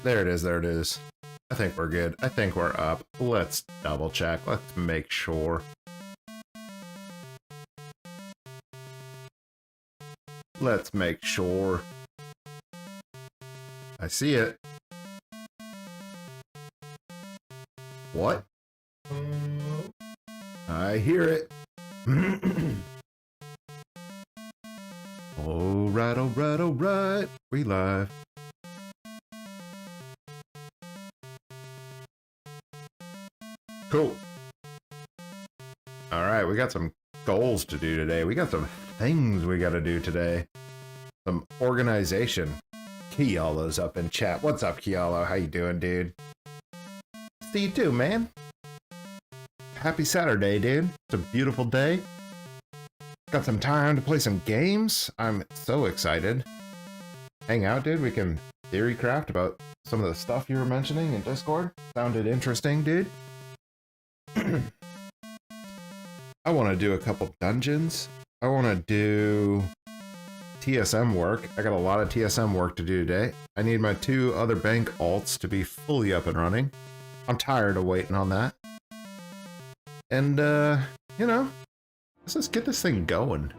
There it is, there it is. I think we're good. I think we're up. Let's double check. Let's make sure. Let's make sure. I see it. What? I hear it. Alright, alright, alright. We live. Cool. Alright, we got some goals to do today. We got some things we gotta do today. Some organization. Kiala's up in chat. What's up, Kiala? How you doing, dude? See you too, man. Happy Saturday, dude. It's a beautiful day. Got some time to play some games. I'm so excited. Hang out, dude. We can theory craft about some of the stuff you were mentioning in Discord. Sounded interesting, dude. I want to do a couple dungeons. I want to do TSM work. I got a lot of TSM work to do today. I need my 2 other bank alts to be fully up and running. I'm tired of waiting on that. And, you know, let's just get this thing going.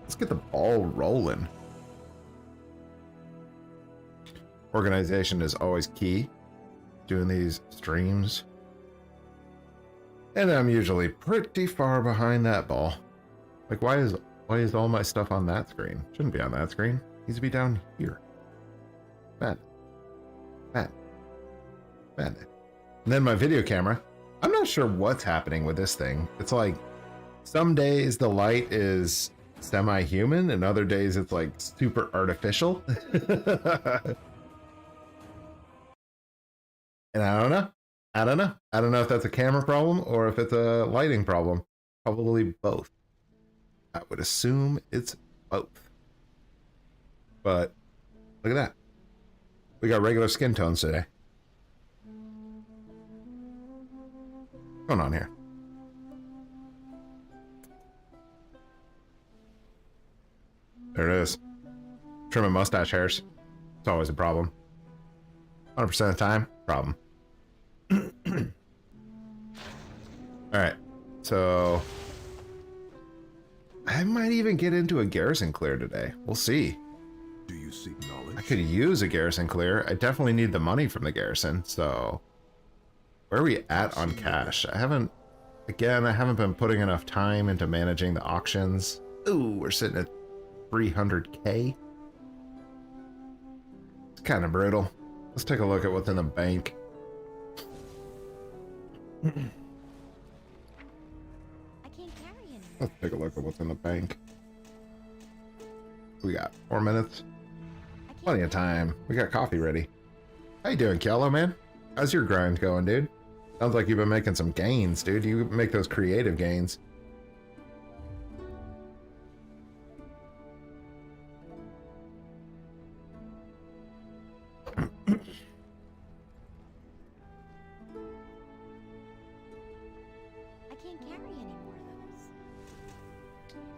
Let's get the ball rolling. Organization is always key. Doing these streams. And I'm usually pretty far behind that ball. Like, why is all my stuff on that screen? Shouldn't be on that screen. Needs to be down here. Man. And then my video camera. I'm not sure what's happening with this thing. It's like, some days the light is semi-human, and other days it's like super artificial. And I don't know. I don't know if that's a camera problem or if it's a lighting problem. Probably both. I would assume it's both. But look at that. We got regular skin tones today. What's going on here? There it is. Trimming mustache hairs. It's always a problem. 100% of the time, problem. Alright, so I might even get into a garrison clear today. We'll see. Do you seek knowledge? I could use a garrison clear. I definitely need the money from the garrison, so where are we at on cash? I haven't been putting enough time into managing the auctions. Ooh, we're sitting at 300k. It's kind of brutal. Let's take a look at what's in the bank. I can't carry anymore. Let's take a look at what's in the bank. We got 4 minutes. Plenty of time. We got coffee ready. How you doing, Kello, man? How's your grind going, dude? Sounds like you've been making some gains, dude. You make those creative gains.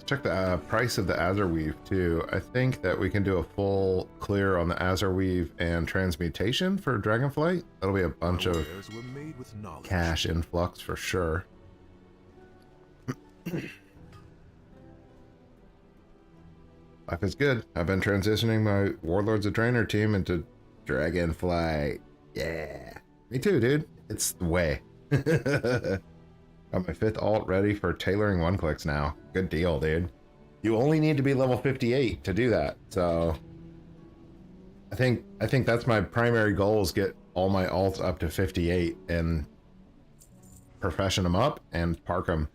Check the price of the Azure Weave too. I think that we can do a full clear on the Azure Weave and transmutation for Dragonflight. That'll be a bunch of cash influx for sure. Life is good. I've been transitioning my Warlords of Draenor team into Dragonflight. Yeah. Me too, dude. It's the way. Got my 5th alt ready for tailoring 1-clicks now. Good deal, dude. You only need to be level 58 to do that. So I think that's my primary goal, is get all my alts up to 58 and profession them up and park them.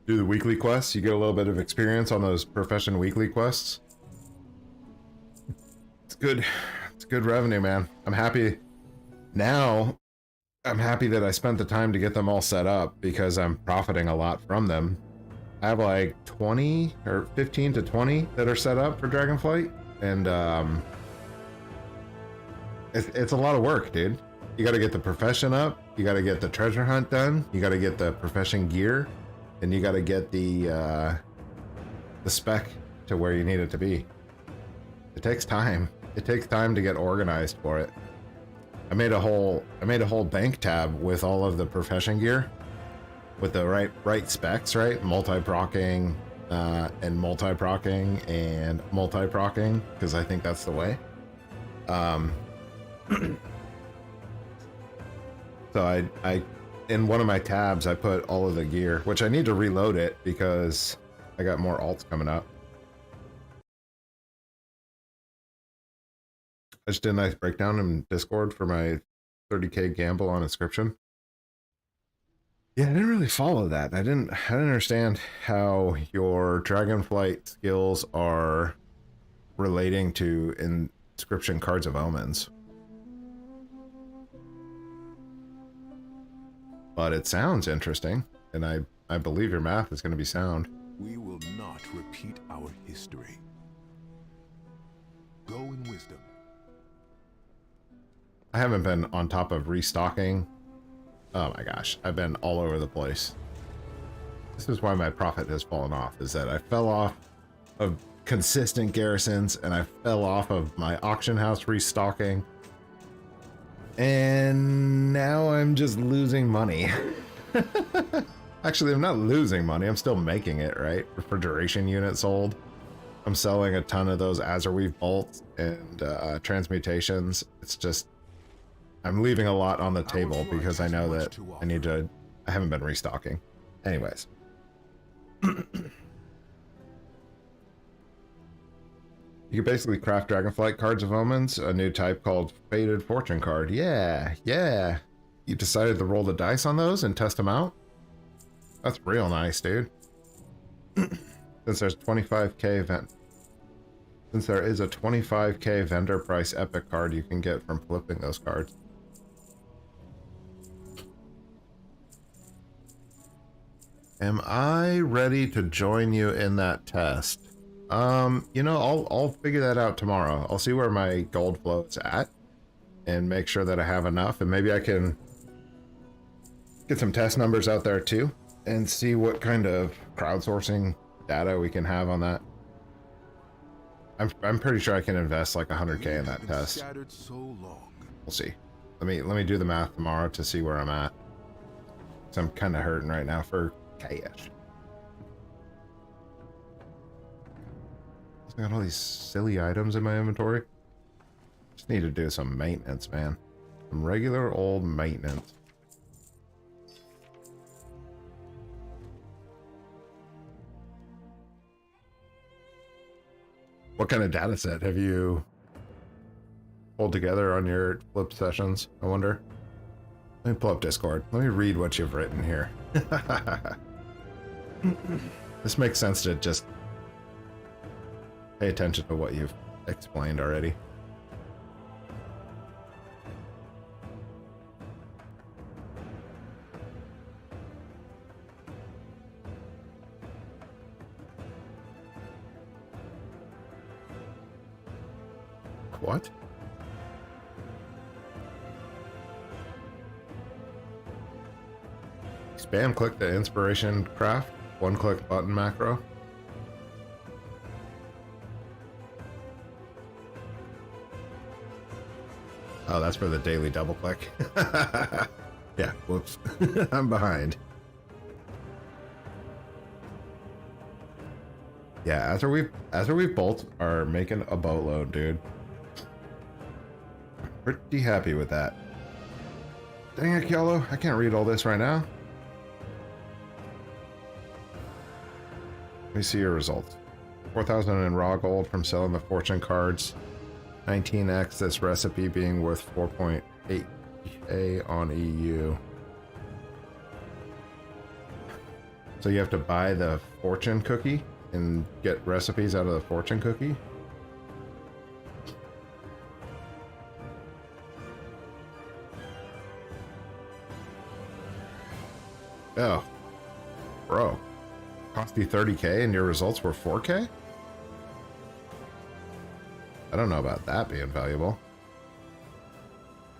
Do the weekly quests. You get a little bit of experience on those profession weekly quests. It's good. It's good revenue, man. I'm happy now. I'm happy that I spent the time to get them all set up because I'm profiting a lot from them. I have like 20 or 15 to 20 that are set up for Dragonflight, and it's a lot of work, dude. You got to get the profession up, you got to get the treasure hunt done, you got to get the profession gear, and you got to get the spec to where you need it to be. It takes time. It takes time to get organized for it. I made a whole bank tab with all of the profession gear, with the right specs, right? Multi-procking, and multi-procking and multi-procking, because I think that's the way. So I in one of my tabs I put all of the gear, which I need to reload it because I got more alts coming up. I just did a nice breakdown in Discord for my 30k gamble on inscription. Yeah, I didn't really follow that. I didn't understand how your Dragonflight skills are relating to inscription cards of omens. But it sounds interesting, and I believe your math is going to be sound. We will not repeat our history. Go in wisdom. I haven't been on top of restocking. Oh my gosh, I've been all over the place. This is why my profit has fallen off, is that I fell off of consistent garrisons, and I fell off of my auction house restocking. And now I'm just losing money. Actually, I'm not losing money. I'm still making it, right? Refrigeration unit sold. I'm selling a ton of those Azerweave bolts and transmutations. It's just, I'm leaving a lot on the table because I know that I need to, I haven't been restocking. Anyways. You can basically craft Dragonflight cards of omens, a new type called Faded Fortune card. Yeah, yeah. You decided to roll the dice on those and test them out? That's real nice, dude. Since there's 25k event. Since there is a 25k vendor price epic card you can get from flipping those cards. Am I ready to join you in that test? You know, I'll figure that out tomorrow. I'll see where my gold flow is at and make sure that I have enough, and maybe I can get some test numbers out there too and see what kind of crowdsourcing data we can have on that. I'm pretty sure I can invest like 100k in that test. We'll see. Let me do the math tomorrow to see where I'm at. So I'm kind of hurting right now for cash. I got all these silly items in my inventory. Just need to do some maintenance, man. Some regular old maintenance. What kind of data set have you pulled together on your flip sessions, I wonder? Let me pull up Discord. Let me read what you've written here. This makes sense to just pay attention to what you've explained already. What? Spam click the inspiration craft, one click button macro. Oh, that's for the daily double click. Yeah, whoops. I'm behind. Yeah, Azerweave bolts are making a boatload, dude. Pretty happy with that. Dang it, Yellow. I can't read all this right now. Let me see your results. 4,000 in raw gold from selling the fortune cards. 19x this recipe being worth 4.8k on EU. So you have to buy the fortune cookie and get recipes out of the fortune cookie? Oh, bro. Cost you 30k and your results were 4k? I don't know about that being valuable.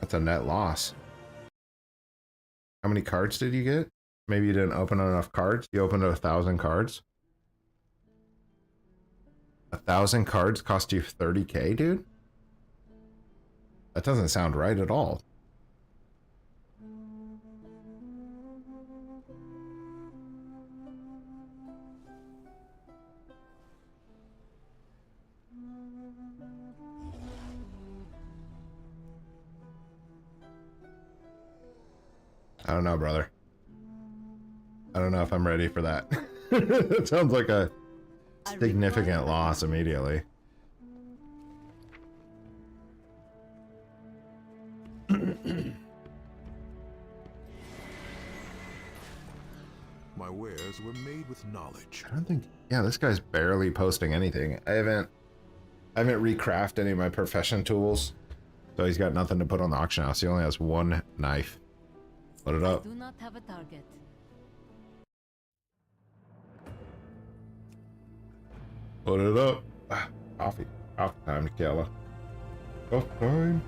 That's a net loss. How many cards did you get? Maybe you didn't open enough cards. You opened 1,000 cards. 1,000 cards cost you 30k, dude? That doesn't sound right at all. I don't know, brother. I don't know if I'm ready for that. It sounds like a significant loss immediately. My wares were made with knowledge. I don't think. Yeah, this guy's barely posting anything. I haven't recrafted any of my profession tools, so he's got nothing to put on the auction house. He only has one knife. Put it up. Do not have a target. Put it up. Ah, coffee. Coffee time, Kella. Coffee time.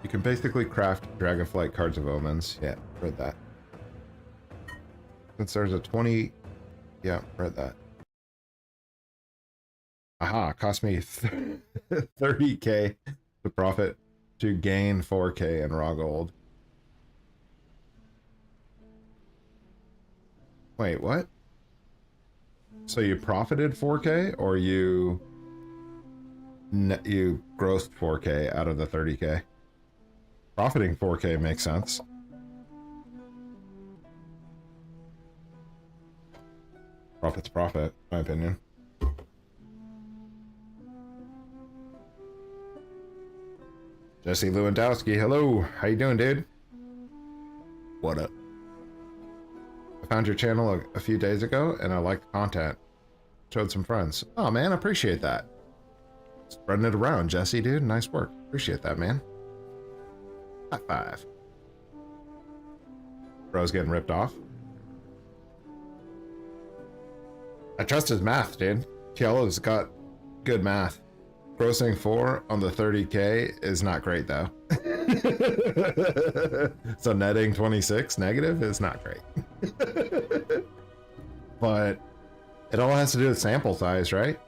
You can basically craft Dragonflight cards of omens. Yeah, read that. Since there's a 20... Yeah, read that. Aha, cost me 30k to profit to gain 4k in raw gold. Wait, what? So you profited 4k, or you grossed 4k out of the 30k? Profiting 4k makes sense. Profit's profit, in my opinion. Jesse Lewandowski, hello. How you doing, dude? What up? I found your channel a few days ago, and I liked the content. Showed some friends. Oh, man, I appreciate that. Spreading it around, Jesse, dude. Nice work. Appreciate that, man. High five. Bro's getting ripped off. I trust his math, dude. Kiela's got good math. Grossing 4 on the 30k is not great, though. So netting 26 negative is not great. But it all has to do with sample size, right?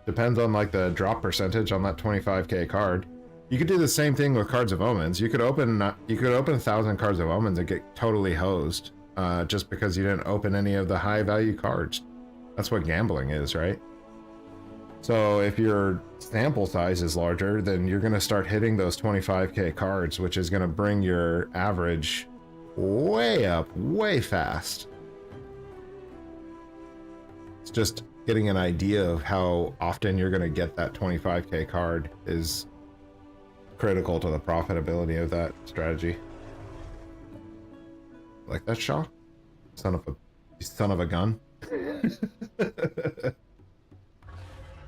Depends on like the drop percentage on that 25k card. You could do the same thing with cards of omens. You could open 1,000 cards of omens and get totally hosed, just because you didn't open any of the high value cards. That's what gambling is, right? So if your sample size is larger, then you're going to start hitting those 25k cards, which is going to bring your average way up, way fast. It's just getting an idea of how often you're going to get that 25k card is critical to the profitability of that strategy. Like that, Shaw? Son of a gun.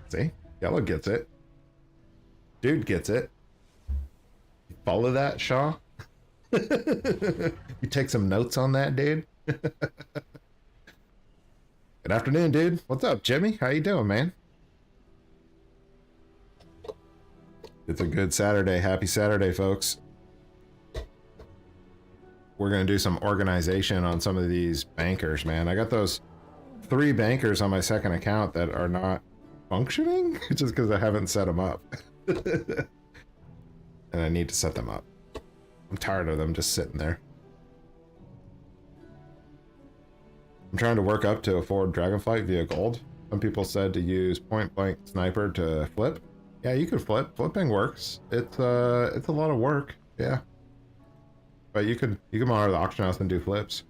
See? Yellow gets it. Dude gets it. You follow that, Shaw? You take some notes on that, dude? Good afternoon, dude. What's up, Jimmy? How you doing, man? It's a good Saturday. Happy Saturday, folks. We're going to do some organization on some of these bankers, man. I got those 3 bankers on my second account that are not functioning just because I haven't set them up. And I need to set them up. I'm tired of them just sitting there. I'm trying to work up to afford Dragonflight via gold. Some people said to use point blank sniper to flip. Yeah, you could flip. Flipping works. It's a lot of work. Yeah. But you can monitor the auction house and do flips.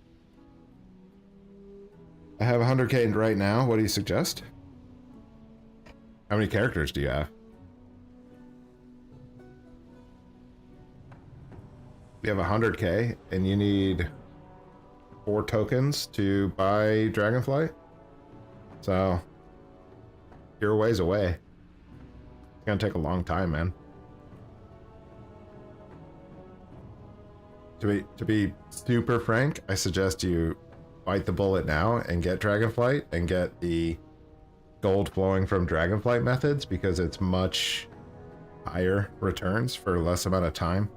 I have 100k right now. What do you suggest? How many characters do you have? You have 100k and you need 4 tokens to buy Dragonflight. So you're a ways away. It's gonna take a long time, man. To be super frank, I suggest you bite the bullet now and get Dragonflight and get the gold flowing from Dragonflight methods, because it's much higher returns for less amount of time.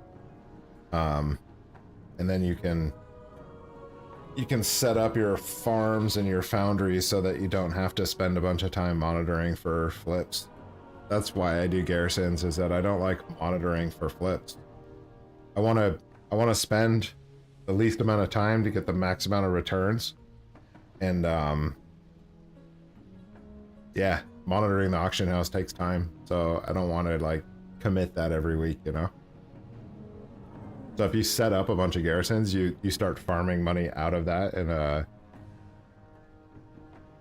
And then you can set up your farms and your foundries so that you don't have to spend a bunch of time monitoring for flips. That's why I do garrisons, is that I don't like monitoring for flips. I want to spend the least amount of time to get the max amount of returns. And yeah, monitoring the auction house takes time, so I don't want to like commit that every week, you know. So if you set up a bunch of garrisons, you start farming money out of that in a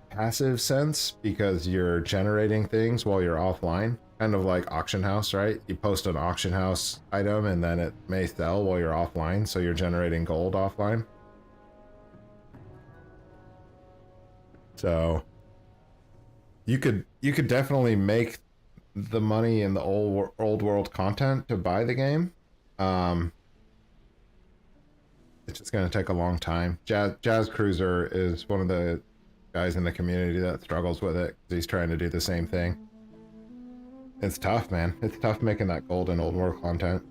passive sense, because you're generating things while you're offline, kind of like auction house, right? You post an auction house item and then it may sell while you're offline, so you're generating gold offline. So you could definitely make the money in the old world content to buy the game. It's just going to take a long time. Jazz Cruiser is one of the guys in the community that struggles with it. He's trying to do the same thing. It's tough, man. It's tough making that gold in old world content.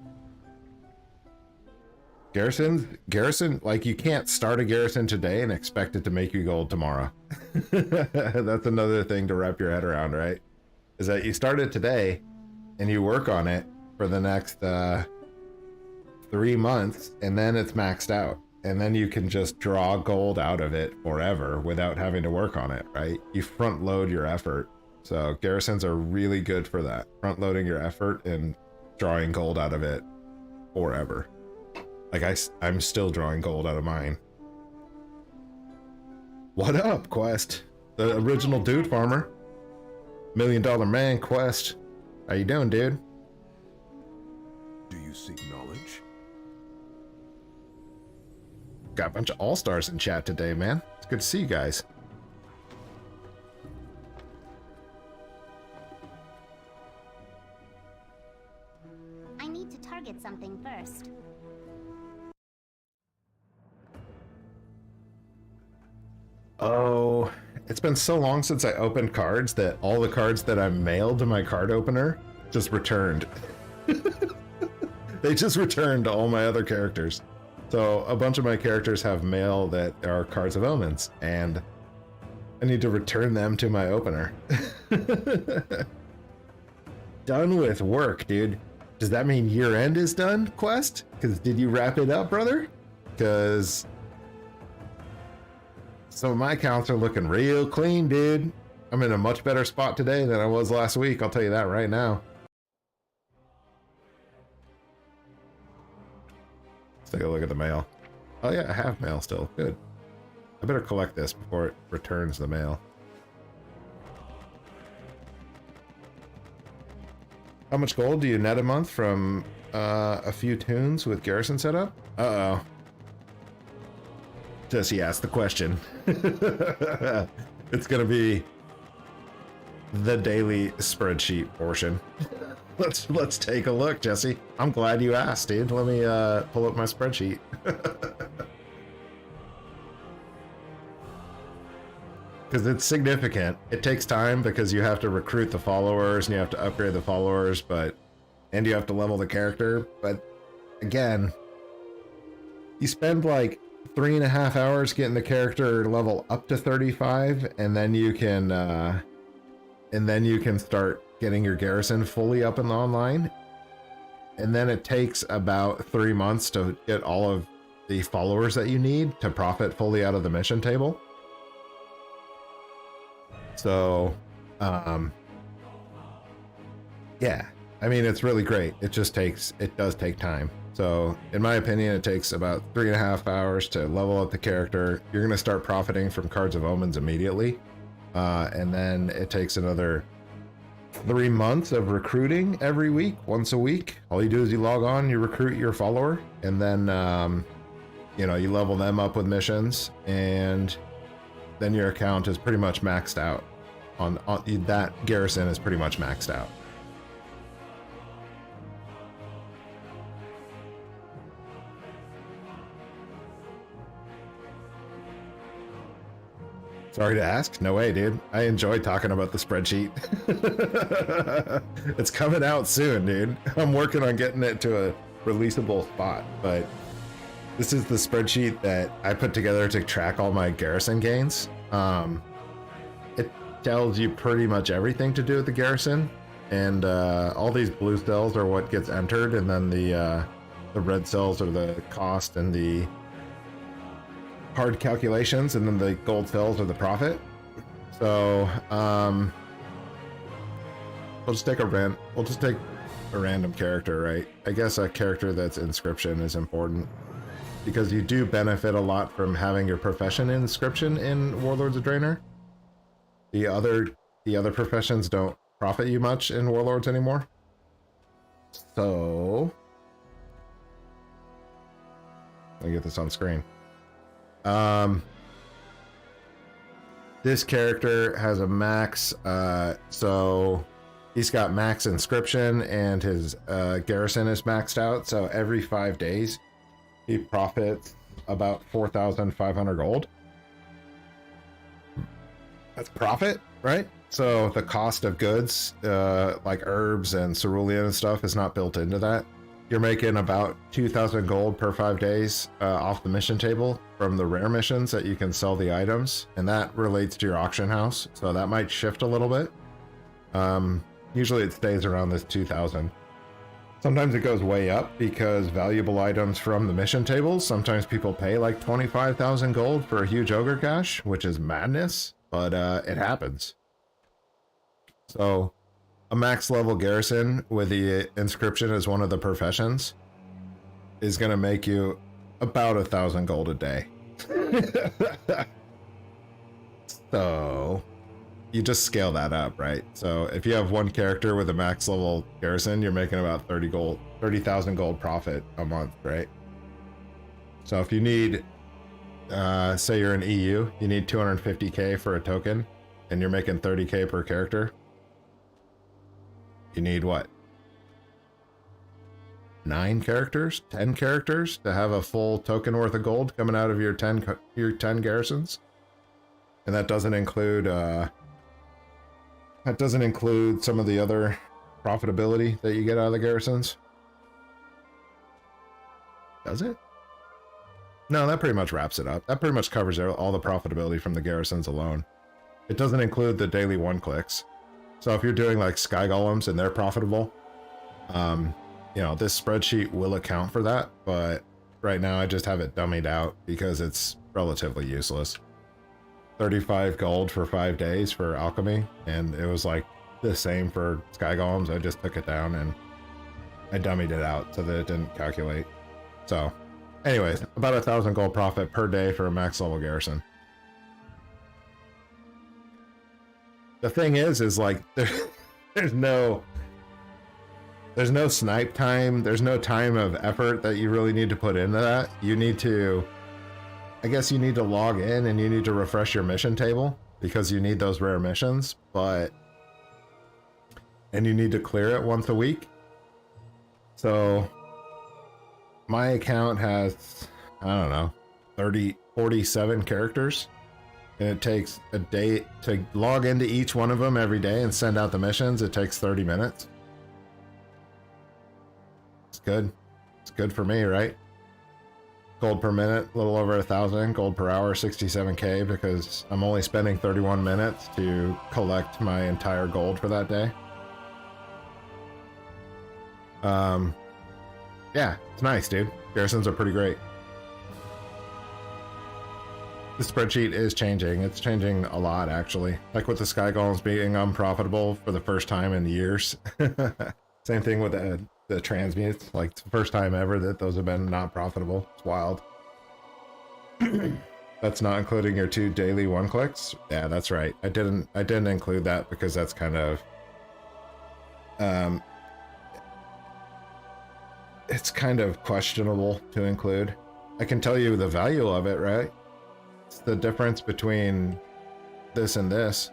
Garrison, like, you can't start a garrison today and expect it to make you gold tomorrow. That's another thing to wrap your head around, right? Is that you start it today and you work on it for the next 3 months, and then it's maxed out, and then you can just draw gold out of it forever without having to work on it, right? You front load your effort. So garrisons are really good for that, front loading your effort and drawing gold out of it forever. Like I'm still drawing gold out of mine. What up, Quest? The original dude farmer. $1 Million Man, Quest. How you doing, dude? Do you seek knowledge? Got a bunch of all-stars in chat today, man. It's good to see you guys. I need to target something first. Oh, it's been so long since I opened cards that all the cards that I mailed to my card opener just returned. They just returned all my other characters. So a bunch of my characters have mail that are cards of omens, and I need to return them to my opener. Done with work, dude. Does that mean year end is done, Quest? Because did you wrap it up, brother? Because some of my accounts are looking real clean, dude. I'm in a much better spot today than I was last week, I'll tell you that right now. Let's take a look at the mail. Oh yeah, I have mail still. Good. I better collect this before it returns the mail. How much gold do you net a month from a few tunes with garrison setup? Uh-oh. Jesse asked the question. It's gonna be the daily spreadsheet portion. Let's take a look, Jesse. I'm glad you asked, dude. Let me pull up my spreadsheet. Because it's significant. It takes time because you have to recruit the followers and you have to upgrade the followers, and you have to level the character. But again, you spend like 3.5 hours getting the character level up to 35, and then you can start getting your garrison fully up in the online. And then it takes about 3 months to get all of the followers that you need to profit fully out of the mission table. So, yeah, I mean, it's really great. It does take time. So in my opinion, it takes about 3.5 hours to level up the character. You're going to start profiting from Cards of Omens immediately. And then it takes another 3 months of recruiting every week, once a week. All you do is you log on, you recruit your follower, and then, you level them up with missions, and then your account is pretty much maxed out. On that garrison is pretty much maxed out. Sorry to ask. No way, dude. I enjoy talking about the spreadsheet. It's coming out soon, dude. I'm working on getting it to releasable spot, but this is the spreadsheet that I put together to track all my garrison gains. It tells you pretty much everything to do with the garrison, and all these blue cells are what gets entered, and then the red cells are the cost and the hard calculations, and then the gold cells are the profit. So we'll just take a random character, right? I guess a character that's inscription is important because you do benefit a lot from having your profession inscription in Warlords of Draenor. The other professions don't profit you much in Warlords anymore. So let me get this on screen. This character has a max, so he's got max inscription, and his garrison is maxed out. So every 5 days, he profits about 4,500 gold. That's profit, right? So the cost of goods, like herbs and cerulean and stuff, is not built into that. You're making about 2,000 gold per 5 days off the mission table from the rare missions that you can sell the items, and that relates to your auction house, so that might shift a little bit. Usually it stays around this 2,000. Sometimes it goes way up because valuable items from the mission tables, sometimes people pay like 25,000 gold for a huge ogre cache, which is madness, but it happens. So a max level garrison with the inscription as one of the professions is going to make you about 1,000 gold a day. So you just scale that up, right? So if you have one character with a max level garrison, you're making about 30,000 gold profit a month, right? So if you need, say you're in EU, you need 250k for a token, and you're making 30k per character. You need what? 9 characters, 10 characters to have a full token worth of gold coming out of your 10 garrisons, and that doesn't include some of the other profitability that you get out of the garrisons. Does it? No, that pretty much wraps it up. That pretty much covers all the profitability from the garrisons alone. It doesn't include the daily 1-clicks. So if you're doing like sky golems and they're profitable, you know, this spreadsheet will account for that, but right now I just have it dummied out because it's relatively useless. 35 gold for 5 days for alchemy, and it was like the same for sky golems. I just took it down and I dummied it out so that it didn't calculate. So anyways, about 1,000 gold profit per day for a max level garrison. The thing is like there's no snipe time. There's no time of effort that you really need to put into that. You need to, I guess you need to log in and you need to refresh your mission table because you need those rare missions, and you need to clear it once a week. So my account has, I don't know, 47 characters. And it takes a day to log into each one of them every day and send out the missions. It takes 30 minutes. It's good. It's good for me, right? Gold per minute, a little over 1,000. Gold per hour, 67k, because I'm only spending 31 minutes to collect my entire gold for that day. Yeah, it's nice, dude. Garrisons are pretty great. The spreadsheet is changing. It's changing a lot, actually. Like with the sky golems being unprofitable for the first time in years. Same thing with the transmutes. Like, it's the first time ever that those have been not profitable. It's wild. That's not including your 2 daily 1-clicks. Yeah, that's right. I didn't include that because that's kind of it's kind of questionable to include. I can tell you the value of it, right? It's the difference between this and this.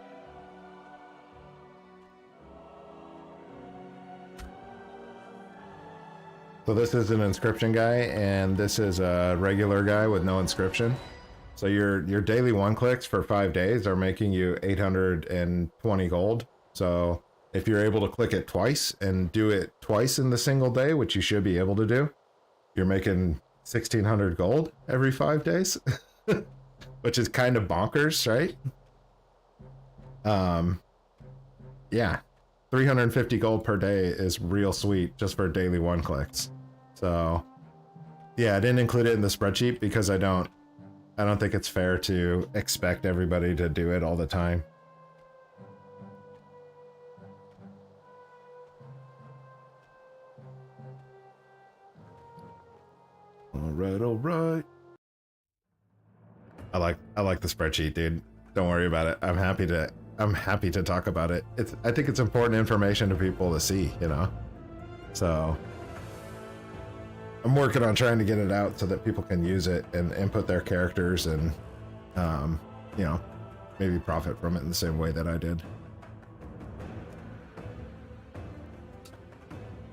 So this is an inscription guy, and this is a regular guy with no inscription. So your daily 1-clicks for 5 days are making you 820 gold. So if you're able to click it twice and do it twice in the single day, which you should be able to do, you're making 1,600 gold every 5 days, which is kind of bonkers, right? Yeah, 350 gold per day is real sweet just for daily 1 clicks. So yeah, I didn't include it in the spreadsheet because I don't think it's fair to expect everybody to do it all the time. All right. I like the spreadsheet, dude. Don't worry about it. I'm happy to talk about it. I think it's important information to people to see, you know. So I'm working on trying to get it out so that people can use it and input their characters and you know, maybe profit from it in the same way that I did.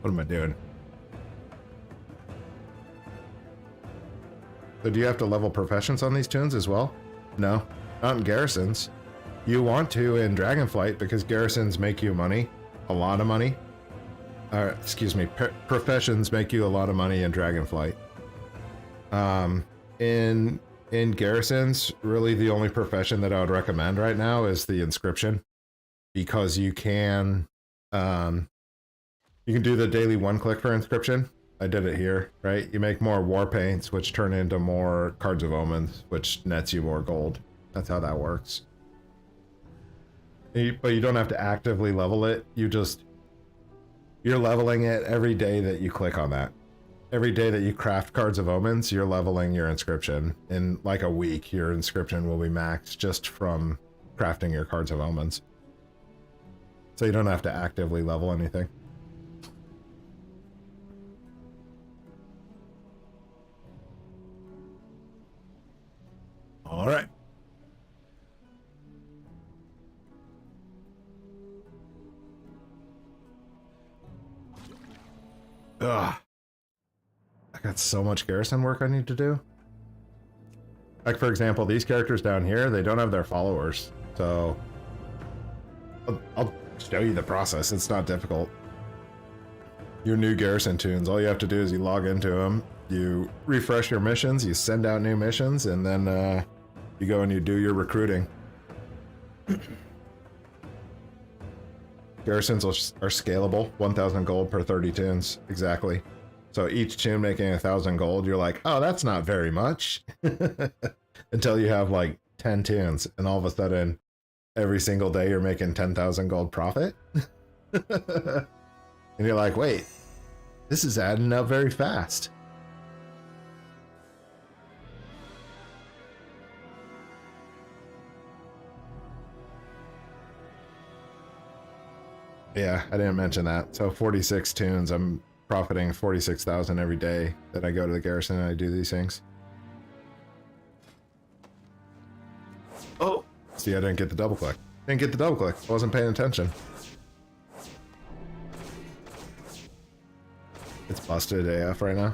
What am I doing? So do you have to level professions on these tunes as well? No, not in garrisons. You want to in Dragonflight because garrisons make you money, a lot of money. Excuse me, professions make you a lot of money in Dragonflight. In garrisons, really the only profession that I would recommend right now is the inscription, because you can do the daily 1 click for inscription. I did it here, right? You make more war paints, which turn into more cards of omens, which nets you more gold. That's how that works. But you don't have to actively level it. You're leveling it every day that you click on that. Every day that you craft cards of omens, you're leveling your inscription. In like a week, your inscription will be maxed just from crafting your cards of omens. So you don't have to actively level anything. All right. Ugh. I got so much garrison work I need to do. Like, for example, these characters down here, they don't have their followers. So I'll show you the process. It's not difficult. Your new garrison tunes, all you have to do is you log into them, you refresh your missions, you send out new missions, and then you go and you do your recruiting. Garrisons are scalable, 1,000 gold per 30 tunes, exactly. So each tune making 1,000 gold, you're like, oh, that's not very much. Until you have like 10 tunes, and all of a sudden, every single day you're making 10,000 gold profit. And you're like, wait, this is adding up very fast. Yeah, I didn't mention that. So 46 tunes, I'm profiting 46,000 every day that I go to the garrison and I do these things. Oh, see, I didn't get the double click. Didn't get the double click. I wasn't paying attention. It's busted AF right now.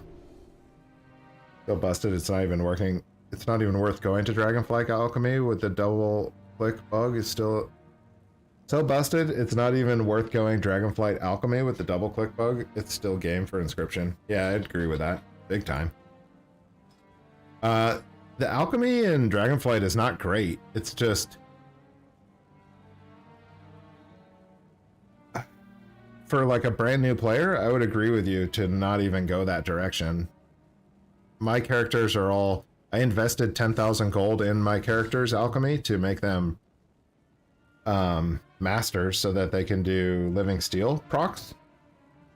So busted, it's not even working. It's not even worth going to Dragonflight Alchemy with the double click bug. It's still so busted, it's not even worth going Dragonflight Alchemy with the double click bug. It's still game for inscription. Yeah, I'd agree with that. Big time. The alchemy in Dragonflight is not great. It's just for like a brand new player, I would agree with you to not even go that direction. My characters are all, I invested 10,000 gold in my characters' alchemy to make them masters so that they can do living steel procs.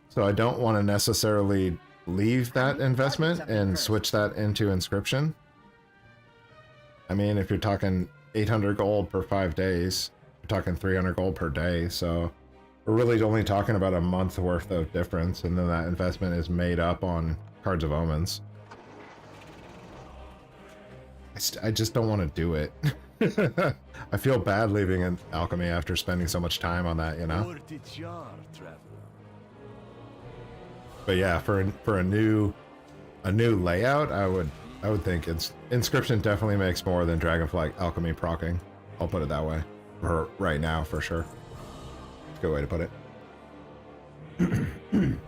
So I don't want to necessarily leave that investment and switch that into inscription. I mean, if you're talking 800 gold per 5 days, you're talking 300 gold per day. So we're really only talking about a month worth of difference, and then that investment is made up on cards of omens. I just don't want to do it. I feel bad leaving an alchemy after spending so much time on that, you know? But yeah, for a new layout, I would think inscription definitely makes more than Dragonflight Alchemy procking. I'll put it that way. For right now, for sure. Good way to put it.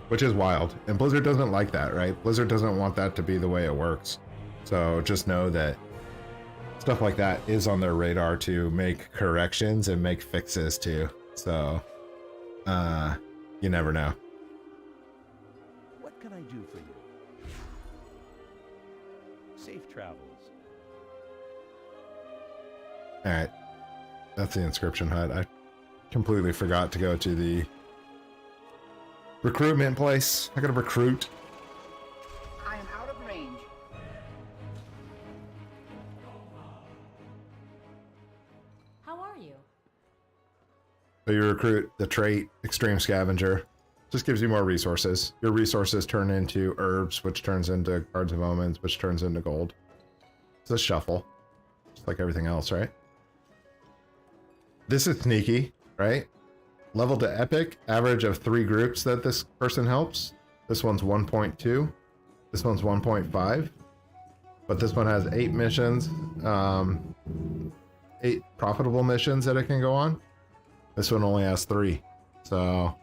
Which is wild. And Blizzard doesn't like that, right? Blizzard doesn't want that to be the way it works. So just know that stuff like that is on their radar to make corrections and make fixes to. So, you never know. What can I do for you? Safe travels. Alright. That's the inscription hut. I completely forgot to go to the recruitment place. I gotta recruit. I am out of range. How are you? So you recruit the trait Extreme Scavenger. Just gives you more resources. Your resources turn into herbs, which turns into cards of omens, which turns into gold. It's a shuffle. Just like everything else, right? This is sneaky, right? Level to epic, average of 3 groups that this person helps. This one's 1.2. This one's 1.5. But this one has 8 missions, 8 profitable missions that it can go on. This one only has 3. So,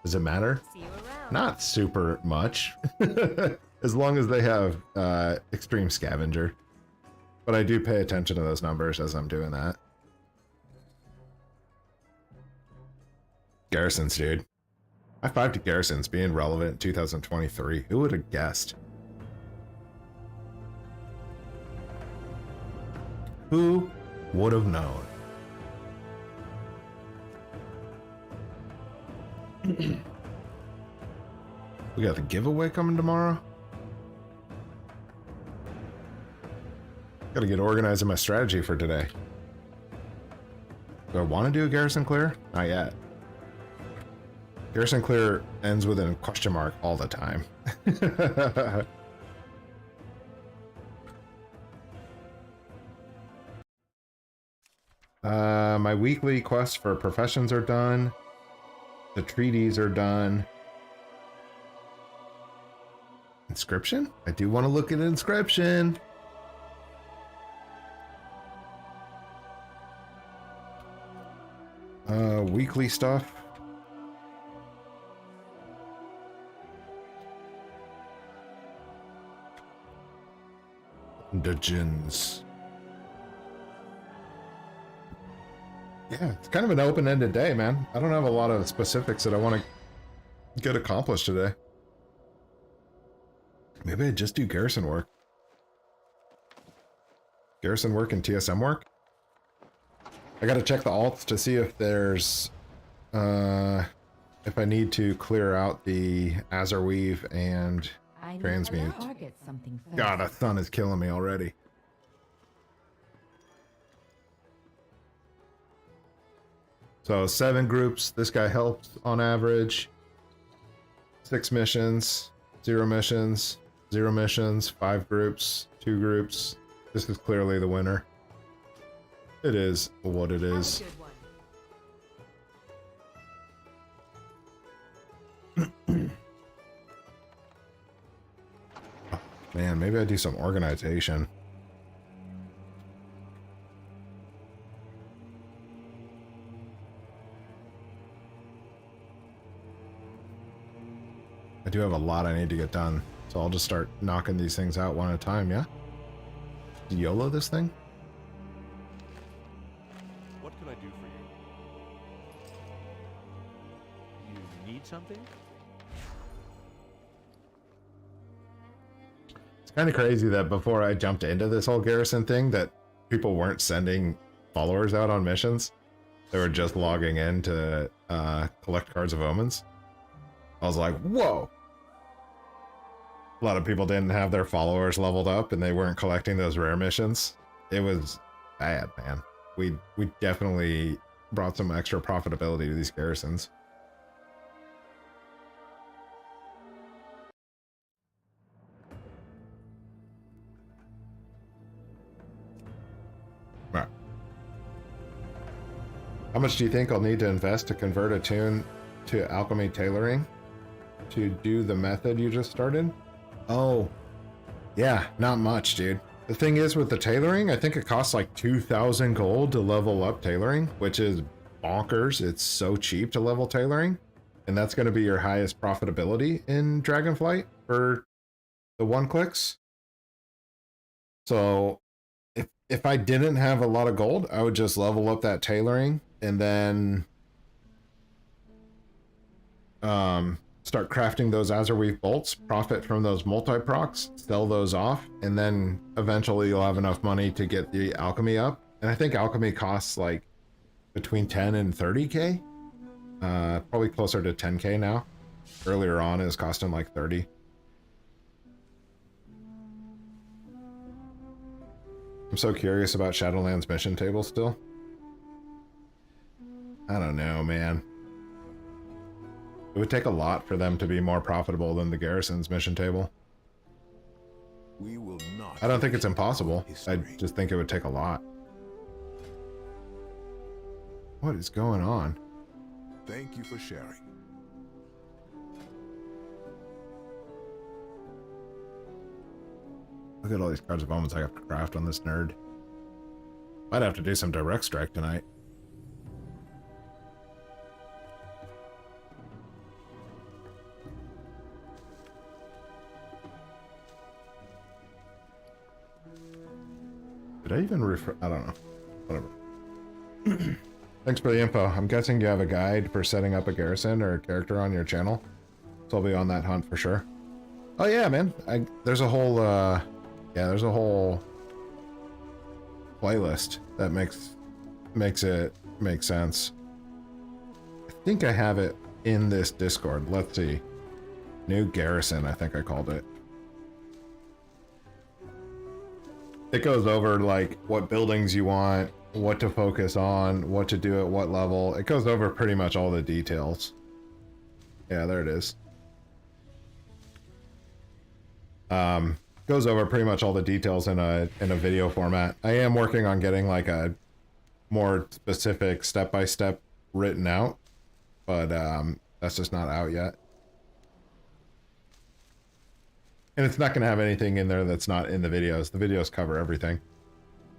does it matter? See you around. Not super much. As long as they have Extreme Scavenger. But I do pay attention to those numbers as I'm doing that. Garrisons, dude. High five to Garrisons being relevant in 2023. Who would have guessed? Who would have known? We got the giveaway coming tomorrow. Gotta get organized in my strategy for today. Do I want to do a garrison clear? Not yet. Garrison clear ends with a question mark all the time. My weekly quests for professions are done. The treaties are done. Inscription? I do want to look at inscription. Weekly stuff. Dungeons. Yeah, it's kind of an open-ended day, man. I don't have a lot of specifics that I want to get accomplished today. Maybe I just do garrison work. Garrison work and TSM work? I gotta check the alts to see if there's, if I need to clear out the Azure Weave and Transmute. Target something first. God, the sun is killing me already. So 7 groups, this guy helps on average. 6 missions, 0 missions, 0 missions, 5 groups, 2 groups. This is clearly the winner. It is what it is. Man, maybe I do some organization. I do have a lot I need to get done, so I'll just start knocking these things out one at a time, yeah? YOLO this thing? What can I do for you? You need something? It's kind of crazy that before I jumped into this whole garrison thing that people weren't sending followers out on missions. They were just logging in to collect cards of omens. I was like, whoa! A lot of people didn't have their followers leveled up and they weren't collecting those rare missions. It was bad, man. We definitely brought some extra profitability to these garrisons. All right. How much do you think I'll need to invest to convert a tune to alchemy tailoring to do the method you just started? Oh, yeah, not much, dude. The thing is with the tailoring, I think it costs like 2,000 gold to level up tailoring, which is bonkers. It's so cheap to level tailoring, and that's going to be your highest profitability in Dragonflight for the one clicks. So if I didn't have a lot of gold, I would just level up that tailoring and then start crafting those Azurweave bolts, profit from those multi-procs, sell those off, and then eventually you'll have enough money to get the alchemy up. And I think alchemy costs like between 10 and 30k. Probably closer to 10k now. Earlier on it was costing like 30. I'm so curious about Shadowlands mission table still. I don't know, man. It would take a lot for them to be more profitable than the Garrison's mission table. We will not. I don't think it's impossible. I history. just think it would take a lot. What is going on? Thank you for sharing. Look at all these cards of omens I have to craft on this nerd. Might have to do some direct strike tonight. Did I even refer? I don't know. Whatever. Thanks for the info. I'm guessing you have a guide for setting up a garrison or a character on your channel. So I'll be on that hunt for sure. Oh yeah, man. There's a whole there's a whole playlist that makes it make sense. I think I have it in this Discord. Let's see. New garrison, I think I called it. It goes over like what buildings you want, what to focus on, what to do at what level. It goes over pretty much all the details. Yeah, there it is. Goes over pretty much all the details in a video format. I am working on getting like a more specific step-by-step written out, but that's just not out yet. And it's not going to have anything in there that's not in the videos. The videos cover everything.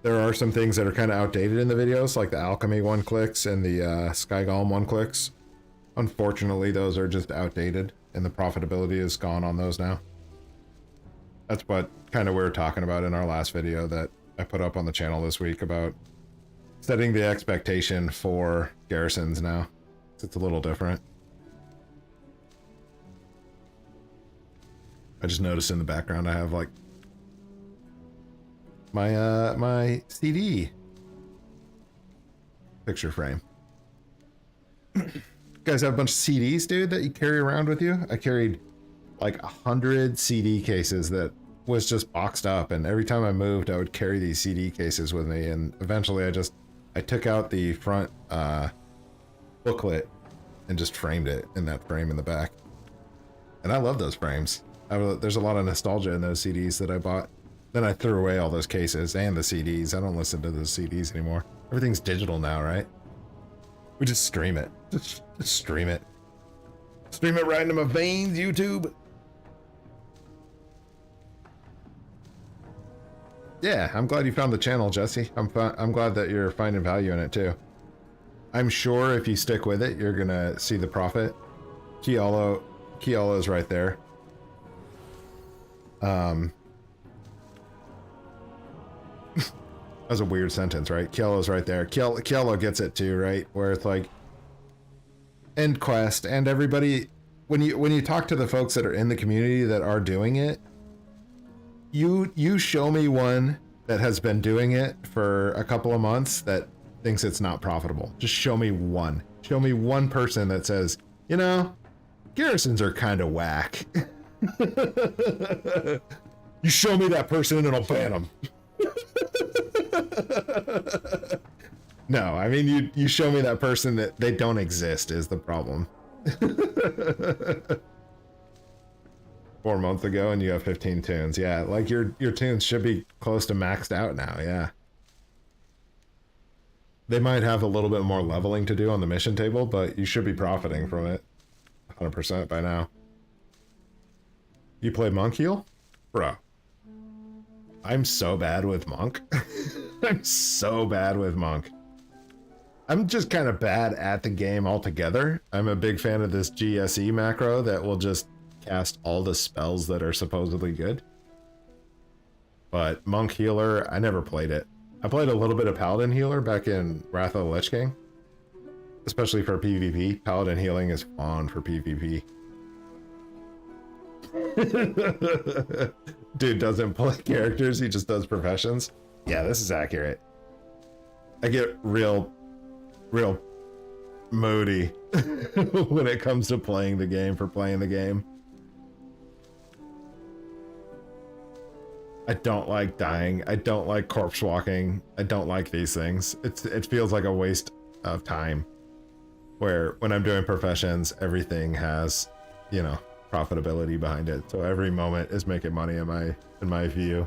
There are some things that are kind of outdated in the videos, like the alchemy one clicks and the sky golem one clicks. Unfortunately, those are just outdated, and the profitability is gone on those now. That's what kind of we were talking about in our last video that I put up on the channel this week about setting the expectation for garrisons now. It's a little different. I just noticed in the background I have like my my CD picture frame. You guys have a bunch of CDs, dude, that you carry around with you? I carried like 100 CD cases that was just boxed up, and every time I moved I would carry these CD cases with me, and eventually I took out the front booklet and just framed it in that frame in the back. And I love those frames. There's a lot of nostalgia in those CDs that I bought. Then I threw away all those cases and the CDs. I don't listen to those CDs anymore. Everything's digital now, right? We just stream it. Just stream it. Stream it right into my veins, YouTube. Yeah, I'm glad you found the channel, Jesse. I'm glad that you're finding value in it too. I'm sure if you stick with it, you're gonna see the profit. Kiolo's right there. That was a weird sentence, right? Kiolo's right there. Kiolo gets it too, right? Where it's like end quest and everybody, when you talk to the folks that are in the community that are doing it, you show me one that has been doing it for a couple of months that thinks it's not profitable. Just show me one. Show me one person that says, you know, garrisons are kind of whack. You show me that person and I'll ban them. No, I mean, you show me that person that they don't exist is the problem. 4 months ago and you have 15 tunes. Yeah, like your tunes should be close to maxed out now, yeah. They might have a little bit more leveling to do on the mission table, but you should be profiting from it 100% by now. You play Monk Heal? Bro. I'm so bad with Monk. I'm so bad with Monk. I'm just kind of bad at the game altogether. I'm a big fan of this GSE macro that will just cast all the spells that are supposedly good. But Monk Healer, I never played it. I played a little bit of Paladin Healer back in Wrath of the Lich King. Especially for PvP. Paladin Healing is fun for PvP. Dude doesn't play characters, he just does professions. Yeah, this is accurate. I get real moody when it comes to playing the game for playing the game. I don't like dying. I don't like corpse walking. I don't like these things. It feels like a waste of time. Where when I'm doing professions, everything has, you know, profitability behind it. So every moment is making money in my view.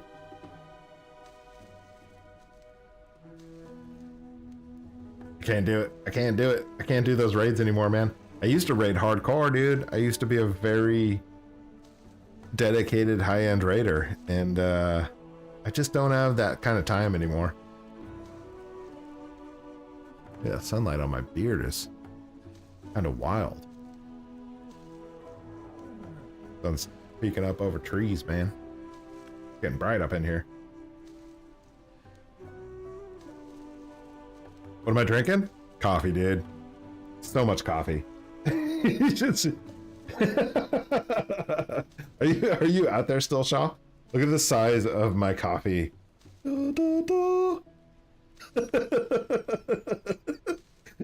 I can't do it. I can't do it. I can't do those raids anymore, man. I used to raid hardcore, dude. I used to be a very dedicated high-end raider, and I just don't have that kind of time anymore. Yeah, sunlight on my beard is kind of wild. Sun's peeking up over trees, man. Getting bright up in here. What am I drinking? Coffee, dude. So much coffee. Just... Are you out there still, Shaw? Look at the size of my coffee.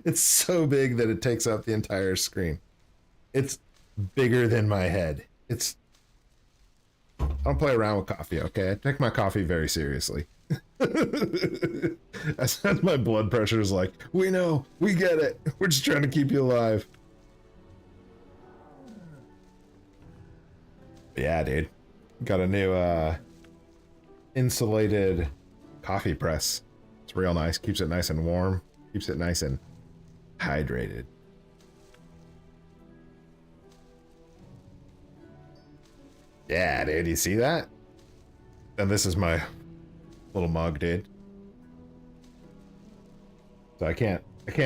It's so big that it takes up the entire screen. It's bigger than my head. I don't play around with coffee, okay? I take my coffee very seriously. As my blood pressure is like, we know, we get it. We're just trying to keep you alive. Yeah, dude. Got a new insulated coffee press. It's real nice. Keeps it nice and warm. Keeps it nice and hydrated. Yeah, dude. You see that? And this is my little mug, dude. So I can't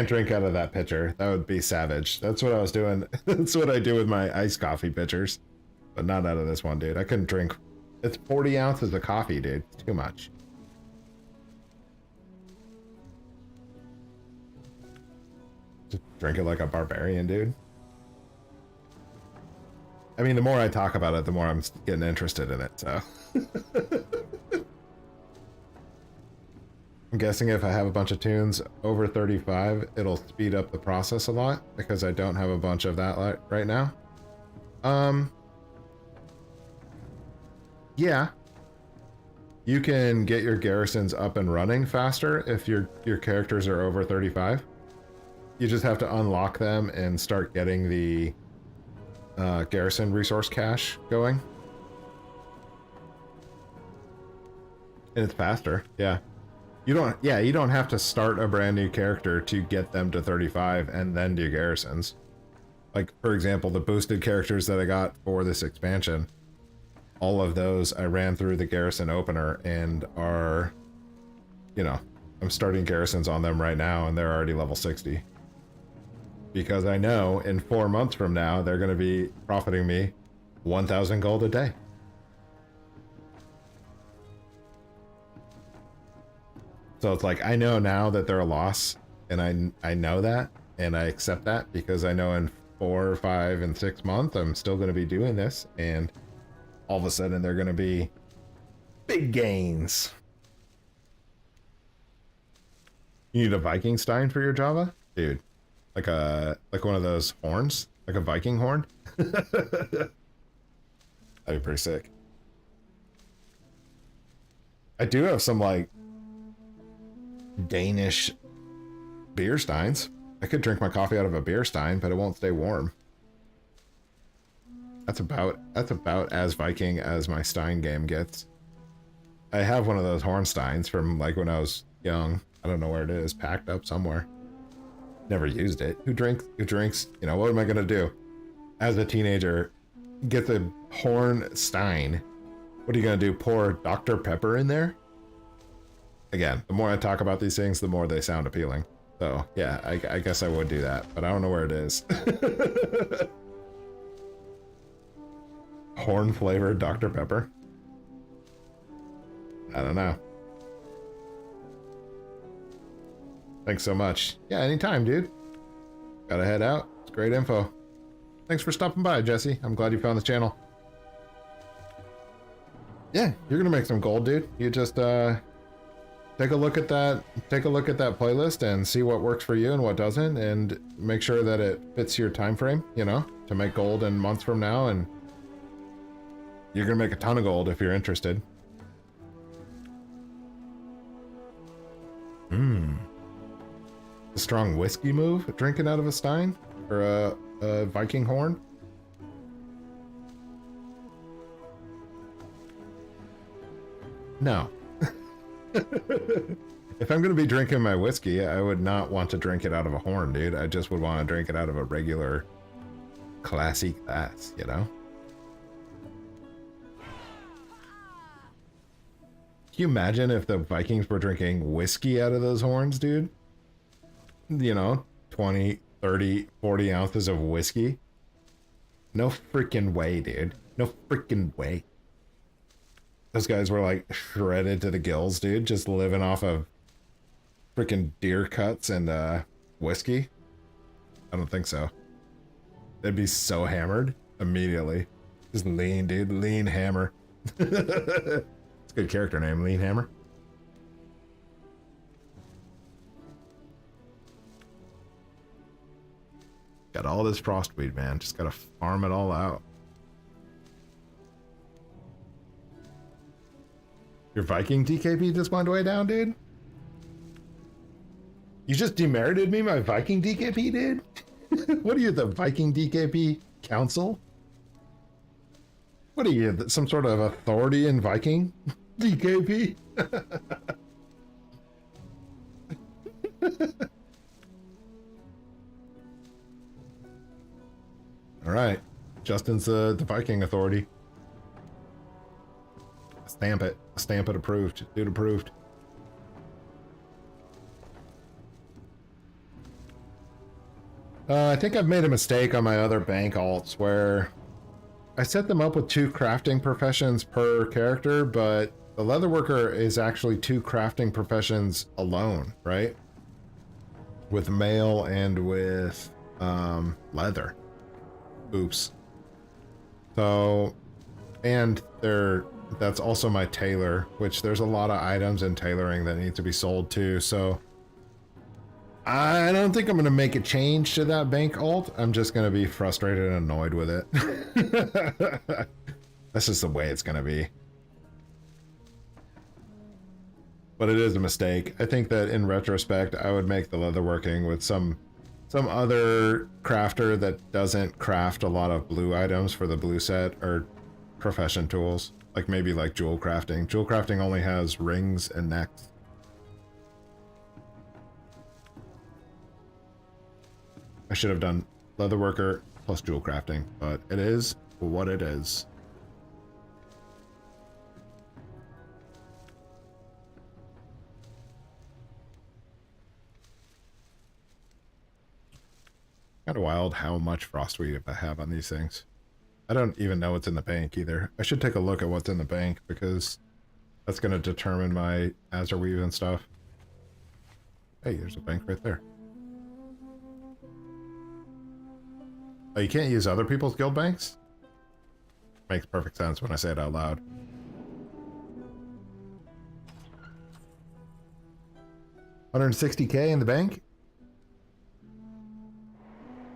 drink out of that pitcher. That would be savage. That's what I was doing. That's what I do with my iced coffee pitchers. But not out of this one, dude. I couldn't drink. It's 40 ounces of coffee, dude. It's too much. Just drink it like a barbarian, dude. I mean, the more I talk about it, the more I'm getting interested in it, so. I'm guessing if I have a bunch of tunes over 35, it'll speed up the process a lot, because I don't have a bunch of that right now. Yeah. You can get your garrisons up and running faster if your characters are over 35. You just have to unlock them and start getting the garrison resource cache going. And it's faster, yeah. You don't have to start a brand new character to get them to 35 and then do garrisons. Like, for example, the boosted characters that I got for this expansion, all of those I ran through the garrison opener and are, you know, I'm starting garrisons on them right now and they're already level 60. Because I know in 4 months from now, they're going to be profiting me 1,000 gold a day. So it's like, I know now that they're a loss, and I know that, and I accept that, because I know in 4, 5, and 6 months, I'm still going to be doing this, and all of a sudden they're going to be big gains. You need a Viking Stein for your Java? Dude, like one of those horns? Like a Viking horn? That'd be pretty sick. I do have some, like, Danish beer steins. I could drink my coffee out of a beer stein, but it won't stay warm. That's about as Viking as my Stein game gets. I have one of those horn steins from like when I was young. I don't know where it is, packed up somewhere. Never used it. Who drinks, you know, what am I gonna do? As a teenager, get the horn stein. What are you gonna do? Pour Dr. Pepper in there? Again, the more I talk about these things, the more they sound appealing. So yeah, I guess I would do that, but I don't know where it is. Horn flavored Dr. Pepper. I don't know. Thanks so much. Yeah, anytime, dude. Gotta head out. It's great info. Thanks for stopping by, Jesse. I'm glad you found the channel. Yeah, you're gonna make some gold, dude. You just take a look at that playlist and see what works for you and what doesn't, and make sure that it fits your time frame, you know, to make gold in months from now, and you're gonna make a ton of gold if you're interested. A strong whiskey move, drinking out of a stein or a Viking horn. No. If I'm gonna be drinking my whiskey, I would not want to drink it out of a horn, dude. I just would want to drink it out of a regular, classy glass, you know? Can you imagine if the Vikings were drinking whiskey out of those horns, dude? You know, 20, 30, 40 ounces of whiskey? No freaking way, dude. No freaking way. Those guys were like shredded to the gills, dude. Just living off of freaking deer cuts and whiskey. I don't think so. They'd be so hammered immediately. Just lean, dude. Lean Hammer. It's a good character name, Lean Hammer. Got all this frostweed, man. Just gotta farm it all out. Your Viking DKP just went way down, dude? You just demerited me, my Viking DKP, dude? What are you, the Viking DKP Council? What are you, some sort of authority in Viking DKP? All right, Justin's the Viking authority. Stamp it. Stamp it approved. Dude approved. I think I've made a mistake on my other bank alts where I set them up with 2 crafting professions per character, but the leatherworker is actually 2 crafting professions alone, right? With mail and with leather. Oops. So, and that's also my tailor, which there's a lot of items in tailoring that need to be sold too, so I don't think I'm going to make a change to that bank alt. I'm just going to be frustrated and annoyed with it. That's just the way it's going to be. But it is a mistake. I think that in retrospect, I would make the leatherworking with some other crafter that doesn't craft a lot of blue items for the blue set or profession tools. Like maybe like jewel crafting. Jewel crafting only has rings and necks. I should have done leatherworker plus jewel crafting, but it is what it is. Kind of wild how much frostweed I have on these things. I don't even know what's in the bank either. I should take a look at what's in the bank because that's going to determine my Azurweave and stuff. Hey, there's a bank right there. Oh, you can't use other people's guild banks? Makes perfect sense when I say it out loud. $160K in the bank?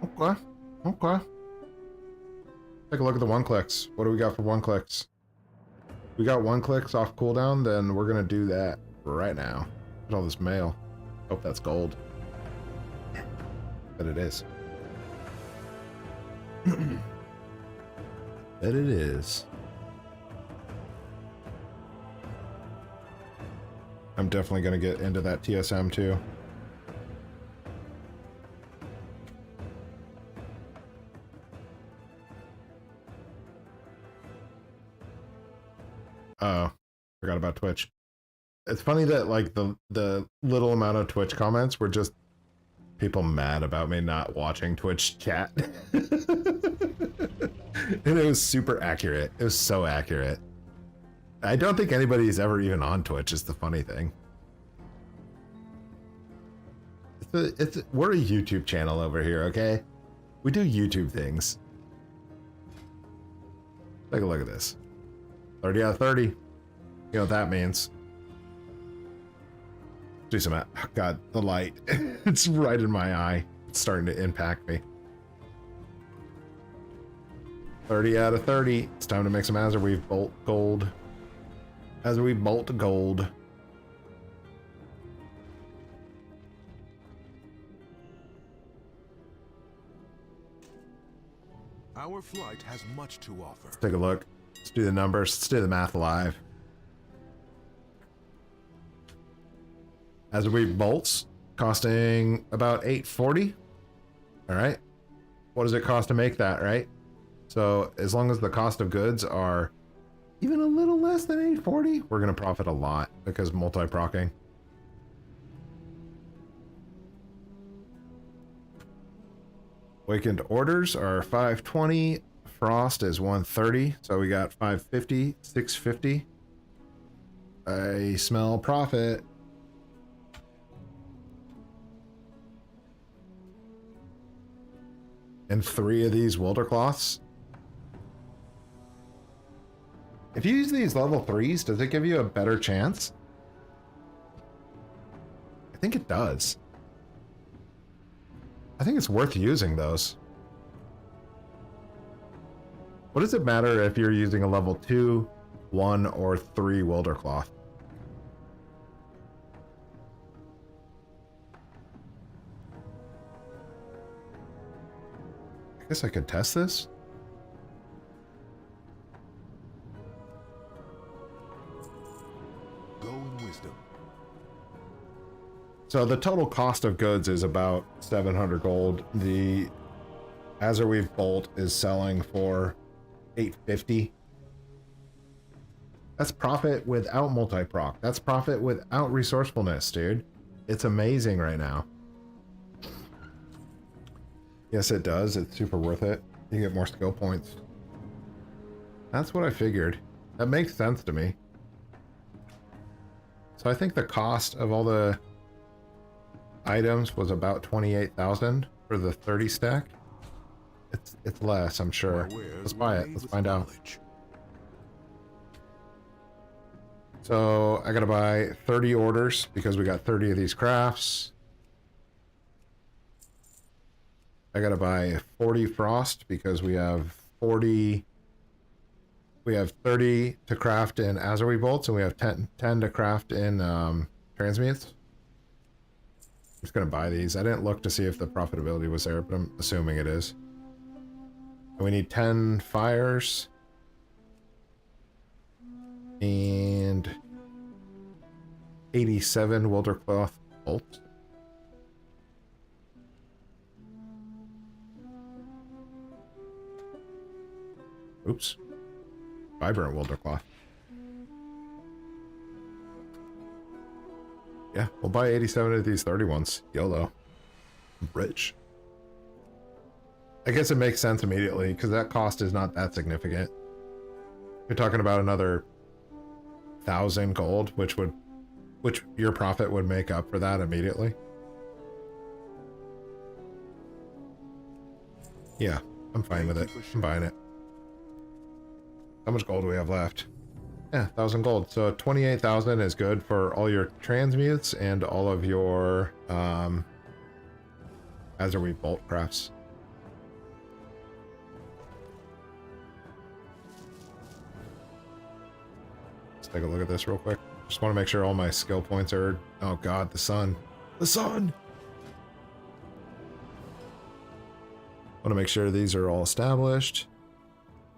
Okay. Okay. Take a look at the 1-clicks. What do we got for 1-clicks? We got 1-clicks off cooldown, then we're gonna do that right now. Look at all this mail. Hope that's gold. But it is. Bet it is. I'm definitely gonna get into that TSM too. Oh, forgot about Twitch. It's funny that like the little amount of Twitch comments were just people mad about me not watching Twitch chat. And it was super accurate. It was so accurate. I don't think anybody's ever even on Twitch is the funny thing. We're a YouTube channel over here, okay? We do YouTube things. Take a look at this. 30 out of 30. You know what that means. Do some, oh God, the light. It's right in my eye. It's starting to impact me. 30 out of 30. It's time to make some Azurweave Bolt Gold. Azurweave Bolt Gold. Our flight has much to offer. Let's take a look. Let's do the numbers. Let's do the math live. Azurweave Bolts costing about $840. All right. What does it cost to make that, right? So as long as the cost of goods are even a little less than $840, we're going to profit a lot because multi-procking. Awakened orders are 520. Frost is 130. So we got 550, 650. I smell profit. And 3 of these Wilder Cloths. If you use these level 3s, does it give you a better chance? I think it does. I think it's worth using those. What does it matter if you're using a level 2, 1, or 3 Wilder Cloth? I guess I could test this. Go in wisdom. So the total cost of goods is about 700 gold. The Azurweave Bolt is selling for 850. That's profit without multi-proc. That's profit without resourcefulness, dude. It's amazing right now. Yes, it does. It's super worth it. You get more skill points. That's what I figured. That makes sense to me. So I think the cost of all the items was about 28,000 for the 30 stack. It's less, I'm sure. Let's buy it. Let's find out. So I gotta buy 30 orders because we got 30 of these crafts. I gotta buy 40 frost because we have 40. We have 30 to craft in Azurweave bolts, and we have 10 to craft in transmutes. I'm just gonna buy these. I didn't look to see if the profitability was there, but I'm assuming it is. And we need 10 fires. And 87 Wildercloth bolts. Oops. Vibrant Wildercloth. Yeah, we'll buy 87 of these 30 ones. YOLO. I'm rich. I guess it makes sense immediately because that cost is not that significant. You're talking about another 1,000 gold, which your profit would make up for that immediately. Yeah, I'm fine with it. I'm buying it. How much gold do we have left? Yeah, 1,000 gold. So 28,000 is good for all your transmutes and all of your Azurweave bolt crafts. Let's take a look at this real quick. Just want to make sure all my skill points are... Oh god, the sun. The sun! Want to make sure these are all established.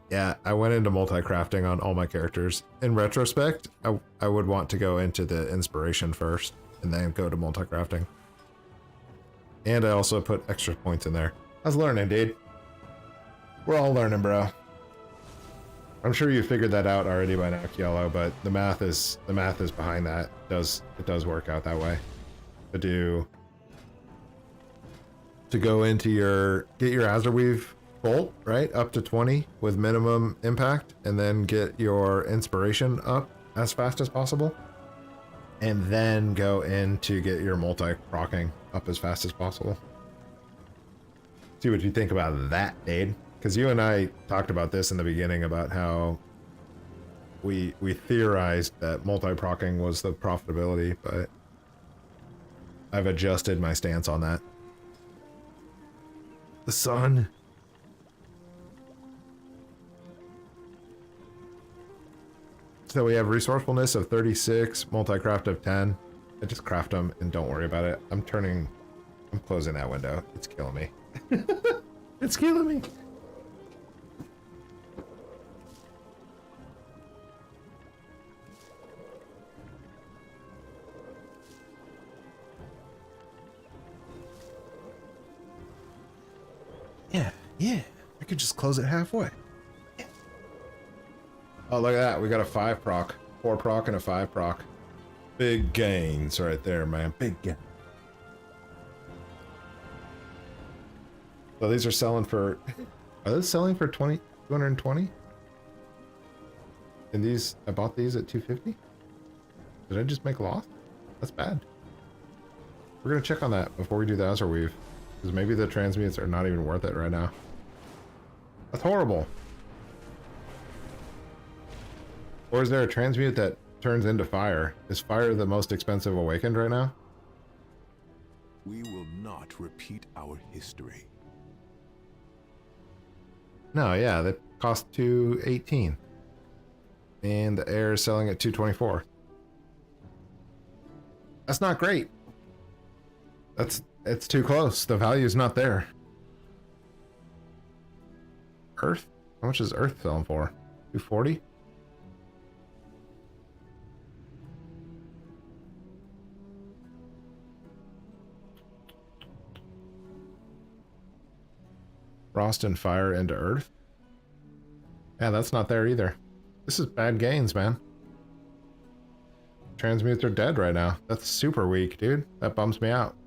Yeah, I went into multi-crafting on all my characters. In retrospect, I would want to go into the inspiration first and then go to multi-crafting. And I also put extra points in there. I was learning, dude. We're all learning, bro. I'm sure you figured that out already by now, Kielo, but the math is behind that. It does work out that way. To do to go into get your Azurweave bolt, right? Up to 20 with minimum impact, and then get your inspiration up as fast as possible. And then go in to get your multi-procking up as fast as possible. See what you think about that, dude. Because you and I talked about this in the beginning about how we theorized that multi-procking was the profitability, but I've adjusted my stance on that. The sun. So we have resourcefulness of 36, multi-craft of 10. I just craft them and don't worry about it. I'm closing that window. It's killing me. It's killing me. Yeah. I could just close it halfway. Yeah. Oh, look at that. We got a 5 proc. 4 proc and a 5 proc. Big gains right there, man. Big gains. So these are selling for... Are those selling for 220? And these... I bought these at 250? Did I just make a loss? That's bad. We're gonna check on that before we do the Azurweave. Because maybe the transmutes are not even worth it right now. That's horrible. Or is there a transmute that turns into fire? Is fire the most expensive awakened right now? We will not repeat our history. No, yeah, that cost 218. And the air is selling at 224. That's not great. It's too close. The value is not there. Earth? How much is Earth selling for? 240? Frost and fire into Earth? Yeah, that's not there either. This is bad gains, man. Transmutes are dead right now. That's super weak, dude. That bums me out.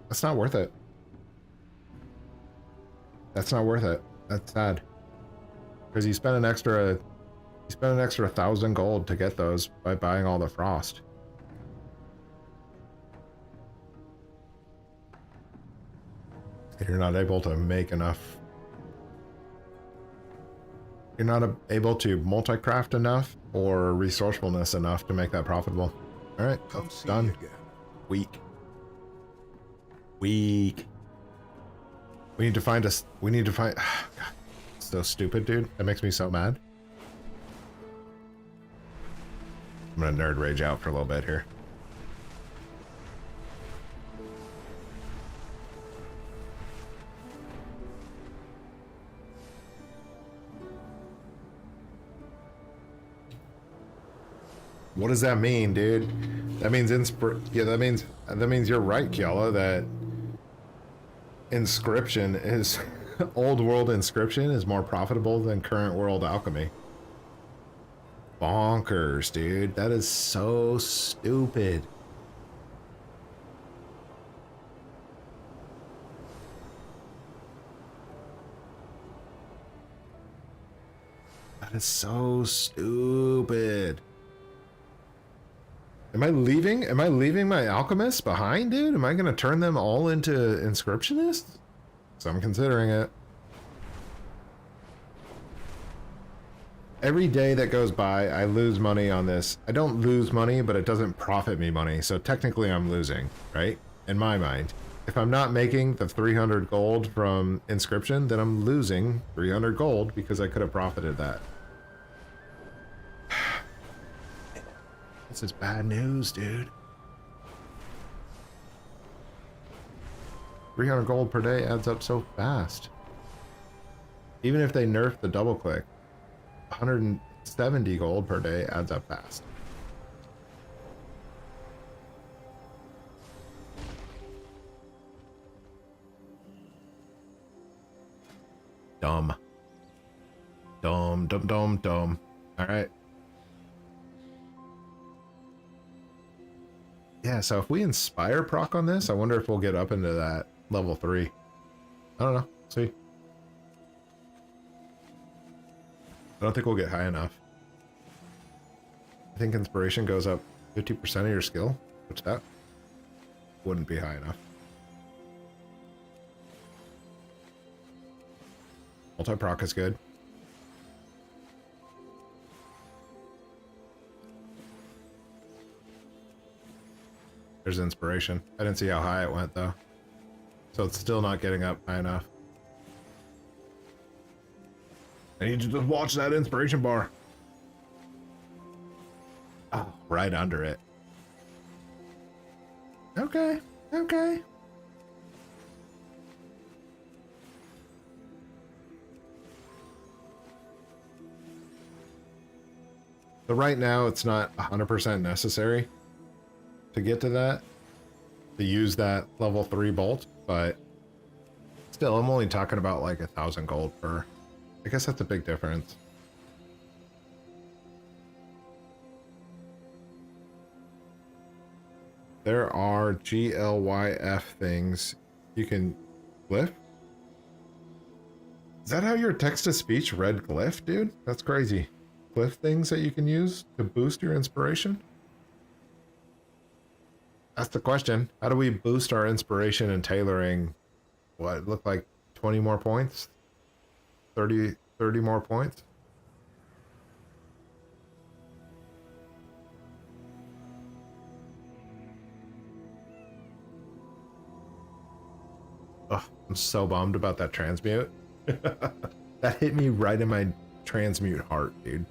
That's not worth it. That's not worth it. That's sad. Because you spend an extra 1,000 gold to get those by buying all the frost. You're not able to make enough. You're not able to multi-craft enough or resourcefulness enough to make that profitable. All right, that's done. Weak. Weak. We need to find us. We need to find. God, so stupid, dude. That makes me so mad. I'm gonna nerd rage out for a little bit here. What does that mean, dude? That means yeah, that means you're right, Kiala, that inscription is old world inscription is more profitable than current world alchemy. Bonkers, dude. That is so stupid. That is so stupid. Am I leaving my alchemists behind, dude? Am I gonna turn them all into inscriptionists? So I'm considering it. Every day that goes by, I lose money on this. I don't lose money, but it doesn't profit me money. So technically I'm losing, right? In my mind. If I'm not making the 300 gold from inscription, then I'm losing 300 gold because I could have profited that. This is bad news, dude. 300 gold per day adds up so fast. Even if they nerf the double click, 170 gold per day adds up fast. Dumb. Dome, dome, dome, dome. Alright. Yeah, so if we inspire proc on this, I wonder if we'll get up into that level 3. I don't know. See. I don't think we'll get high enough. I think inspiration goes up 50% of your skill, which that wouldn't be high enough. Multi-proc is good. There's inspiration. I didn't see how high it went though. So it's still not getting up high enough. I need to just watch that inspiration bar. Oh, right under it. Okay, okay. So right now it's not 100% necessary to get to that, to use that level 3 bolt, but still I'm only talking about like 1,000 gold per. I guess that's a big difference. There are GLYF things you can glyph. Is that how your text-to-speech read glyph, dude? That's crazy. Glyph things that you can use to boost your inspiration? That's the question. How do we boost our inspiration and tailoring? What, look like 20 more points? 30 more points? Oh, I'm so bummed about that transmute. That hit me right in my transmute heart, dude.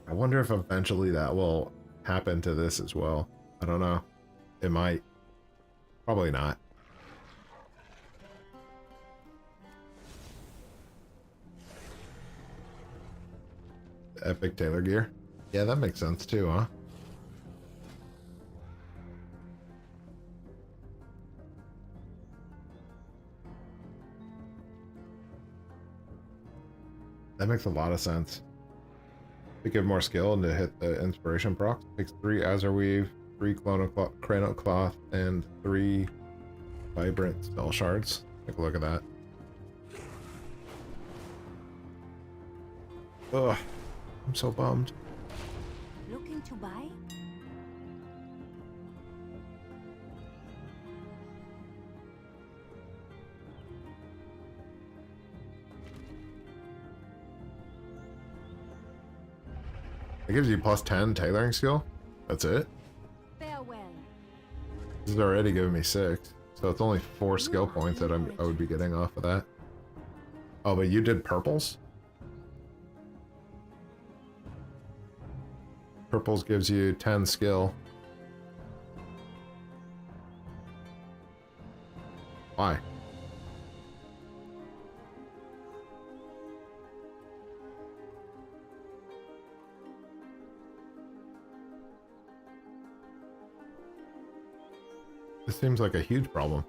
I wonder if eventually that will happen to this as well. I don't know. It might. Probably not. Epic Tailor gear. Yeah, that makes sense too, huh? That makes a lot of sense. To give more skill and to hit the inspiration proc. Takes 3 Azure Weave, 3 Chrono Cloth, and 3 Vibrant Spell Shards. Take a look at that. Ugh, I'm so bummed. Looking to buy? It gives you plus 10 tailoring skill. That's it. Farewell. This is already giving me 6. So it's only 4 skill points that I would be getting off of that. Oh, but you did purples? Purples gives you 10 skill. Why? This seems like a huge problem.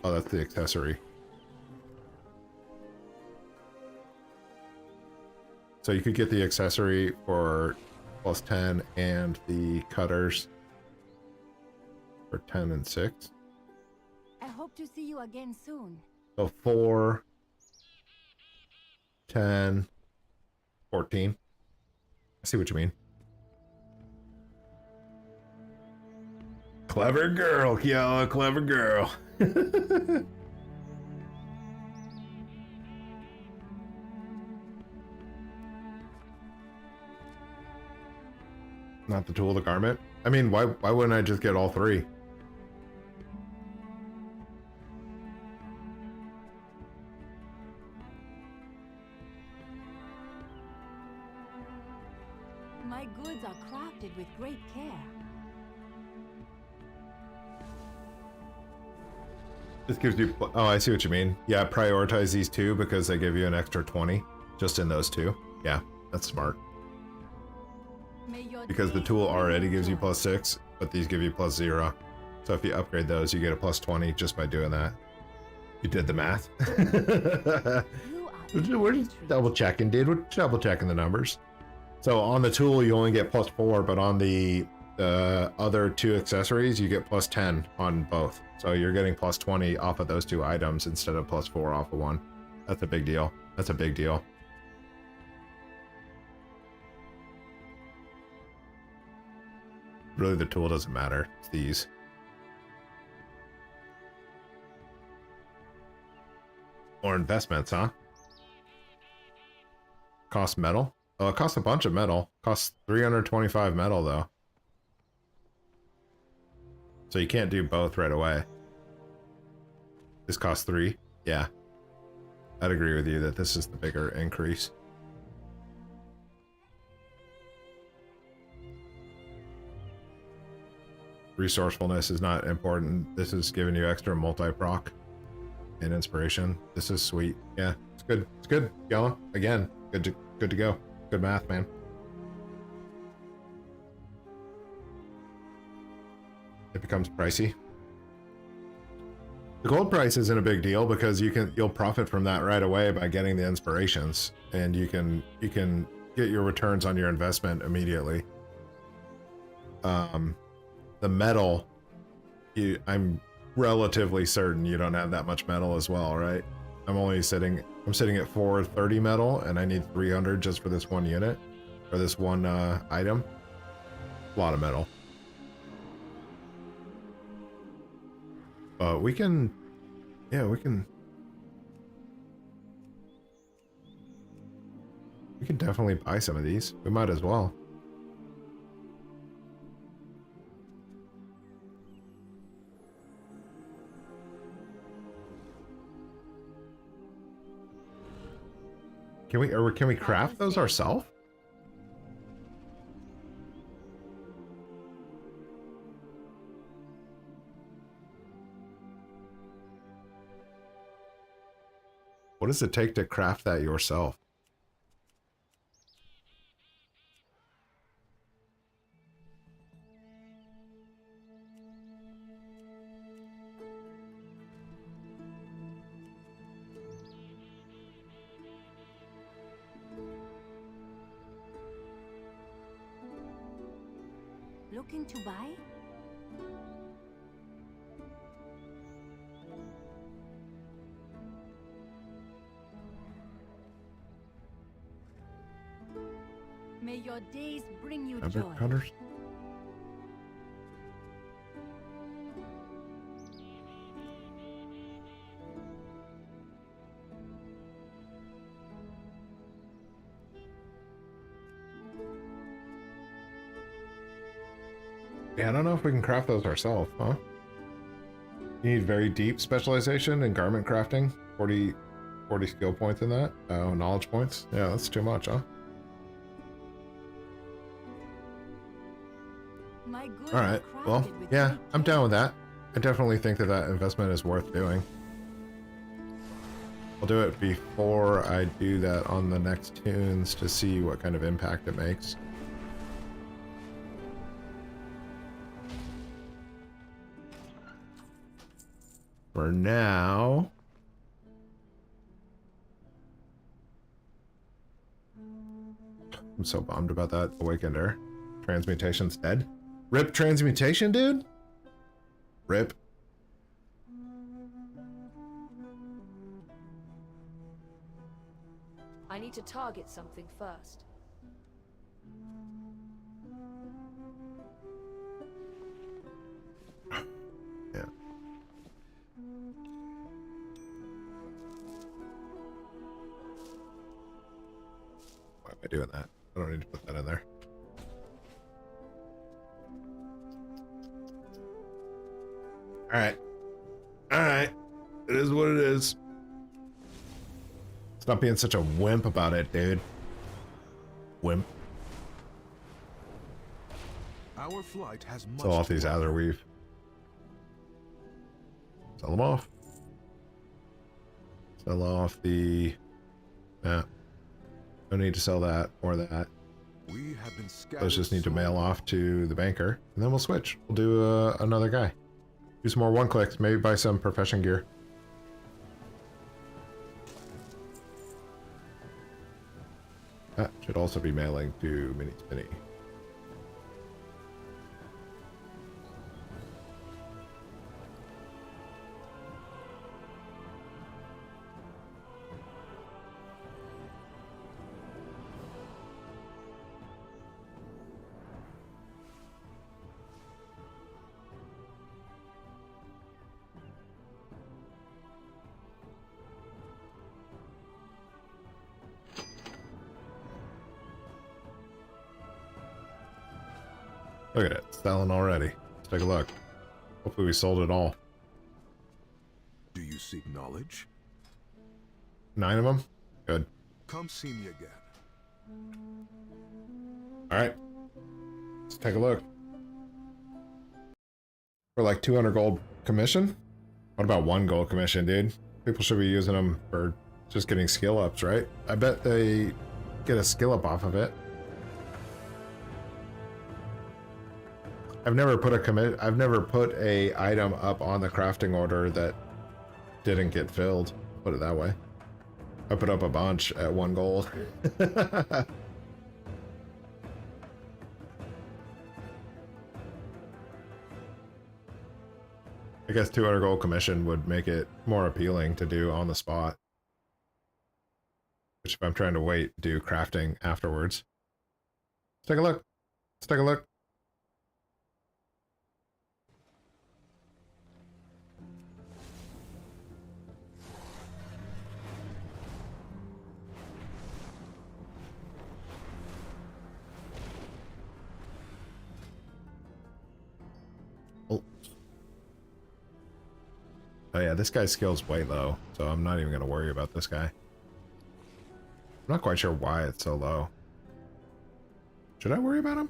Oh, that's the accessory. So you could get the accessory for plus 10 and the cutters for 10 and 6. I hope to see you again soon. So 4, 10, 14. I see what you mean. Clever girl, Kiala, clever girl. Not the tool, the garment. I mean, why wouldn't I just get all 3? My goods are crafted with great care. This gives you... Oh, I see what you mean. Yeah, prioritize these 2 because they give you an extra 20 just in those 2. Yeah, that's smart. May your Because the days tool be already gives you joy. plus 6. but these give you +0. So if you upgrade those, you get a +20 just by doing that. You did the math. You are We're just double checking, dude. We're double checking the numbers. So on the tool, you only get +4, but on the other 2 accessories, you get +10 on both. So you're getting +20 off of those 2 items instead of +4 off of one. That's a big deal. That's a big deal. Really, the tool doesn't matter. It's these. More investments, huh? Cost metal? Oh, it costs a bunch of metal. Costs 325 metal, though. So you can't do both right away. This costs 3. Yeah. I'd agree with you that this is the bigger increase. Resourcefulness is not important. This is giving you extra multi-proc and inspiration. This is sweet. Yeah, it's good. It's good. Going again. Good to go. Good math, man. It becomes pricey. The gold price isn't a big deal because you'll profit from that right away by getting the inspirations, and you can get your returns on your investment immediately. The metal, I'm relatively certain you don't have that much metal as well, right? I'm sitting at 430 metal, and I need 300 just for this one unit, or this one item. A lot of metal. But we can definitely buy some of these. We might as well. Can we craft those ourselves? What does it take to craft that yourself? looking to buy? May your days bring you joy. Cutters. Yeah, I don't know if we can craft those ourselves, huh? You need very deep specialization in garment crafting. 40 skill points in that. Oh, knowledge points. Yeah, that's too much, huh? All right. Well, yeah, I'm down with that. I definitely think that that investment is worth doing. I'll do it before I do that on the next tunes to see what kind of impact it makes. For now, I'm so bummed about that Awakender. Transmutation's dead. Rip transmutation, dude? Rip. I need to target something first. Yeah. Why am I doing that? I don't need to put that in there. Alright. Alright. It is what it is. Stop being such a wimp about it, dude. Wimp. Our flight has much Sell off these to offer. Atherweave. Sell them off. Sell off the... Yeah. No need to sell that or that. We have been scattered. Those just need to so mail long. off to the banker, and then we'll switch. We'll do another guy. Do some more one-clicks, maybe buy some profession gear. That should also be mailing to Mini Spinny. Look at it, it's selling already. Let's take a look. Hopefully we sold it all. Do you seek knowledge? 9 of them? Good. Come see me again. Alright. Let's take a look. For like 200 gold commission? What about 1 gold commission, dude? People should be using them for just getting skill ups, right? I bet they get a skill up off of it. I've never put a item up on the crafting order that didn't get filled. Put it that way. I put up a bunch at 1 gold. I guess 200 gold commission would make it more appealing to do on the spot. Which if I'm trying to wait, do crafting afterwards. Let's take a look. Let's take a look. Oh yeah, this guy's skill's way low, so I'm not even gonna worry about this guy. I'm not quite sure why it's so low. Should I worry about him?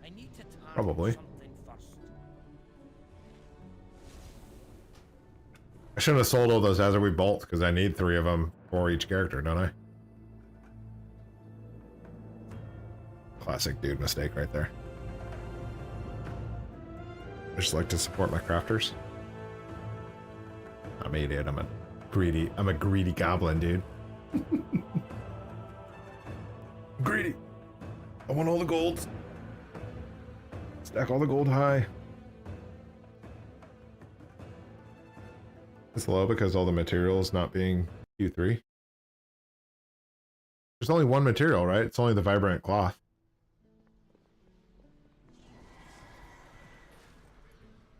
I need to target Probably. something first. I shouldn't have sold all those Azure bolts because I need 3 of them for each character, don't I? Classic dude mistake right there. I just like to support my crafters. I'm an idiot. I'm a greedy goblin, dude. Greedy. I want all the golds. Stack all the gold high. It's low because all the materials not being Q3. There's only 1 material, right? It's only the vibrant cloth.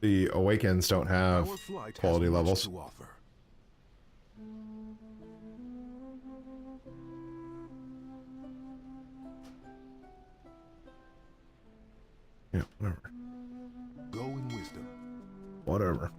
The Awakens don't have Our flight has quality much levels. to offer. Yeah, whatever. Go in wisdom. Whatever.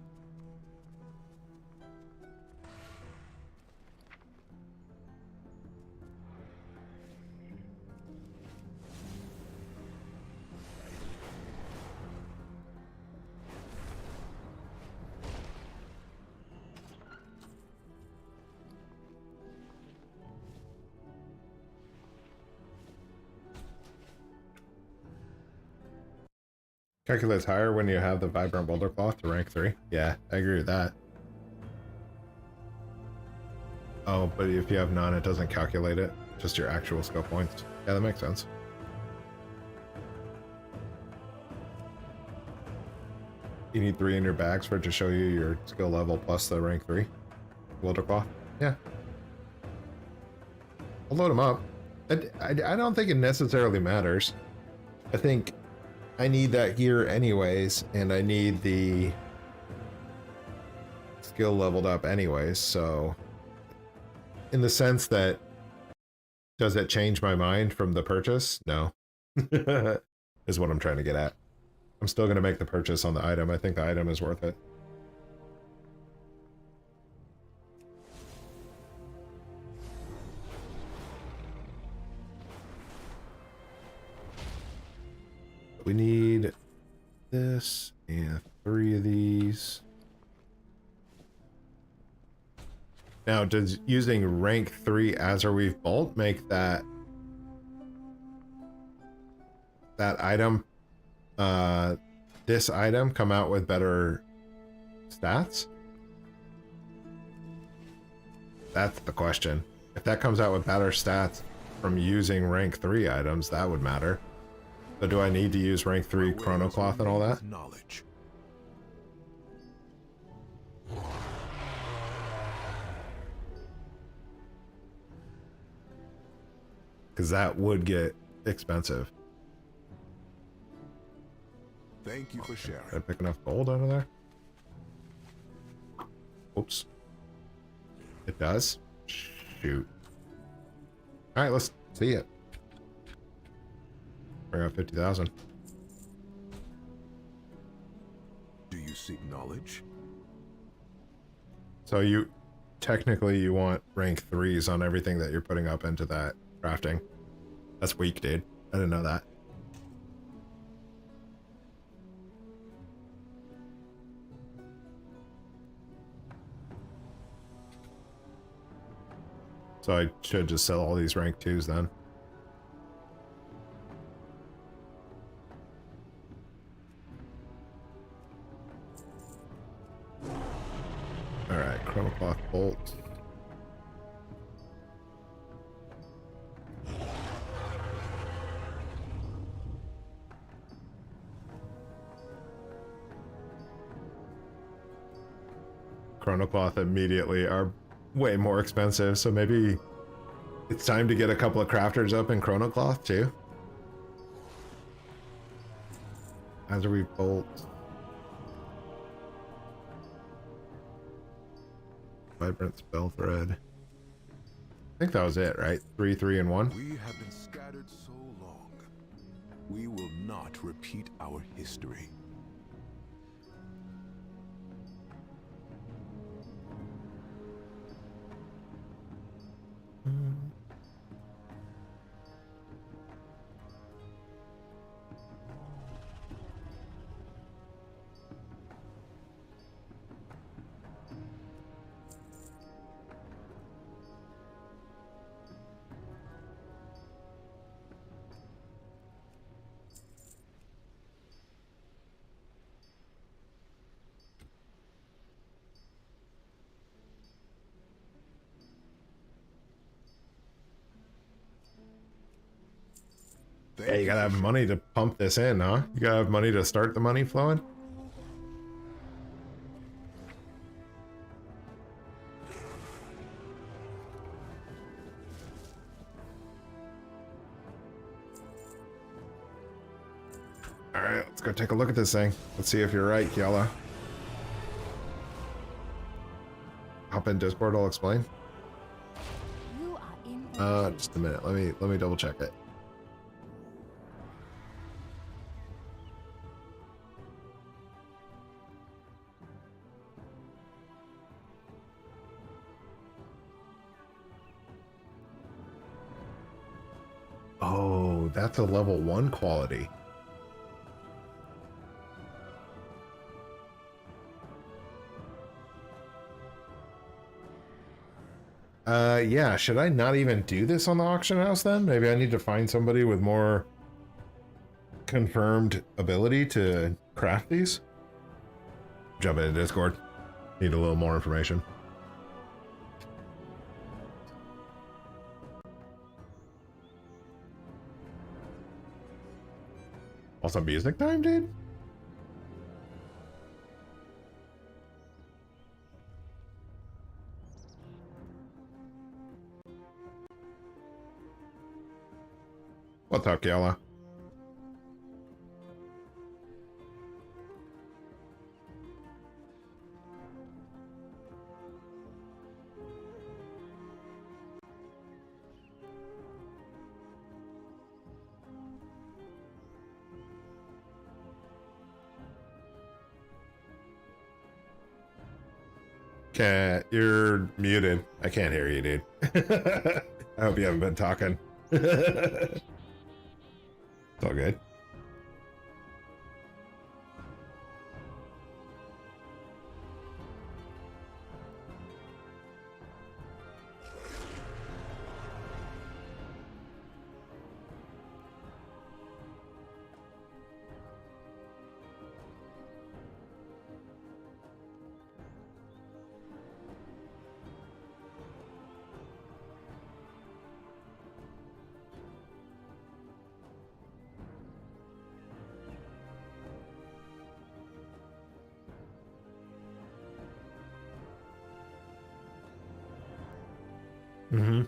Calculates higher when you have the vibrant boulder cloth to rank 3. Yeah, I agree with that. Oh, but if you have none, it doesn't calculate it. Just your actual skill points. Yeah, that makes sense. You need 3 in your bags for it to show you your skill level plus the rank 3 boulder cloth. Yeah. I'll load them up. I don't think it necessarily matters. I think I need that here anyways, and I need the skill leveled up anyways, so in the sense that, does it change my mind from the purchase? No. Is what I'm trying to get at. I'm still going to make the purchase on the item. I think the item is worth it. We need this and 3 3 of these. Now, does using rank 3 Azure Weave Bolt make that item, this item come out with better stats? That's the question. If that comes out with better stats from using rank 3 items, that would matter. So do I need to use rank 3 Chrono Cloth and all that? Knowledge. Because that would get expensive. Thank you for sharing. Did I pick enough gold out of there? Oops. It does? Shoot. Alright, let's see it. I got 50,000. Do you seek knowledge? So you technically you want rank 3s on everything that you're putting up into that crafting. That's weak, dude. I didn't know that. So I should just sell all these rank 2s then. Alright, Chrono Cloth Bolt. Chrono Cloth immediately are way more expensive, so maybe it's time to get a couple of crafters up in Chrono Cloth too. Azure Weave Bolt. Vibrant Spell Thread. I think that was it, right? 3, 3, and 1. We have been scattered so long. We will not repeat our history. Yeah, you gotta have money to pump this in, huh? You gotta have money to start the money flowing? Alright, let's go take a look at this thing. Let's see if you're right, Kiala. Hop in Discord, I'll explain. You are in. Just a minute. Let me double check it. Oh, that's a level 1 quality. Yeah, should I not even do this on the auction house then? Maybe I need to find somebody with more confirmed ability to craft these? Jump into Discord. Need a little more information. Also music time, dude? What's up, Kiala? Can't. You're muted. I can't hear you, dude. I hope you haven't been talking. It's all good. Mm-hmm.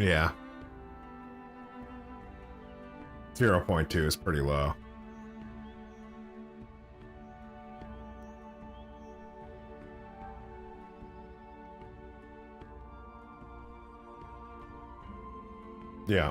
Yeah. 0.2 is pretty low. Yeah.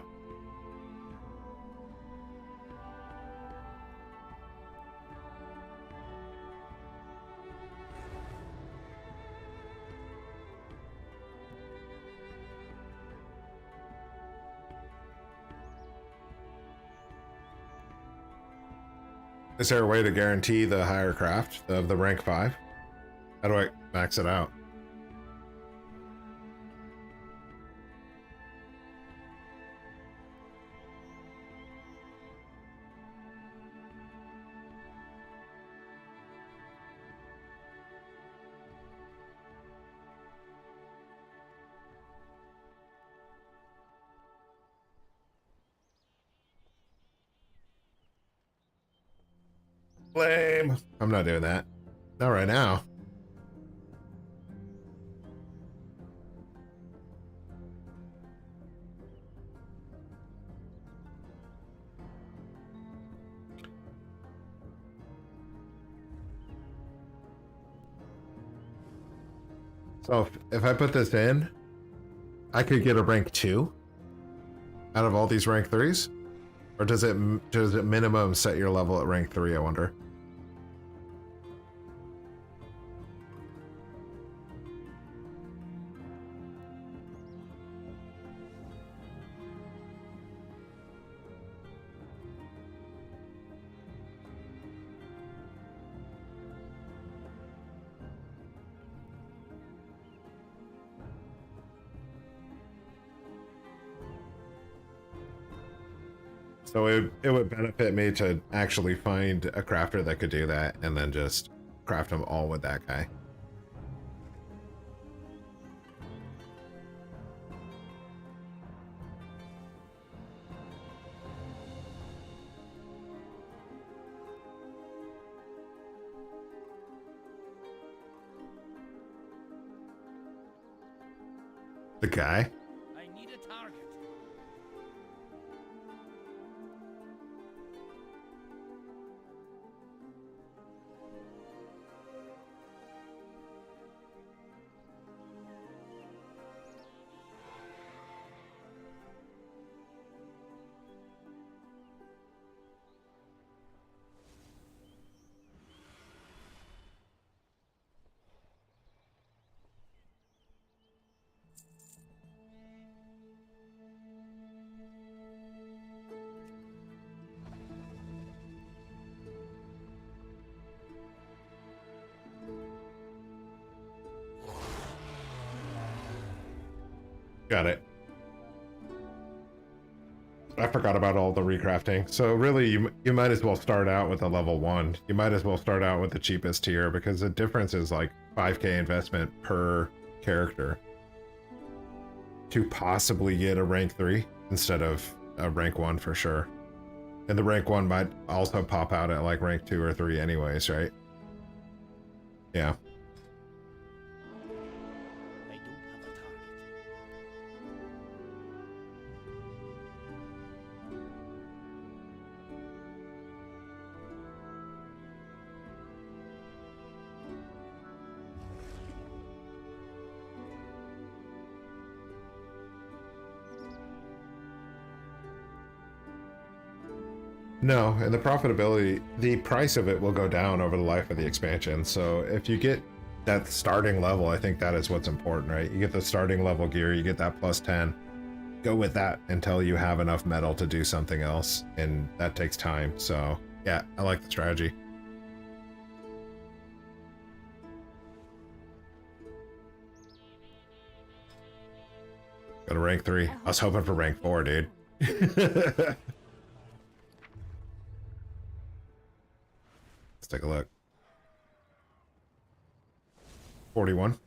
Is there a way to guarantee the higher craft of the rank 5? How do I max it out? Lame. I'm not doing that. Not right now. So if I put this in, I could get a rank 2 out of all these rank 3s? Or does it minimum set your level at rank 3, I wonder? So it would benefit me to actually find a crafter that could do that and then just craft them all with that guy. The guy? I need a target. Got it. I forgot about all the recrafting. So really, you might as well start out with a level 1. You might as well start out with the cheapest tier because the difference is like 5k investment per character to possibly get a rank 3 instead of a rank 1 for sure. And the rank 1 might also pop out at like rank 2 or 3 anyways, right? Yeah. I don't have a target. No, and the profitability, the price of it will go down over the life of the expansion. So if you get that starting level, I think that is what's important, right? You get the starting level gear, you get that plus 10. go with that until you have enough metal to do something else, and that takes time. So yeah, I like the strategy. Got a rank 3. I was hoping for rank 4, dude. Let's take a look. 41.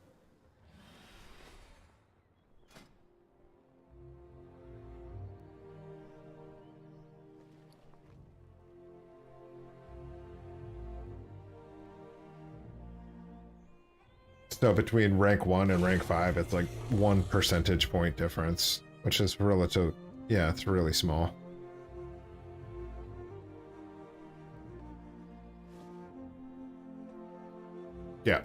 So between rank 1 and rank 5, it's like 1 percentage point difference, which is relative. Yeah, it's really small. Yeah.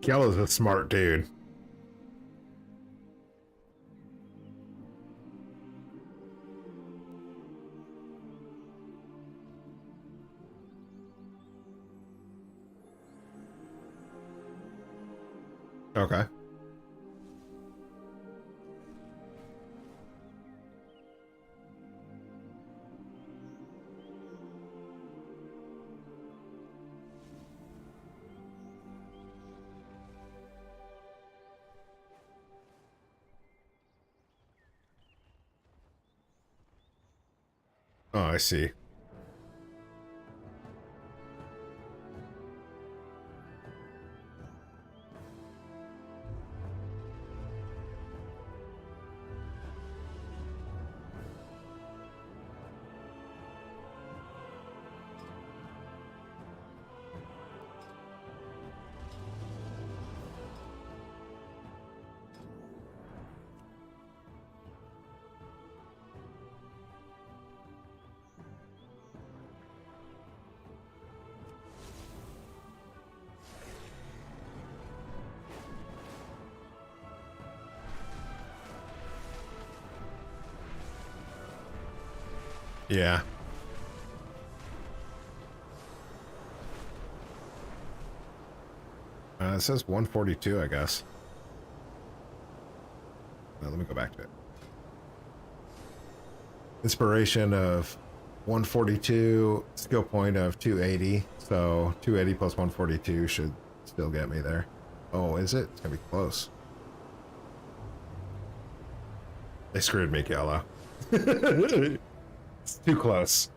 Yellow's a smart dude. Okay. Oh, I see. Yeah. It says 142, I guess. Let me go back to it. Inspiration of 142, skill point of 280. So 280 plus 142 should still get me there. Oh, is it? It's gonna be close. They screwed me, Yellow. It's too close.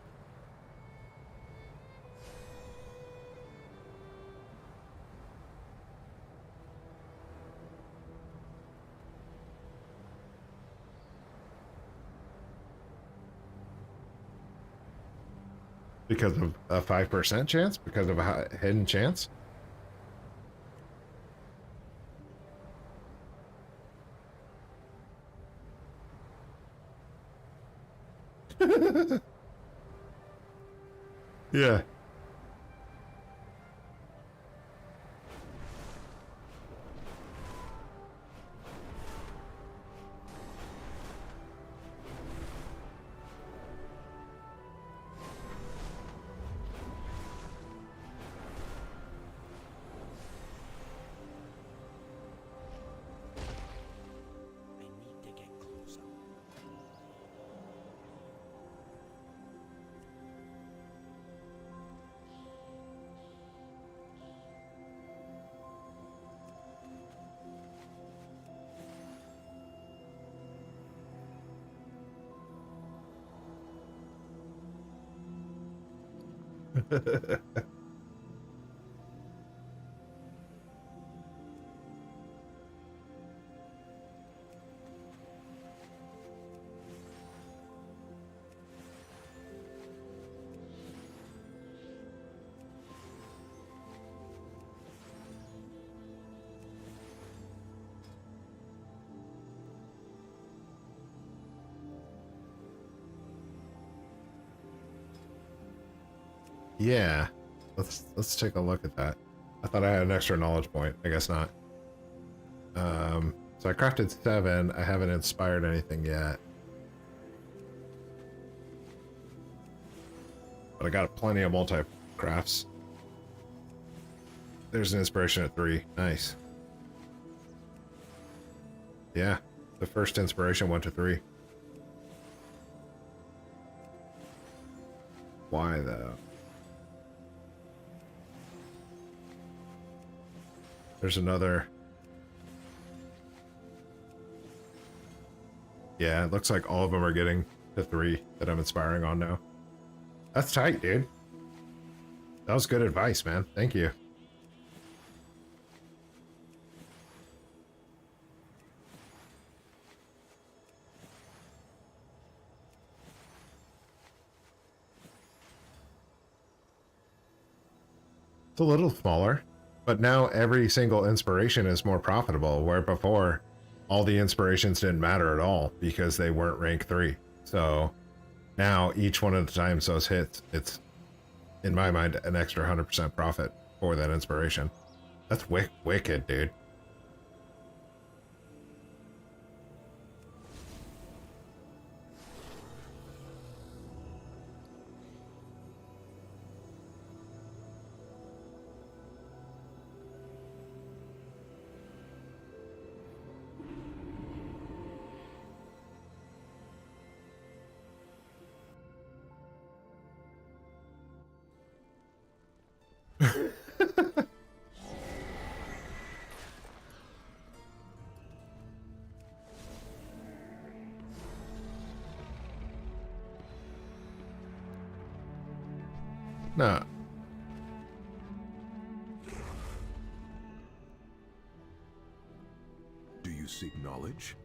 Because of a 5% chance? Because of a hidden chance? Yeah. I need to get closer. Yeah. Let's take a look at that. I thought I had an extra knowledge point. I guess not. So I crafted 7. I haven't inspired anything yet. But I got plenty of multi-crafts. There's an inspiration at 3. Nice. Yeah. The first inspiration went to 3. Why though? There's another. Yeah, it looks like all of them are getting to 3 that I'm inspiring on now. That's tight, dude. That was good advice, man. Thank you. It's a little smaller, but now every single inspiration is more profitable, where before all the inspirations didn't matter at all because they weren't rank 3. So now each one of the times those hits, it's, in my mind, an extra 100% profit for that inspiration. That's wicked, dude. No. Do you seek knowledge?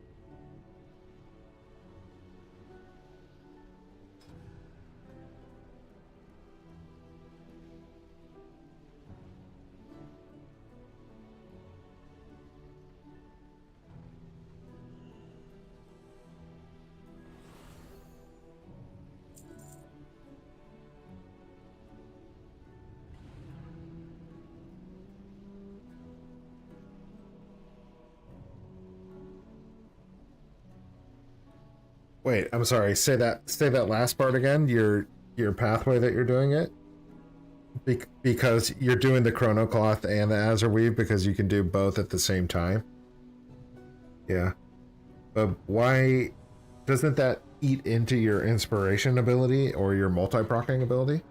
Wait, I'm sorry. Say that last part again. Your pathway that you're doing it. Because you're doing the chrono cloth and the azure weave because you can do both at the same time. Yeah. But why doesn't that eat into your inspiration ability or your multi-procking ability?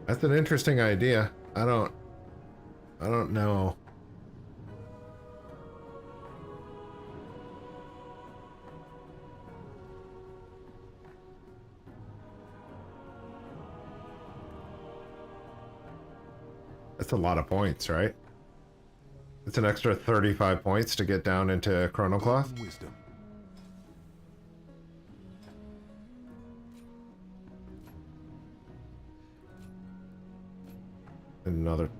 That's an interesting idea. I don't know. That's a lot of points, right? It's an extra 35 points to get down into Chrono Cloth. Wisdom. Another.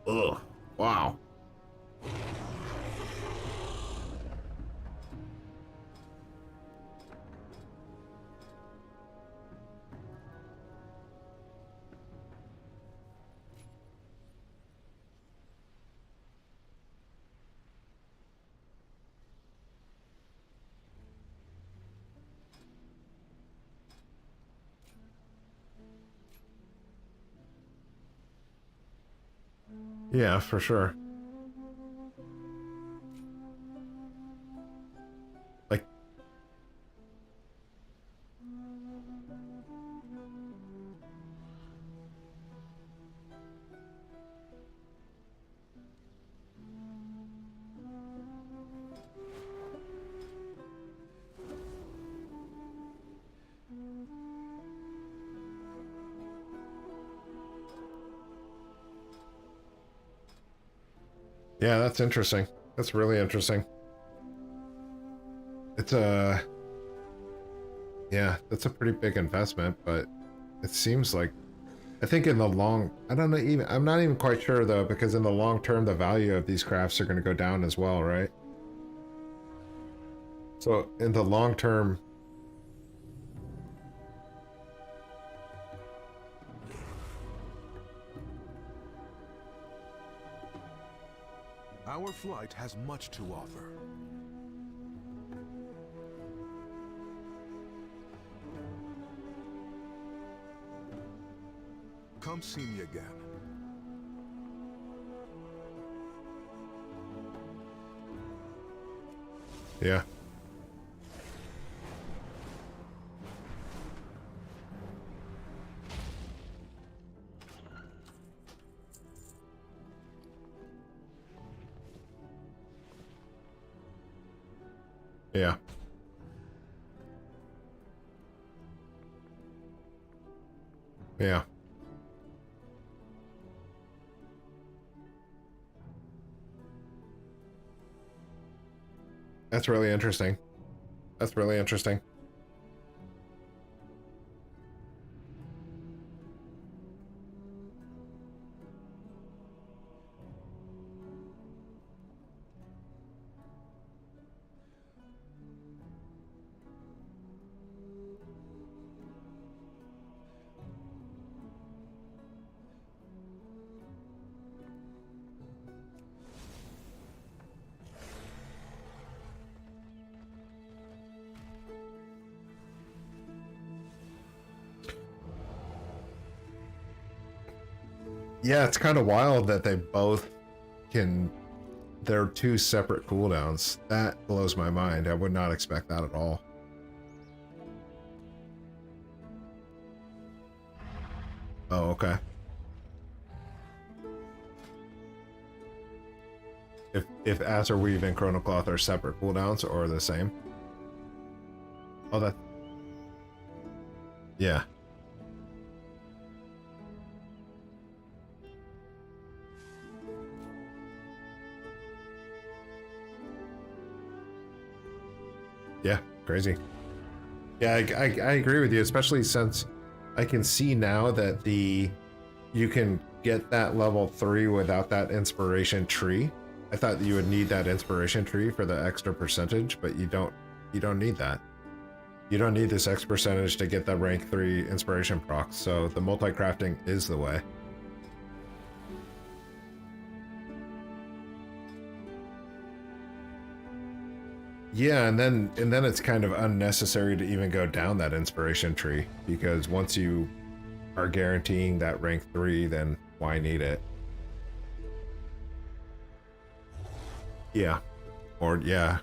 Ugh. Wow. Yeah, for sure. Like, Yeah, that's interesting. That's really interesting. It's a... Yeah, that's a pretty big investment, but it seems like... I think in the long... I don't know even... I'm not even quite sure, though, because in the long term, the value of these crafts are going to go down as well, right? So, in the long term... Our flight has much to offer. Come see me again. Yeah. Yeah. Yeah. That's really interesting. That's really interesting. Yeah, it's kind of wild that they both can... They're two separate cooldowns. That blows my mind. I would not expect that at all. Oh, okay. If Azure Weave and Chronocloth are separate cooldowns or the same? Oh, that... Yeah. Yeah, crazy. Yeah, I agree with you, especially since I can see now that you can get that level 3 without that inspiration tree. I thought that you would need that inspiration tree for the extra percentage, but you don't need that. You don't need this X percentage to get that rank 3 inspiration proc, so the multi-crafting is the way. Yeah, and then it's kind of unnecessary to even go down that inspiration tree, because once you are guaranteeing that rank 3, then why need it? Yeah. Or yeah.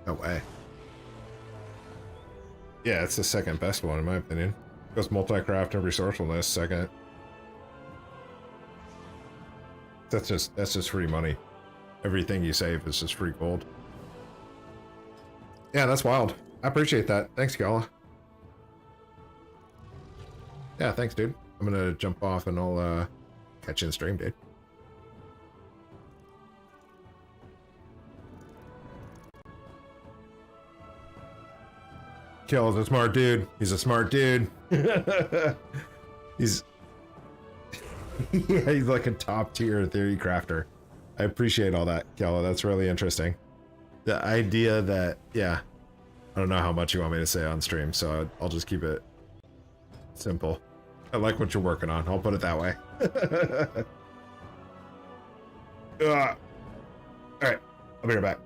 No way. Yeah, it's the second best one in my opinion. Goes multi-craft and resourcefulness second. That's just free money. Everything you save is just free gold. Yeah, that's wild. I appreciate that. Thanks, Gala. Yeah, thanks, dude. I'm gonna jump off and I'll catch you in stream, dude. Kill's a smart dude. He's a smart dude. He's yeah, he's like a top tier theory crafter. I appreciate all that, Kello. That's really interesting. The idea that, yeah, I don't know how much you want me to say on stream, so I'll just keep it simple. I like what you're working on. I'll put it that way. All right, I'll be right back.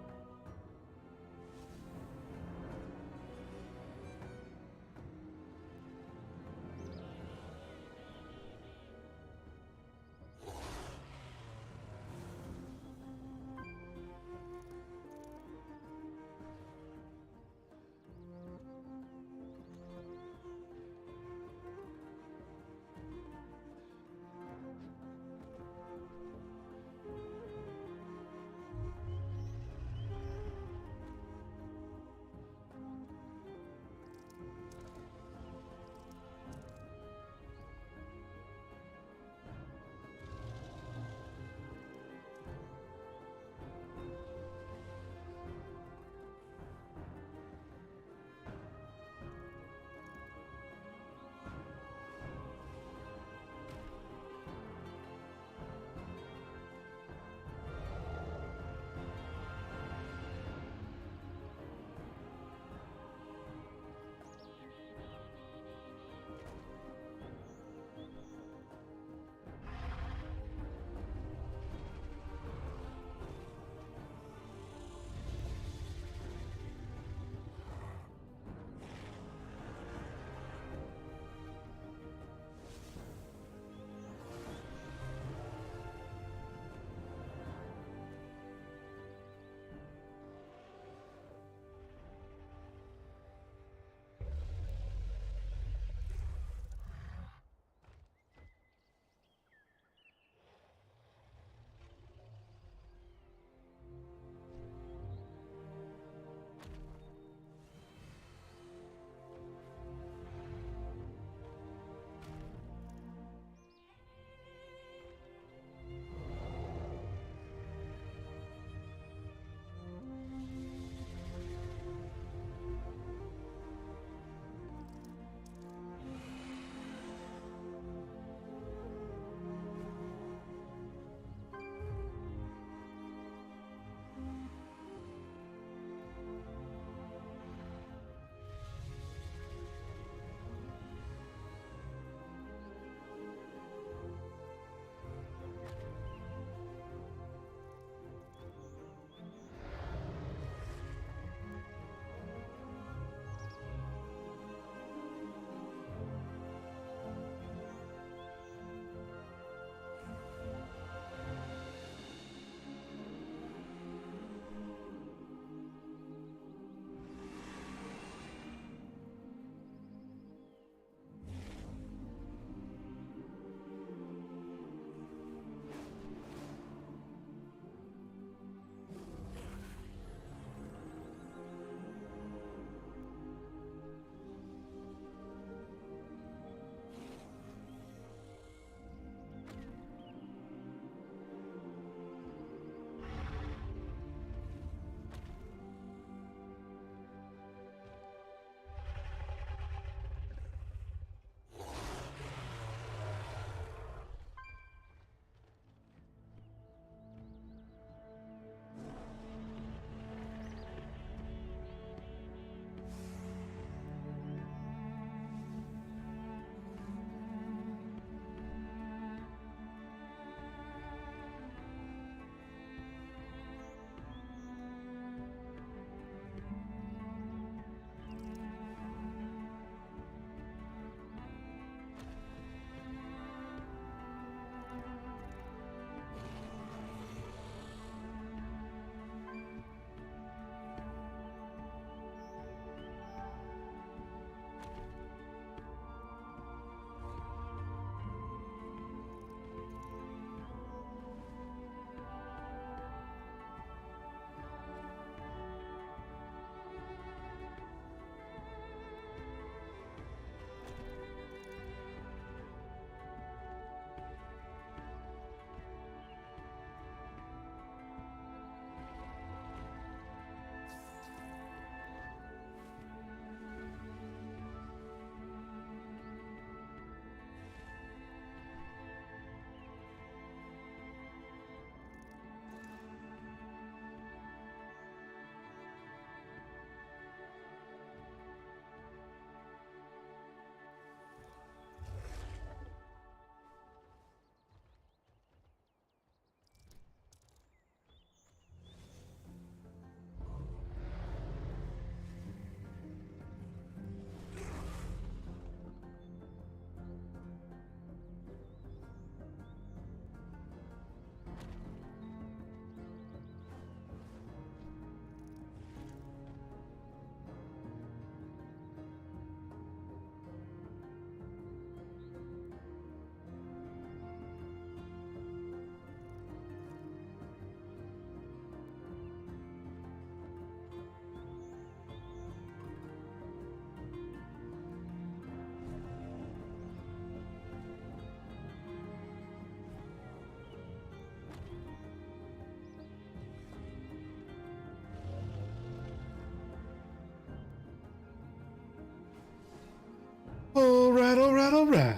right, all right, all right.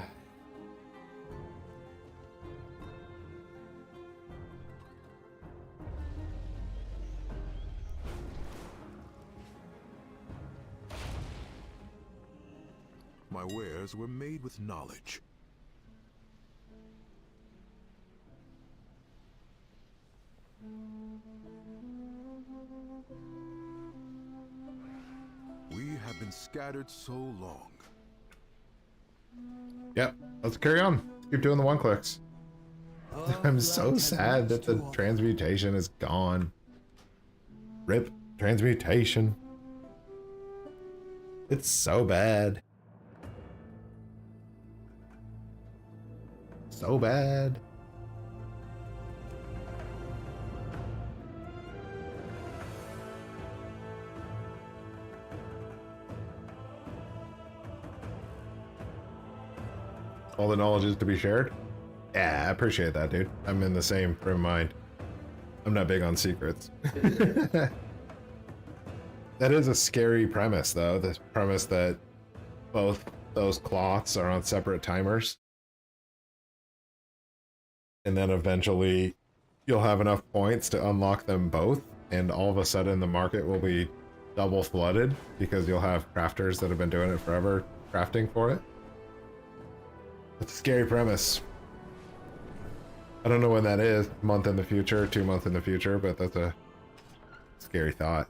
My wares were made with knowledge. We have been scattered so long. Yep, let's carry on. Keep doing the one clicks. I'm so sad that the transmutation is gone. Rip transmutation. It's so bad. So bad. All the knowledge is to be shared? Yeah, I appreciate that, dude. I'm in the same frame of mind. I'm not big on secrets. That is a scary premise, though. The premise that both those cloths are on separate timers. And then eventually you'll have enough points to unlock them both. And all of a sudden the market will be double flooded because you'll have crafters that have been doing it forever crafting for it. It's a scary premise. I don't know when that is, a month in the future, 2 months in the future, but that's a scary thought.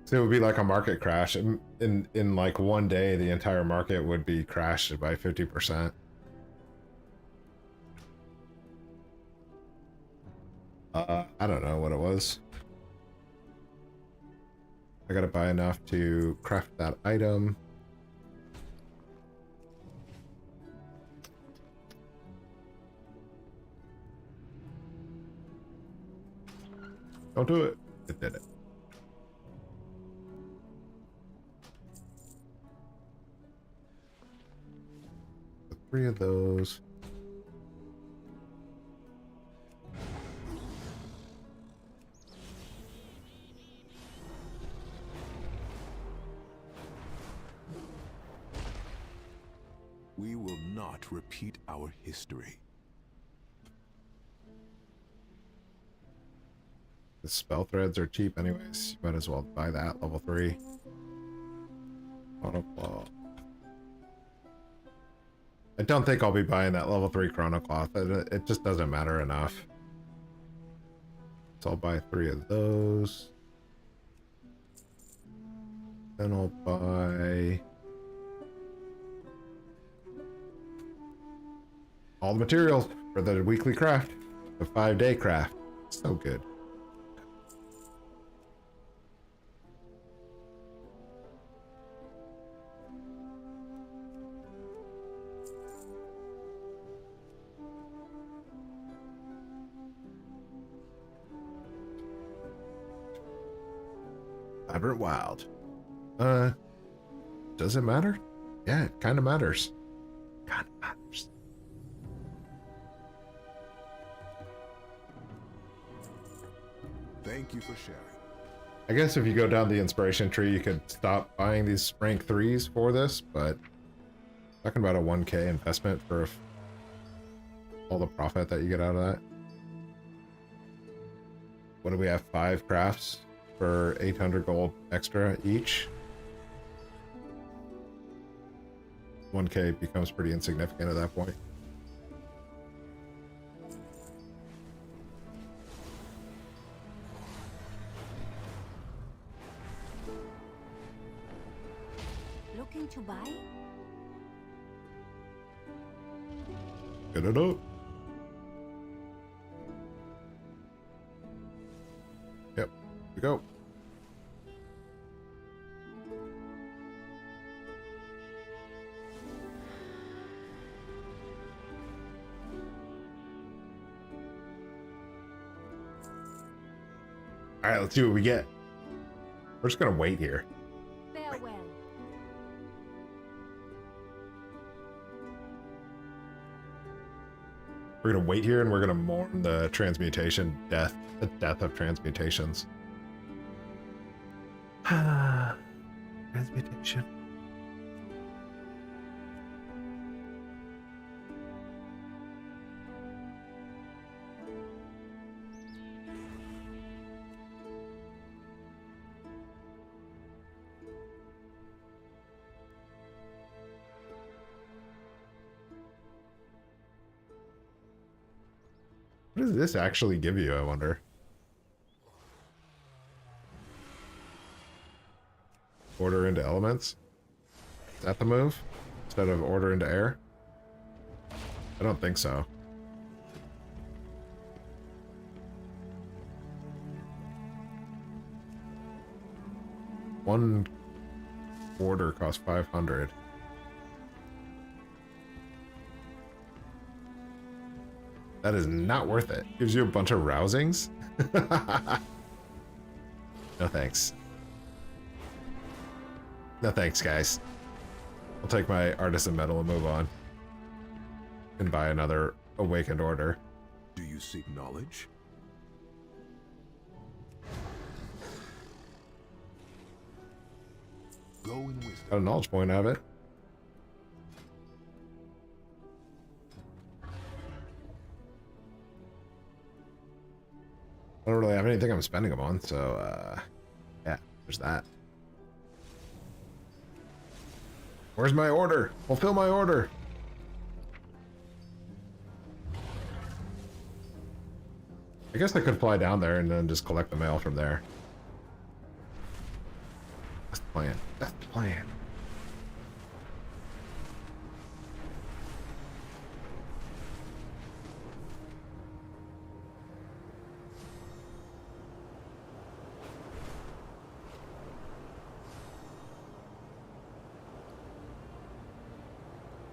So it would be like a market crash. In like one day, the entire market would be crashed by 50%. I don't know what it was. I gotta buy enough to craft that item. Don't do it. It did it. The 3 of those. We will not repeat our history. The spell threads are cheap anyways. You might as well buy that, level 3. Chronocloth. I don't think I'll be buying that level 3 Chronocloth. It just doesn't matter enough. So I'll buy 3 of those. Then I'll buy all the materials for the weekly craft. The 5-day craft. So good. Vibrant Wild. Does it matter? Yeah, it kind of matters. Kind of matters. Thank you for sharing. I guess if you go down the inspiration tree, you could stop buying these rank 3s for this, but talking about a 1k investment for all the profit that you get out of that. What do we have? 5 crafts for 800 gold extra each. 1k becomes pretty insignificant at that point. Looking to buy? Get it up. Yep, here we go. All right, let's see what we get. We're just gonna wait here. Farewell. We're gonna wait here and we're gonna mourn the transmutation death, the death of transmutations. Transmutation. What does this actually give you, I wonder? Order into elements? Is that the move? Instead of order into air? I don't think so. One order costs 500. That is not worth it. Gives you a bunch of rousings? No thanks. No thanks, guys. I'll take my artisan metal and move on. And buy another awakened order. Do you seek knowledge? Go in wisdom. Got a knowledge point out of it. I don't really have anything I'm spending them on, so yeah, there's that. Where's my order? Fulfill my order. I guess I could fly down there and then just collect the mail from there. That's the plan. That's the plan.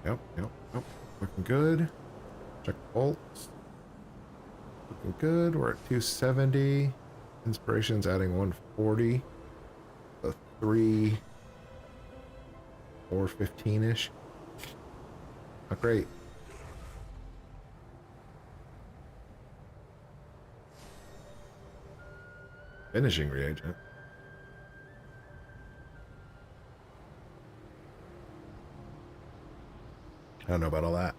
Yep. Looking good. Check bolts. Looking good. We're at 270. Inspiration's adding 140. So 415-ish. Not great. Finishing reagent. I don't know about all that.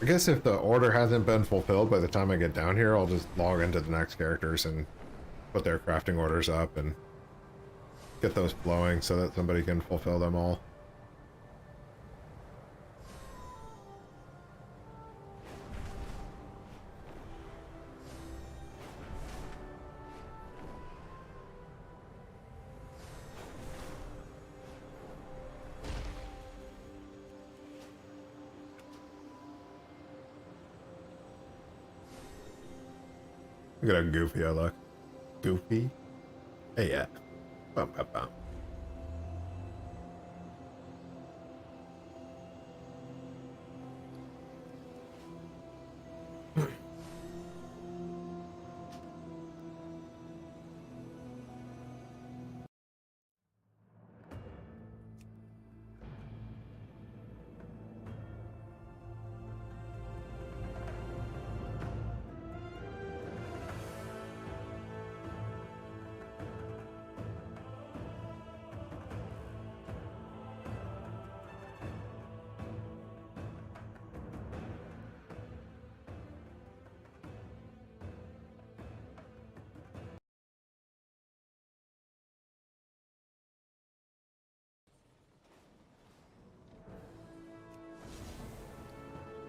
I guess if the order hasn't been fulfilled by the time I get down here, I'll just log into the next characters and put their crafting orders up and get those flowing so that somebody can fulfill them all. Look at how goofy I look. Goofy? Hey, yeah. Bum, bum, bum.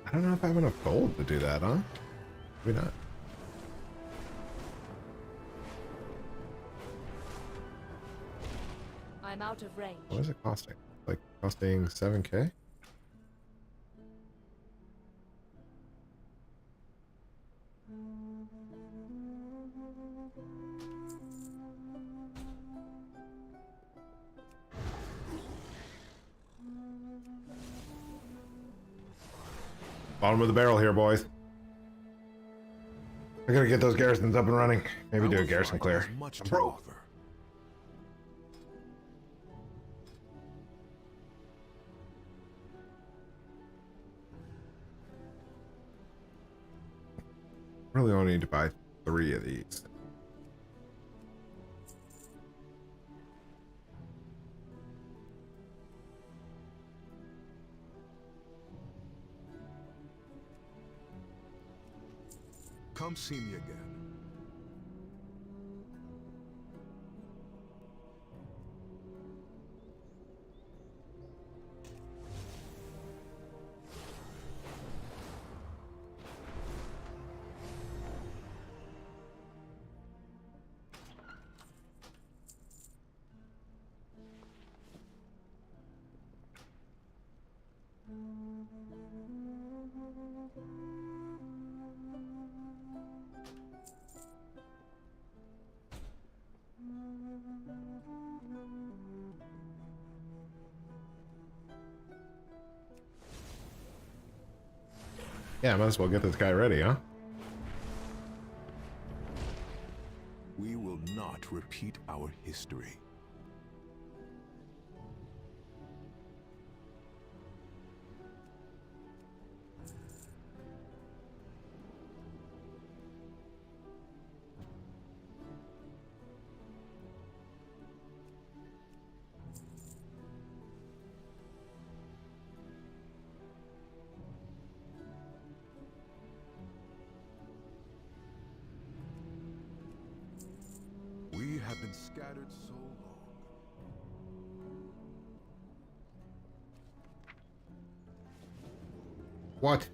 I don't know if I have enough gold to do that, huh? Maybe not. I'm out of range. What is it costing? Like, costing 7K? Bottom of the barrel here, boys. I gotta get those garrisons up and running. Maybe do a garrison clear. Much to Bro. offer. Really only need to buy 3 of these. Come see me again. Yeah, might as well get this guy ready, huh? We will not repeat our history. We have been scattered so long. What?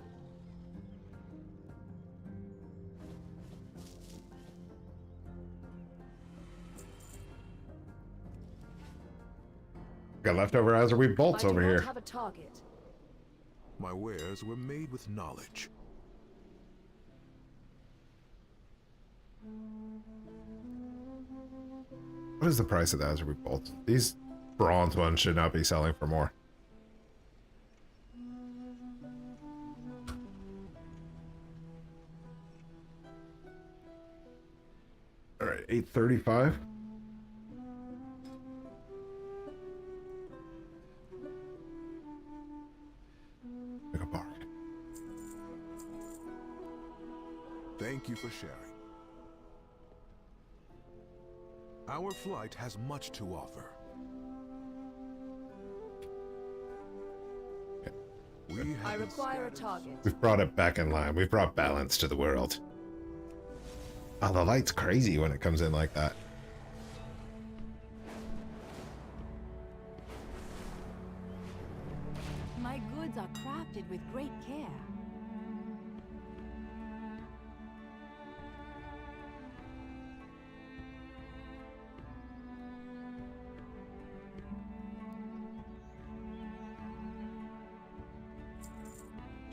Got leftover Azerweave bolts I do over not here. have a target. My wares were made with knowledge. What is the price of the Azerweave bolts? These bronze ones should not be selling for more. All right, 835. Make a bargain. Thank you for sharing. Our flight has much to offer. We have I been require a scattered target. We've brought it back in line. We've brought balance to the world. Oh, the light's crazy when it comes in like that. My goods are crafted with great care.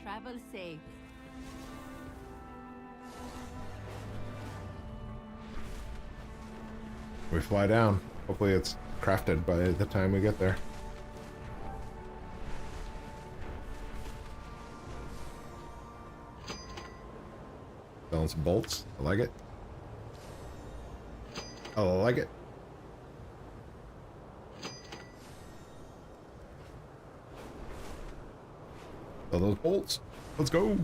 Travel safe. We fly down. Hopefully it's crafted by the time we get there. Selling some bolts. I like it. I like it. Sell those bolts. Let's go.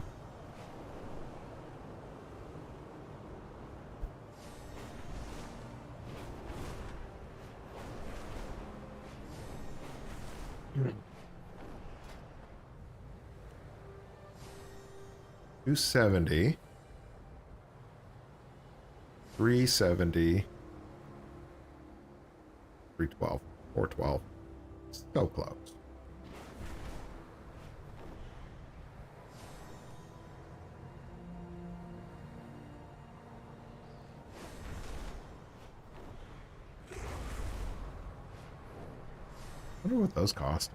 $270, $370, $312, $412. So close. I wonder what those cost.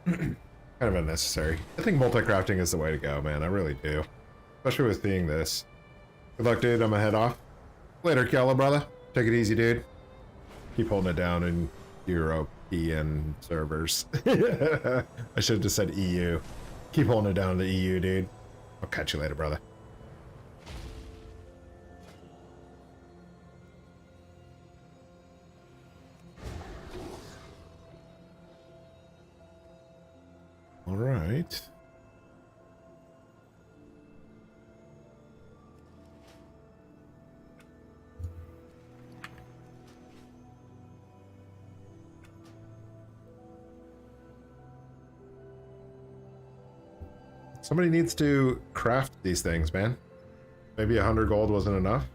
Kind of unnecessary. I think multi-crafting is the way to go, man. I really do. Especially with seeing this. Good luck, dude. I'm gonna head off. Later, Kiala, brother. Take it easy, dude. Keep holding it down in European servers. I should have just said EU. Keep holding it down in the EU, dude. I'll catch you later, brother. All right. Somebody needs to craft these things, man. Maybe 100 gold wasn't enough.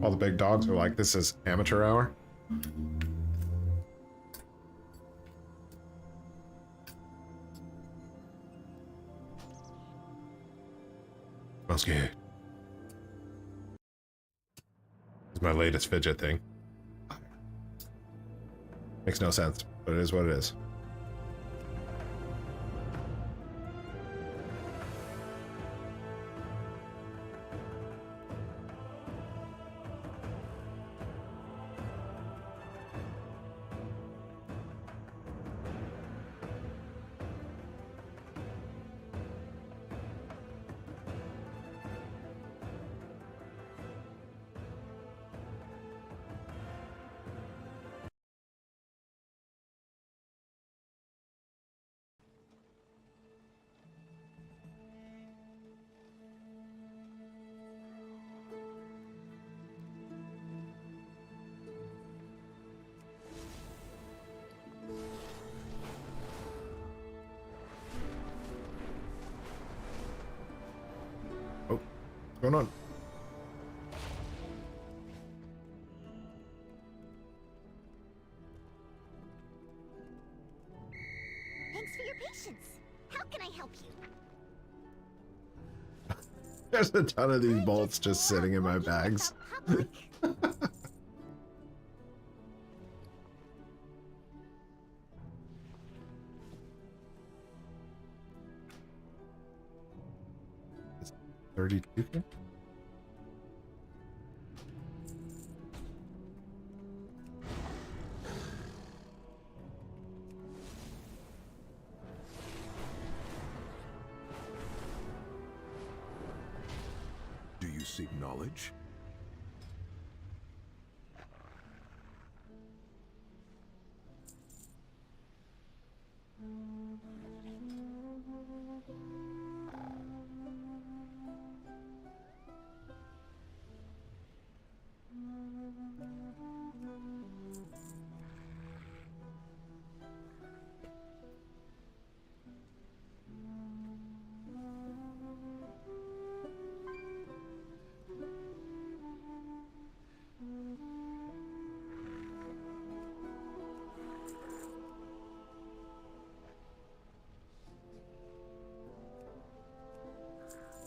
All the big dogs are like, this is amateur hour. Smells good. It's my latest fidget thing. Makes no sense, but it is what it is. going on? Thanks for your patience. How can I help you? There's a ton of these bolts just sitting in my bags. It's 32. Do you seek knowledge?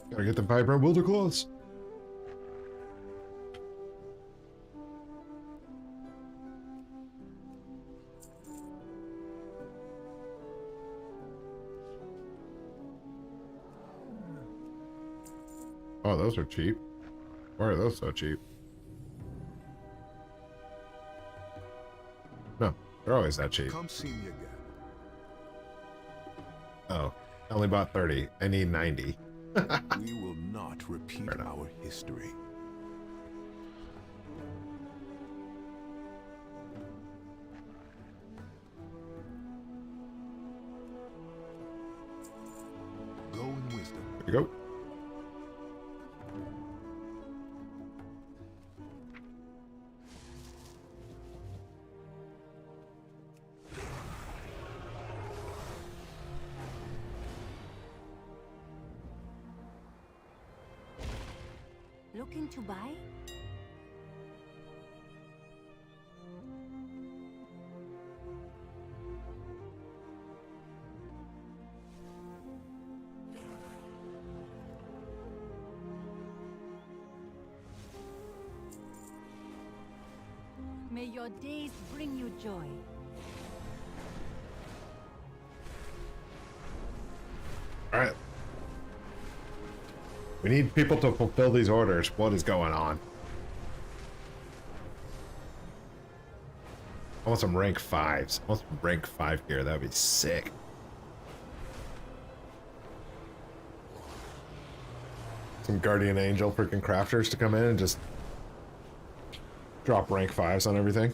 Gotta get the vibrant wilder claws. Oh, those are cheap. Why are those so cheap? No, they're always that cheap. Come see me again. Oh, I only bought 30. I need 90. We will not repeat our history. Go in wisdom. Here you go. Looking to buy? May your days bring you joy. All right. We need people to fulfill these orders. What is going on? I want some rank 5s. I want some rank 5 gear. That would be sick. Some Guardian Angel freaking crafters to come in and just drop rank 5s on everything.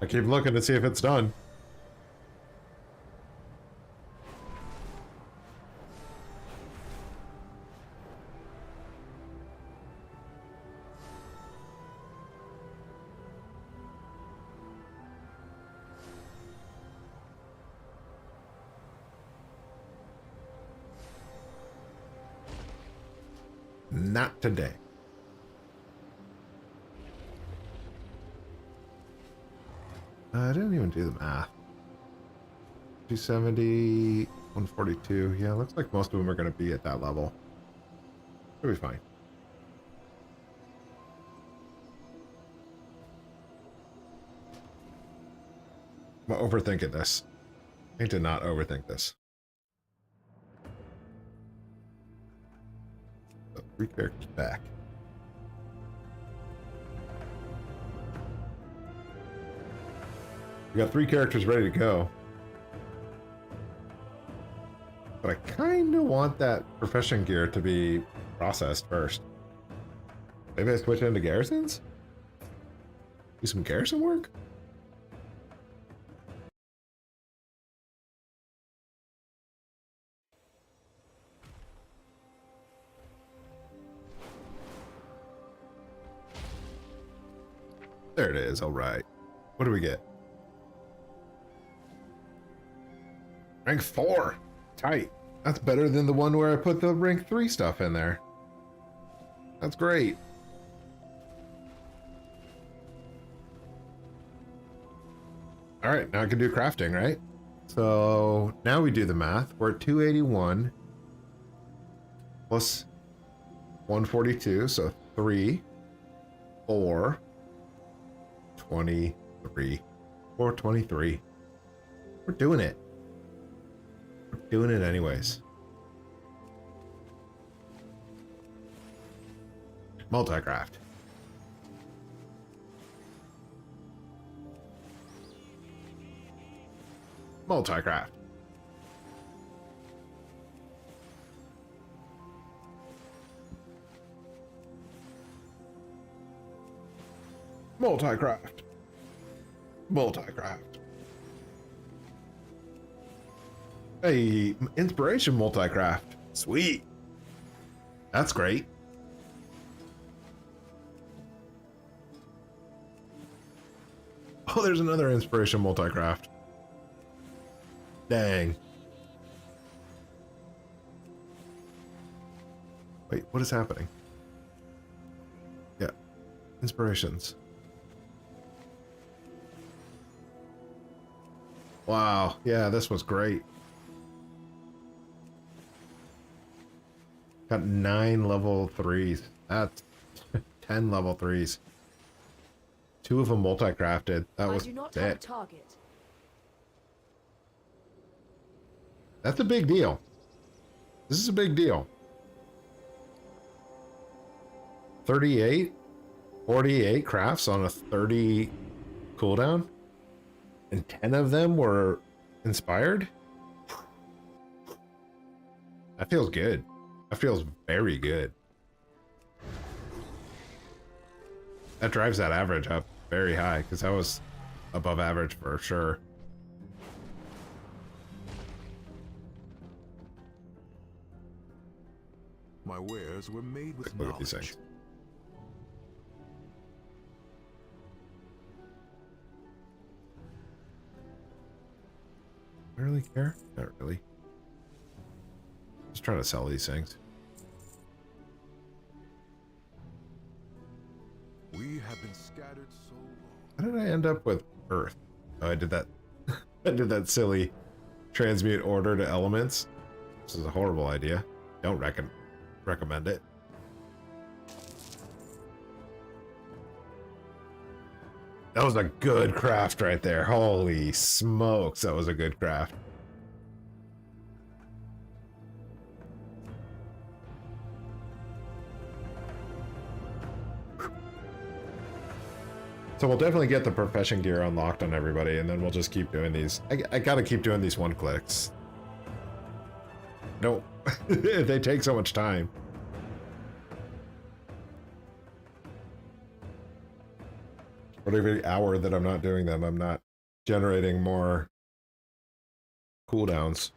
I keep looking to see if it's done. Not today. I didn't even do the math. 270, 142. Yeah, looks like most of them are going to be at that level. It'll be fine. I'm overthinking this. I need to not overthink this. 3 characters back. We got 3 characters ready to go. But I kind of want that profession gear to be processed first. Maybe I switch into garrisons? Do some garrison work? There it is, alright. What do we get? Rank 4! Tight. That's better than the one where I put the rank 3 stuff in there. That's great. Alright, now I can do crafting, right? So now we do the math. We're at 281 plus 142, so 3, 4, 23. 423. We're doing it. We're doing it anyways. Multi-craft. Multi-craft. Multi-craft. Multi-craft. Hey, inspiration multi-craft. Sweet. That's great. Oh, there's another inspiration multi-craft. Dang. Wait, what is happening? Yeah. Inspirations. Wow. Yeah, this was great. Got 9 level 3s. That's 10 level 3s. 2 of them multi-crafted. That was I do not have a it. target. That's a big deal. This is a big deal. 38, 48 crafts on a 30 cooldown, and 10 of them were inspired. That feels good. That feels very good. That drives that average up very high, because that was above average for sure. My wares were made with Look at these knowledge. things. I really care? Not really. Just trying to sell these things. We have been scattered so long. How did I end up with Earth? Oh, I did that. I did that silly transmute order to elements. This is a horrible idea. Don't recommend it. That was a good craft right there. Holy smokes, that was a good craft. So we'll definitely get the profession gear unlocked on everybody, and then we'll just keep doing these. I gotta keep doing these 1-clicks. No, they take so much time. But every hour that I'm not doing them, I'm not generating more cooldowns.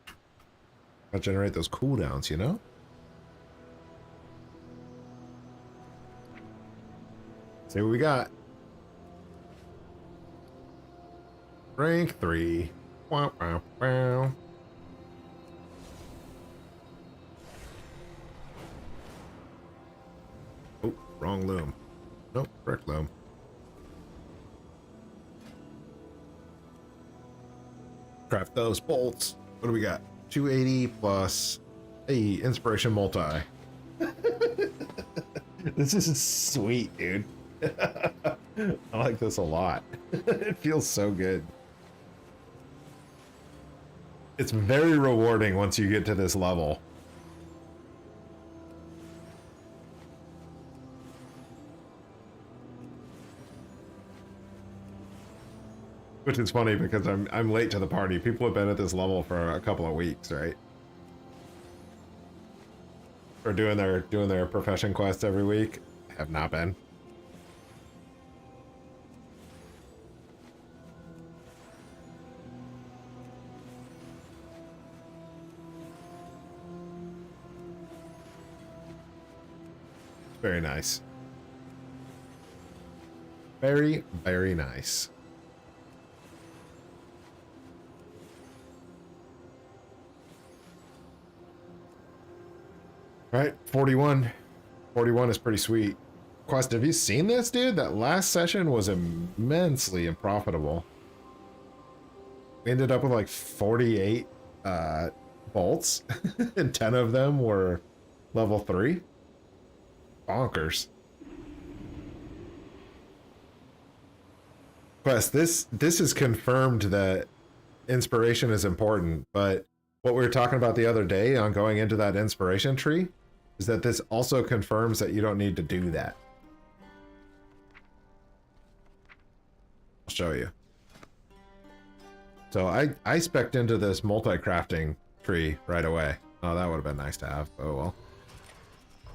I generate those cooldowns, you know? See what we got. Rank 3. Wow, wow, wow. Oh, wrong loom. Nope, correct loom. Craft those bolts. What do we got? 280 plus a inspiration multi. This is sweet, dude. I like this a lot. It feels so good. It's very rewarding once you get to this level. Which is funny because I'm late to the party. People have been at this level for a couple of weeks, right? Or doing their profession quests every week. Have not been. Very nice. Very, very nice. All right, 41. 41 is pretty sweet. Quest, have you seen this, dude? That last session was immensely unprofitable. We ended up with like 48 bolts, and 10 of them were level 3. Bonkers. Quest, this is confirmed that inspiration is important, but what we were talking about the other day on going into that inspiration tree is that this also confirms that you don't need to do that. I'll show you. So I spec'd into this multi-crafting tree right away. Oh, that would have been nice to have. Oh well.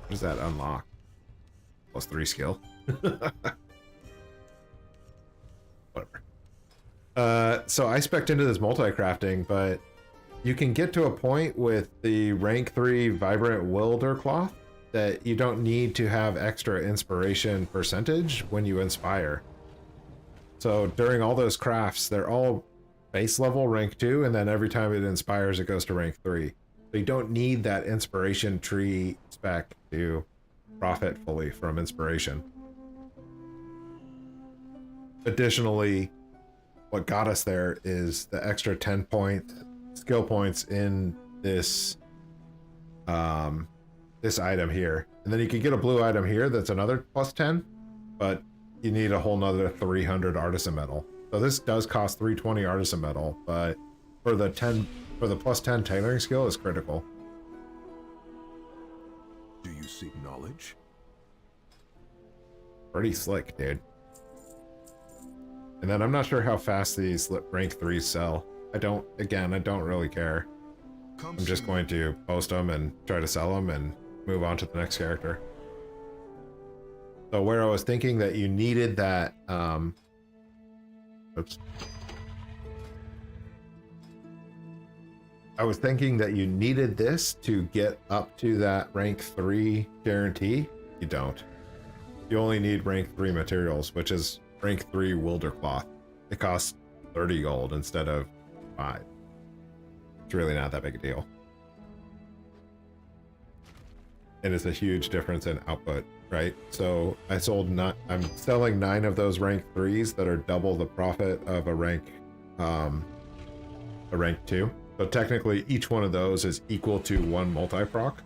What does that unlock? +3 skill. Whatever. So I spec'd into this multi-crafting, but you can get to a point with the rank 3 vibrant wilder cloth that you don't need to have extra inspiration percentage when you inspire. So during all those crafts, they're all base level rank 2, and then every time it inspires, it goes to rank 3. So you don't need that inspiration tree spec to profit fully from inspiration. Additionally, what got us there is the extra 10 skill points in this this item here. And then you can get a blue item here that's another +10, but you need a whole nother 300 artisan metal. So this does cost 320 artisan metal, but for the +10 tailoring skill is critical. Do you seek knowledge? Pretty slick, dude. And then I'm not sure how fast these rank 3s sell. I don't really care. I'm just going to post them and try to sell them and move on to the next character. So where I was thinking that you needed that, oops. I was thinking that you needed this to get up to that rank 3 guarantee. You don't. You only need rank 3 materials, which is rank 3 wilder cloth. It costs 30 gold instead of 5. It's really not that big a deal. And it's a huge difference in output, right? So I'm selling 9 of those rank 3s that are double the profit of a rank 2. So technically each one of those is equal to 1 multi-proc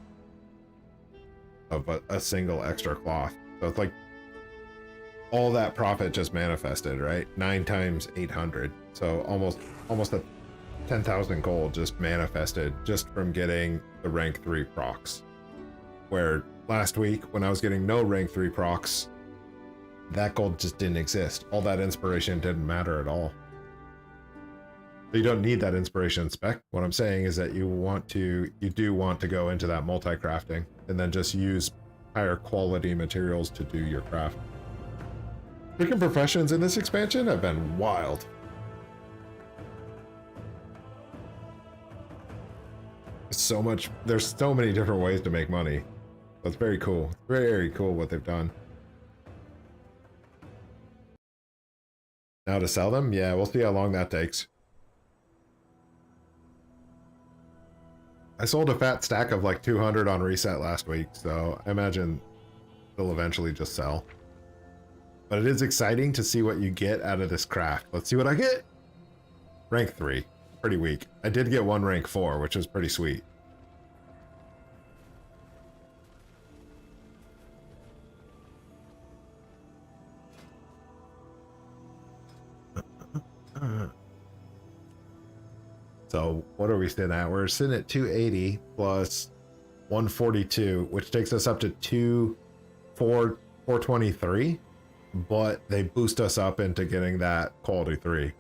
of a single extra cloth. So it's like all that profit just manifested, right? 9 times 800. So almost a 10,000 gold just manifested just from getting the rank 3 procs. Where last week when I was getting no rank 3 procs, that gold just didn't exist. All that inspiration didn't matter at all. So you don't need that inspiration spec. What I'm saying is that you do want to go into that multi-crafting and then just use higher quality materials to do your craft. Freaking professions in this expansion have been wild. There's so many different ways to make money. That's very cool. Very cool what they've done. Now to sell them? Yeah, we'll see how long that takes. I sold a fat stack of like 200 on reset last week, so I imagine they'll eventually just sell. But it is exciting to see what you get out of this craft. Let's see what I get. Rank 3. Pretty weak. I did get 1 rank 4, which was pretty sweet. So what are we sitting at? We're sitting at 280 plus 142, which takes us up to 423, but they boost us up into getting that quality 3.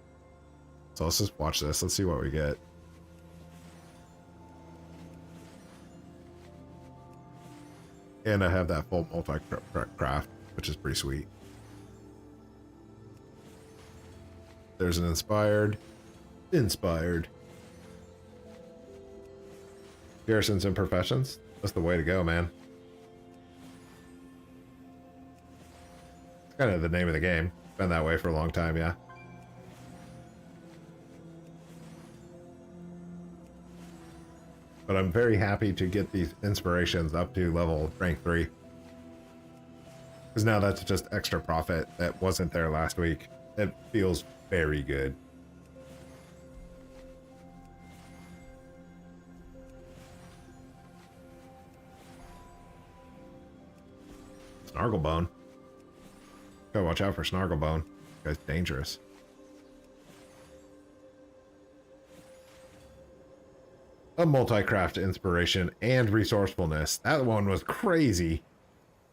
So let's just watch this. Let's see what we get. And I have that full multi-craft, which is pretty sweet. There's an inspired. Garrisons and professions. That's the way to go, man. It's kind of the name of the game. Been that way for a long time, yeah. But I'm very happy to get these inspirations up to level rank 3. Because now that's just extra profit that wasn't there last week. It feels very good. Snarglebone. Gotta watch out for Snarglebone. This guy's dangerous. A multi-craft inspiration and resourcefulness. That one was crazy.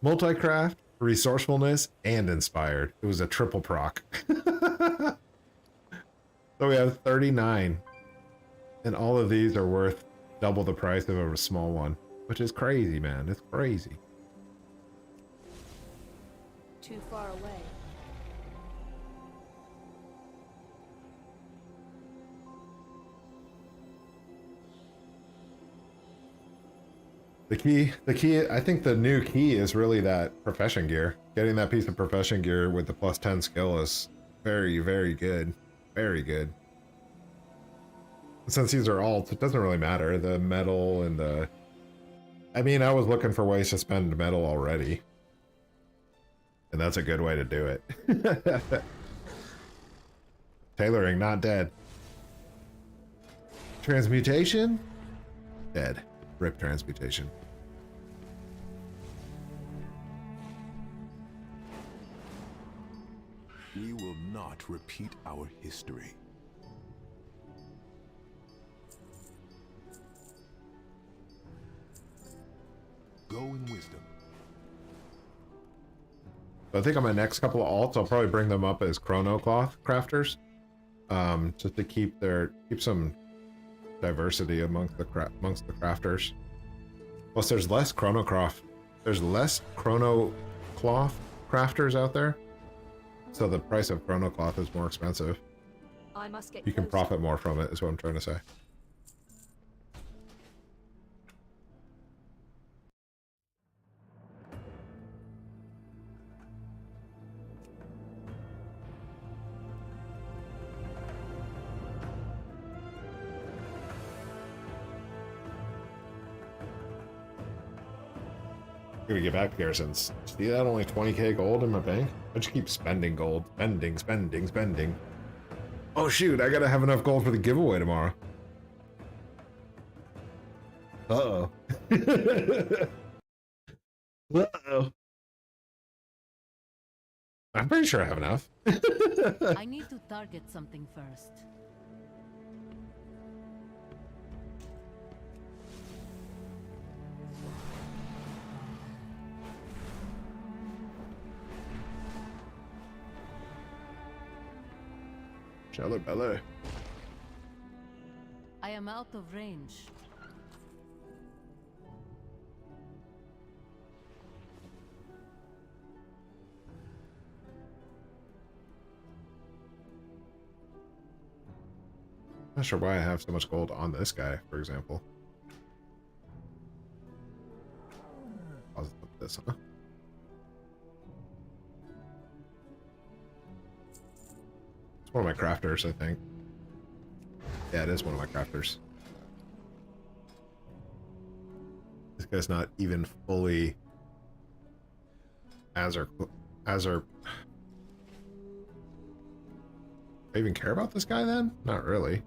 Multi-craft, resourcefulness, and inspired. It was a triple proc. So we have 39. And all of these are worth double the price of a small one. Which is crazy, man. It's crazy. Too far away. The key, I think the new key is really that profession gear. Getting that piece of profession gear with the plus 10 skill is very, very good. Very good. Since these are alts, it doesn't really matter. The metal and the... I mean, I was looking for ways to spend metal already. And that's a good way to do it. Tailoring, not dead. Transmutation? Dead. Rip transmutation. We will not repeat our history. Go in wisdom. So I think on my next couple of alts, I'll probably bring them up as chrono cloth crafters, just to keep some diversity amongst the crafters. Plus, there's less chrono cloth crafters out there, so the price of chrono cloth is more expensive. I must get You can closer. profit more from it, is what I'm trying to say. Gonna get back to Garrisons. See that? Only 20k gold in my bank? I just keep spending gold. Spending. Oh shoot, I gotta have enough gold for the giveaway tomorrow. Uh-oh. Uh-oh. I'm pretty sure I have enough. I need to target something first. Shallow belly. I am out of range. Not sure why I have so much gold on this guy, for example. I'll just put this, huh? It's one of my crafters, I think. Yeah, it is one of my crafters. This guy's not even fully Azure. Do I even care about this guy then? Not really.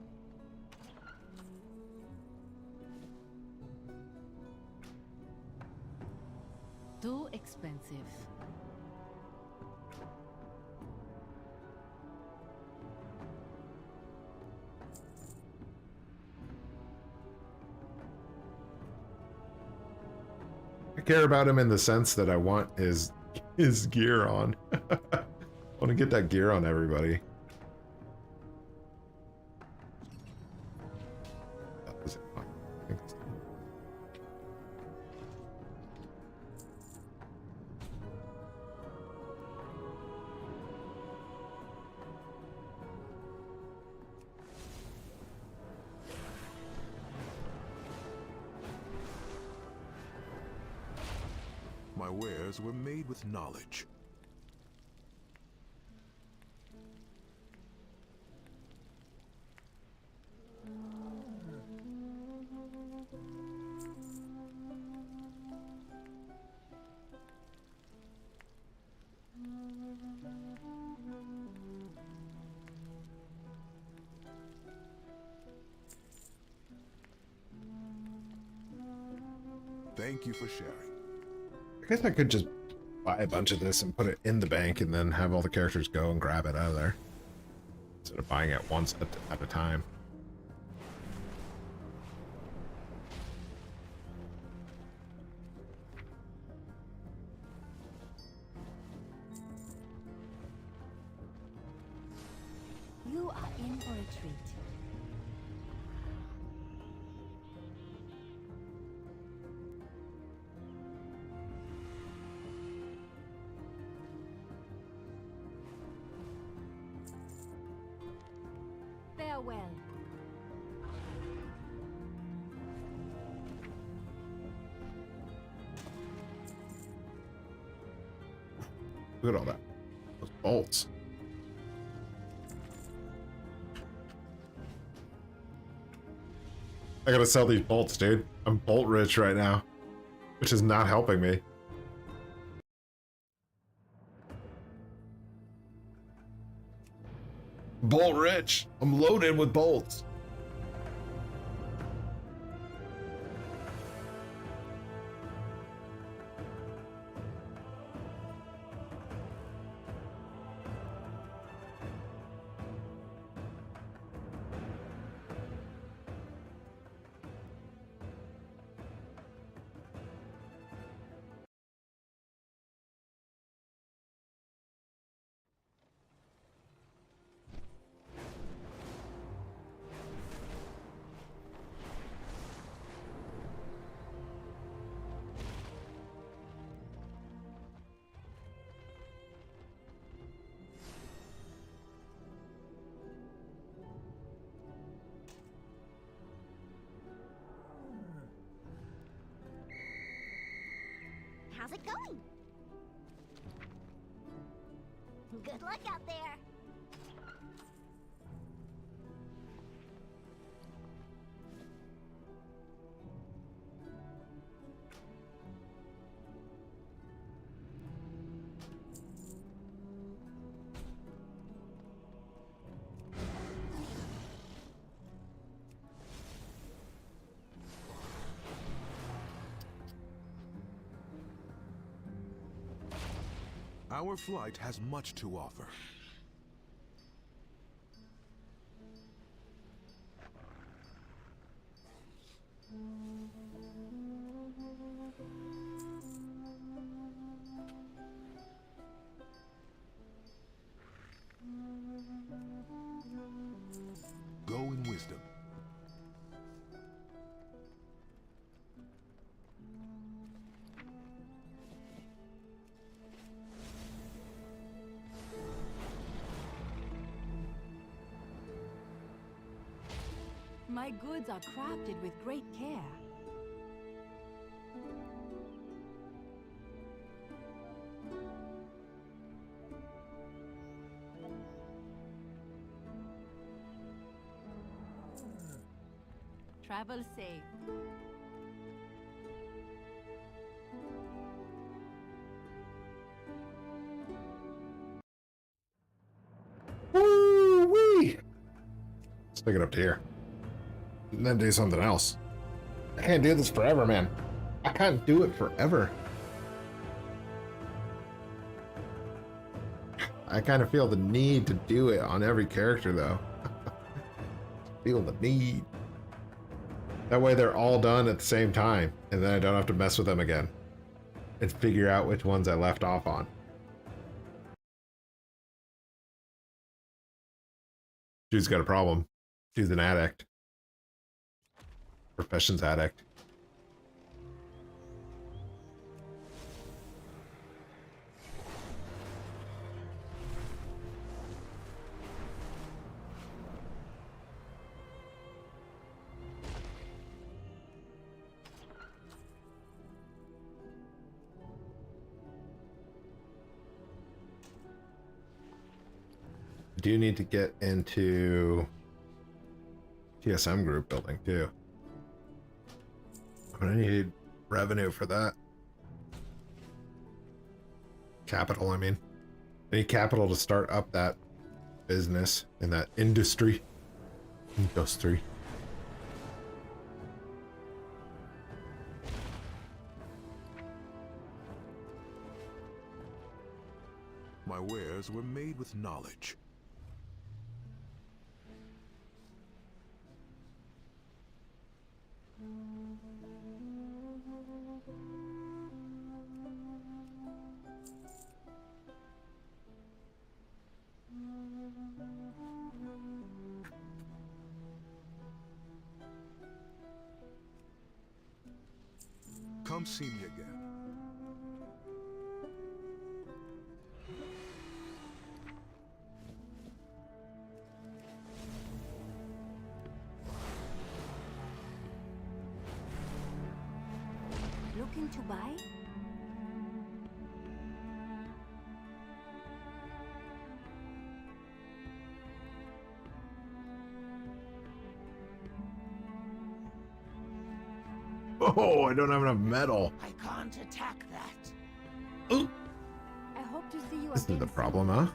Too expensive. I care about him in the sense that I want his gear on. I want to get that gear on everybody. My wares were made with knowledge. Thank you for sharing. I guess I could just buy a bunch of this and put it in the bank and then have all the characters go and grab it out of there. Instead of buying it once at a time. You are in for a treat. Farewell. Look at all that. Those bolts. I gotta sell these bolts, dude. I'm bolt rich right now, which is not helping me. Bolt rich. I'm loaded with bolts. How's it going? Good luck out there. Our flight has much to offer. Go in wisdom. My goods are crafted with great care. Travel safe. Woo-wee! Let's pick it up to here. And then do something else. I can't do this forever, man. I can't do it forever. I kind of feel the need to do it on every character, though. Feel the need. That way they're all done at the same time, and then I don't have to mess with them again. And figure out which ones I left off on. Dude's got a problem. Dude's an addict. Professions addict. Do need to get into TSM group building too. I'm gonna need revenue for that. Capital, I mean. I need capital to start up that business in that industry. My wares were made with knowledge. Come see me again. Looking to buy? Oh, I don't have enough metal. I can't attack that. Ooh, I hope to see you this is again the soon. problem, huh?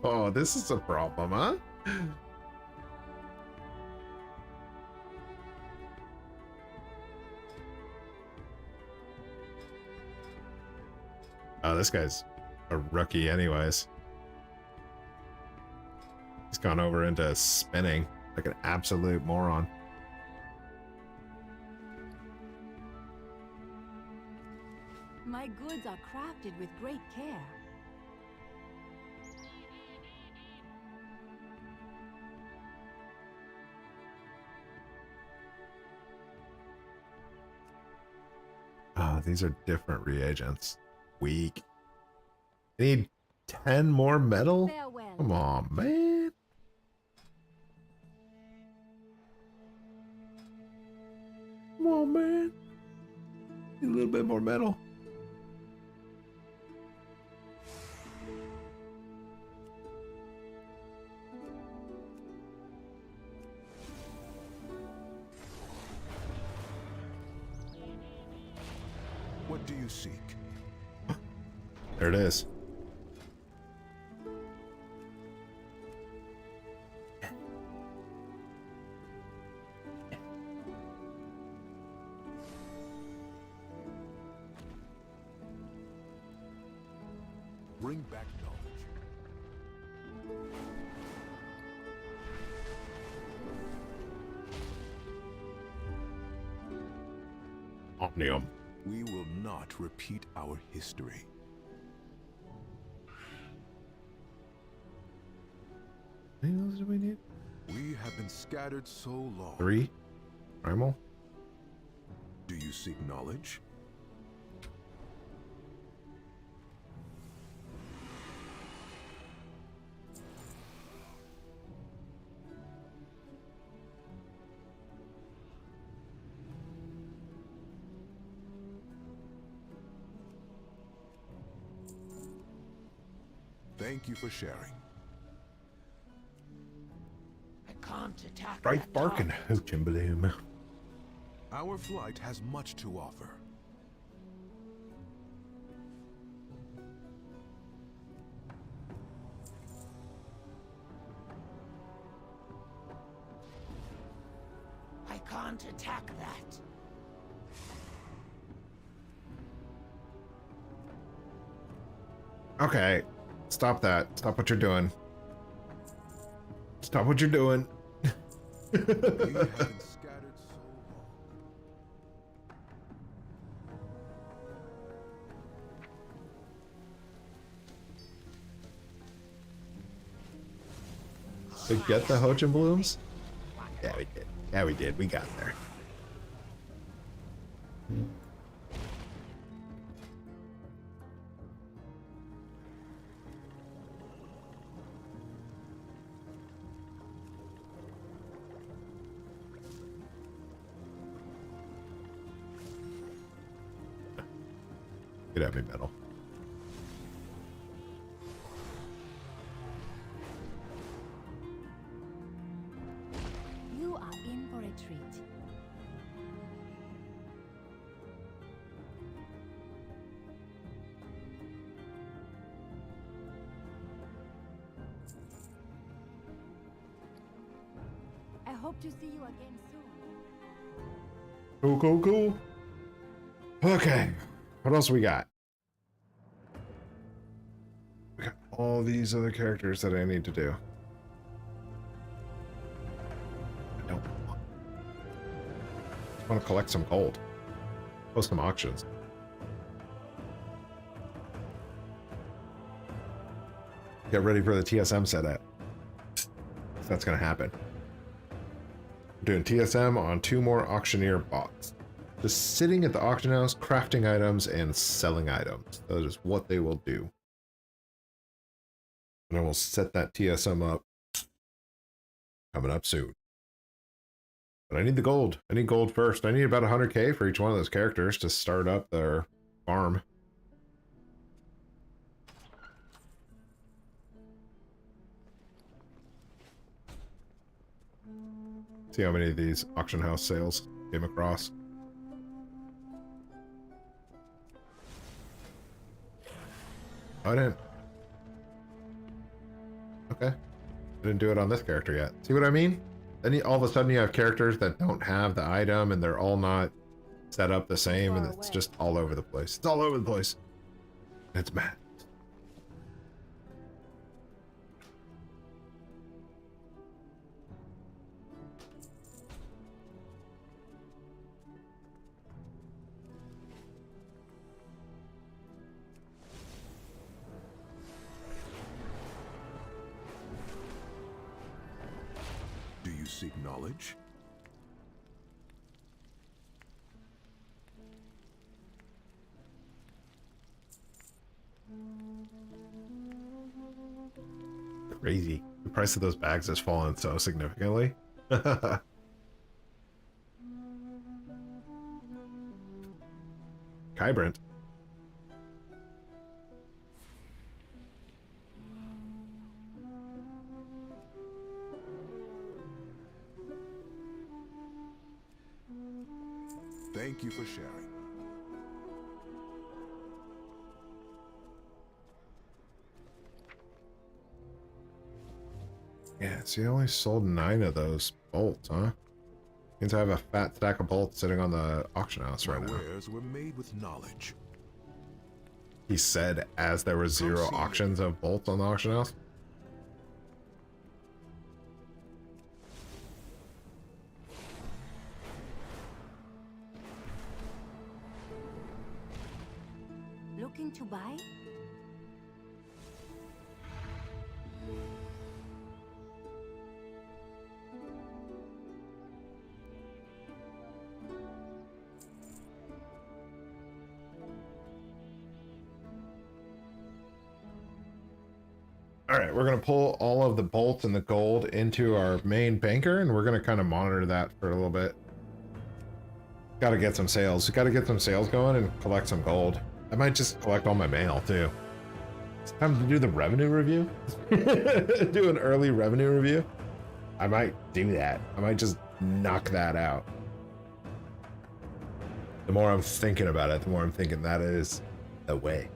Oh, this is a problem, huh? Oh, this guy's a rookie anyways. He's gone over into spinning like an absolute moron. My goods are crafted with great care. Oh, these are different reagents. Weak. Need 10 more metal? Farewell. Come on, man. Come on, man. Need a little bit more metal. What do you seek? There it is. Bring back knowledge. Omnium. We will not repeat our history. Anything else do we need? We have been scattered so long. 3. Primal. Do you seek knowledge? Thank you for sharing. I can't attack Right that barking, target. hooch and bloom. Our flight has much to offer. I can't attack that. Okay. Stop that. Stop what you're doing. Stop what you're doing. We have been scattered so long. to get the Hochin blooms? Yeah, we did. Yeah, we did. We got there. Get at me, metal. You are in for a treat. I hope to see you again soon. Cool, cool, cool. Okay. What else we got? We got all these other characters that I need to do. I don't want to collect some gold. Post some auctions. Get ready for the TSM setup. That's going to happen. We're doing TSM on 2 more auctioneer bots. Just sitting at the auction house, crafting items, and selling items. That is what they will do. And I will set that TSM up. Coming up soon. But I need the gold. I need gold first. I need about 100k for each one of those characters to start up their farm. See how many of these auction house sales came across. Oh, I didn't. Okay. I didn't do it on this character yet. See what I mean? Then all of a sudden you have characters that don't have the item and they're all not set up the same and it's just all over the place. It's all over the place. It's mad. Do you seek knowledge? Crazy. The price of those bags has fallen so significantly. Kybrant. Thank you for sharing. Yeah, see, I only sold 9 of those bolts, huh? Means I have a fat stack of bolts sitting on the auction house right My now. wares were made with knowledge. He said as there were 0 auctions of bolts on the auction house. Looking to buy? All right, we're going to pull all of the bolts and the gold into our main banker, and we're going to kind of monitor that for a little bit. Got to get some sales. Got to get some sales going and collect some gold. I might just collect all my mail, too. It's time to do the revenue review. Do an early revenue review. I might do that. I might just knock that out. The more I'm thinking about it, the more I'm thinking that is the way.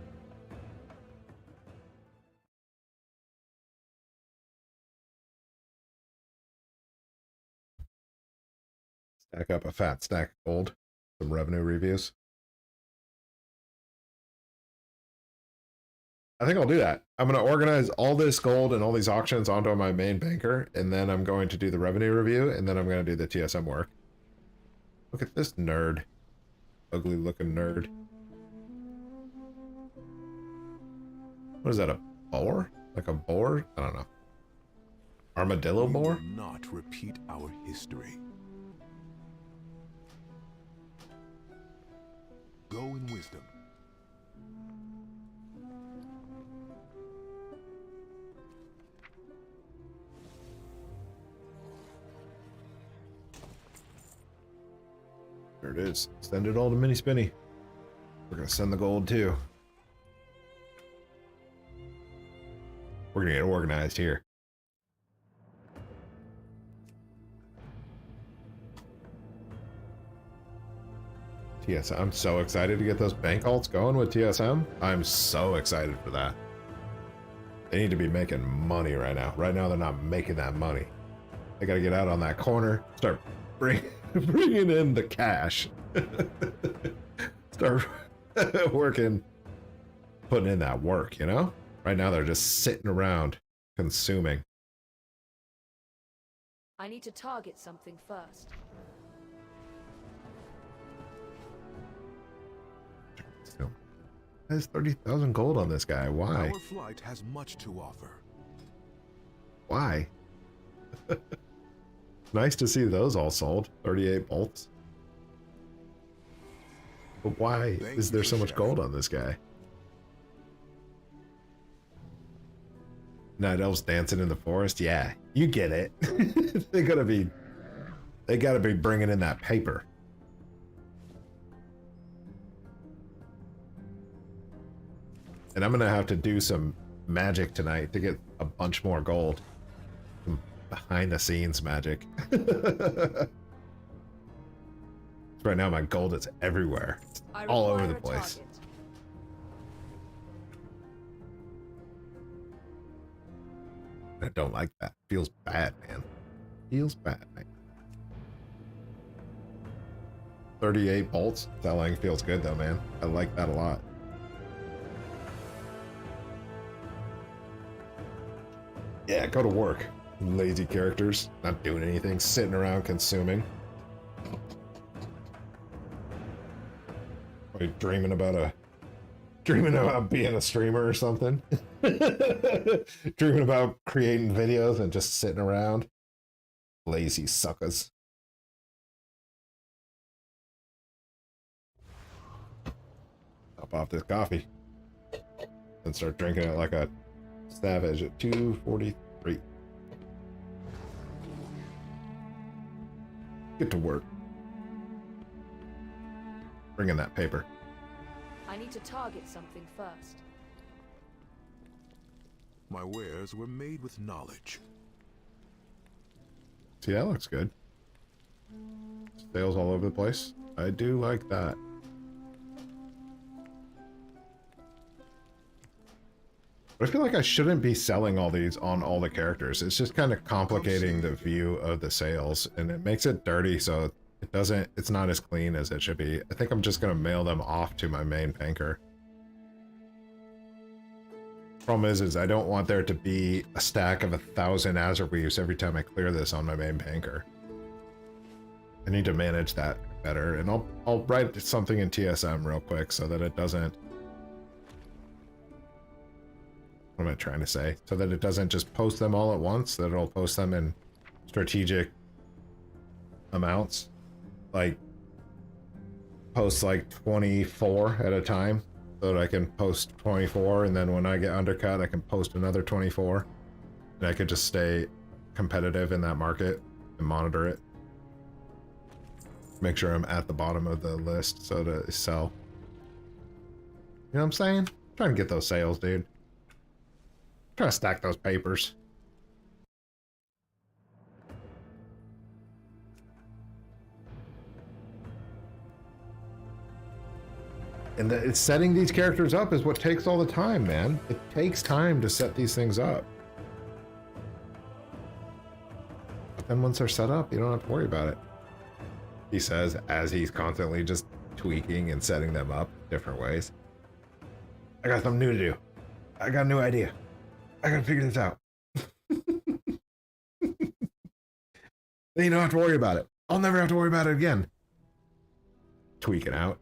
Stack up a fat stack of gold. Some revenue reviews. I think I'll do that. I'm going to organize all this gold and all these auctions onto my main banker, and then I'm going to do the revenue review, and then I'm going to do the TSM work. Look at this nerd. Ugly looking nerd. What is that, a boar? Like a boar? I don't know. Armadillo We boar? will not repeat our history. Go in wisdom. There it is. Send it all to Mini Spinny. We're gonna send the gold too. We're gonna get organized here. TSM. I'm so excited to get those bank alts going with TSM. I'm so excited for that. They need to be making money right now. Right now, they're not making that money. They gotta get out on that corner, start bringing in the cash. Start working, putting in that work, you know? Right now, they're just sitting around consuming. I need to target something first. Still, there's 30,000 gold on this guy. Why? Our flight has much to offer. Why? Nice to see those all sold. 38 bolts. But why is there so much gold on this guy? Night elves dancing in the forest. Yeah, you get it. They gotta be bringing in that paper. And I'm gonna have to do some magic tonight to get a bunch more gold. Some behind the scenes magic. Right now my gold is everywhere. It's all over the place. Target. I don't like that. Feels bad, man. Feels bad, man. 38 bolts selling feels good though, man. I like that a lot. Yeah, go to work. Lazy characters, not doing anything, sitting around consuming. Are you dreaming about being a streamer or something? Dreaming about creating videos and just sitting around. Lazy suckers. Top off this coffee and start drinking it like a savage at 2:43. Get to work. Bring in that paper. I need to target something first. My wares were made with knowledge. See, that looks good. Sales all over the place. I do like that. But I feel like I shouldn't be selling all these on all the characters. It's just kind of complicating the view of the sales, and it makes it dirty, so it's not as clean as it should be. I think I'm just gonna mail them off to my main banker. Problem is I don't want there to be a stack of 1,000 Azerweaves every time I clear this on my main banker. I need to manage that better, and I'll write something in TSM real quick so that it doesn't... What am I trying to say? So that it doesn't just post them all at once, that it'll post them in strategic amounts. Like, post like 24 at a time, so that I can post 24, and then when I get undercut, I can post another 24. And I could just stay competitive in that market and monitor it. Make sure I'm at the bottom of the list so to sell. You know what I'm saying? Trying to get those sales, dude. Trying to stack those papers. And setting these characters up is what takes all the time, man. It takes time to set these things up. But then once they're set up, you don't have to worry about it. He says, as he's constantly just tweaking and setting them up different ways. I got something new to do. I got a new idea. I gotta figure this out. Then you don't have to worry about it. I'll never have to worry about it again. Tweaking out.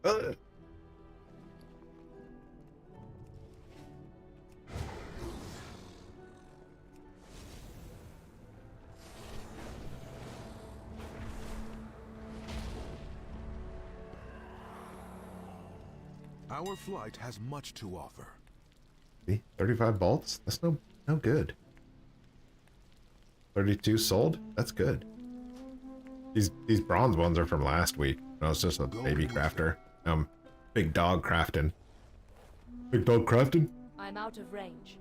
Our flight has much to offer. See, 35 bolts? That's no good. 32 sold? That's good. These bronze ones are from last week. I was just a baby crafter. Big dog crafting. Big dog crafting? I'm out of range.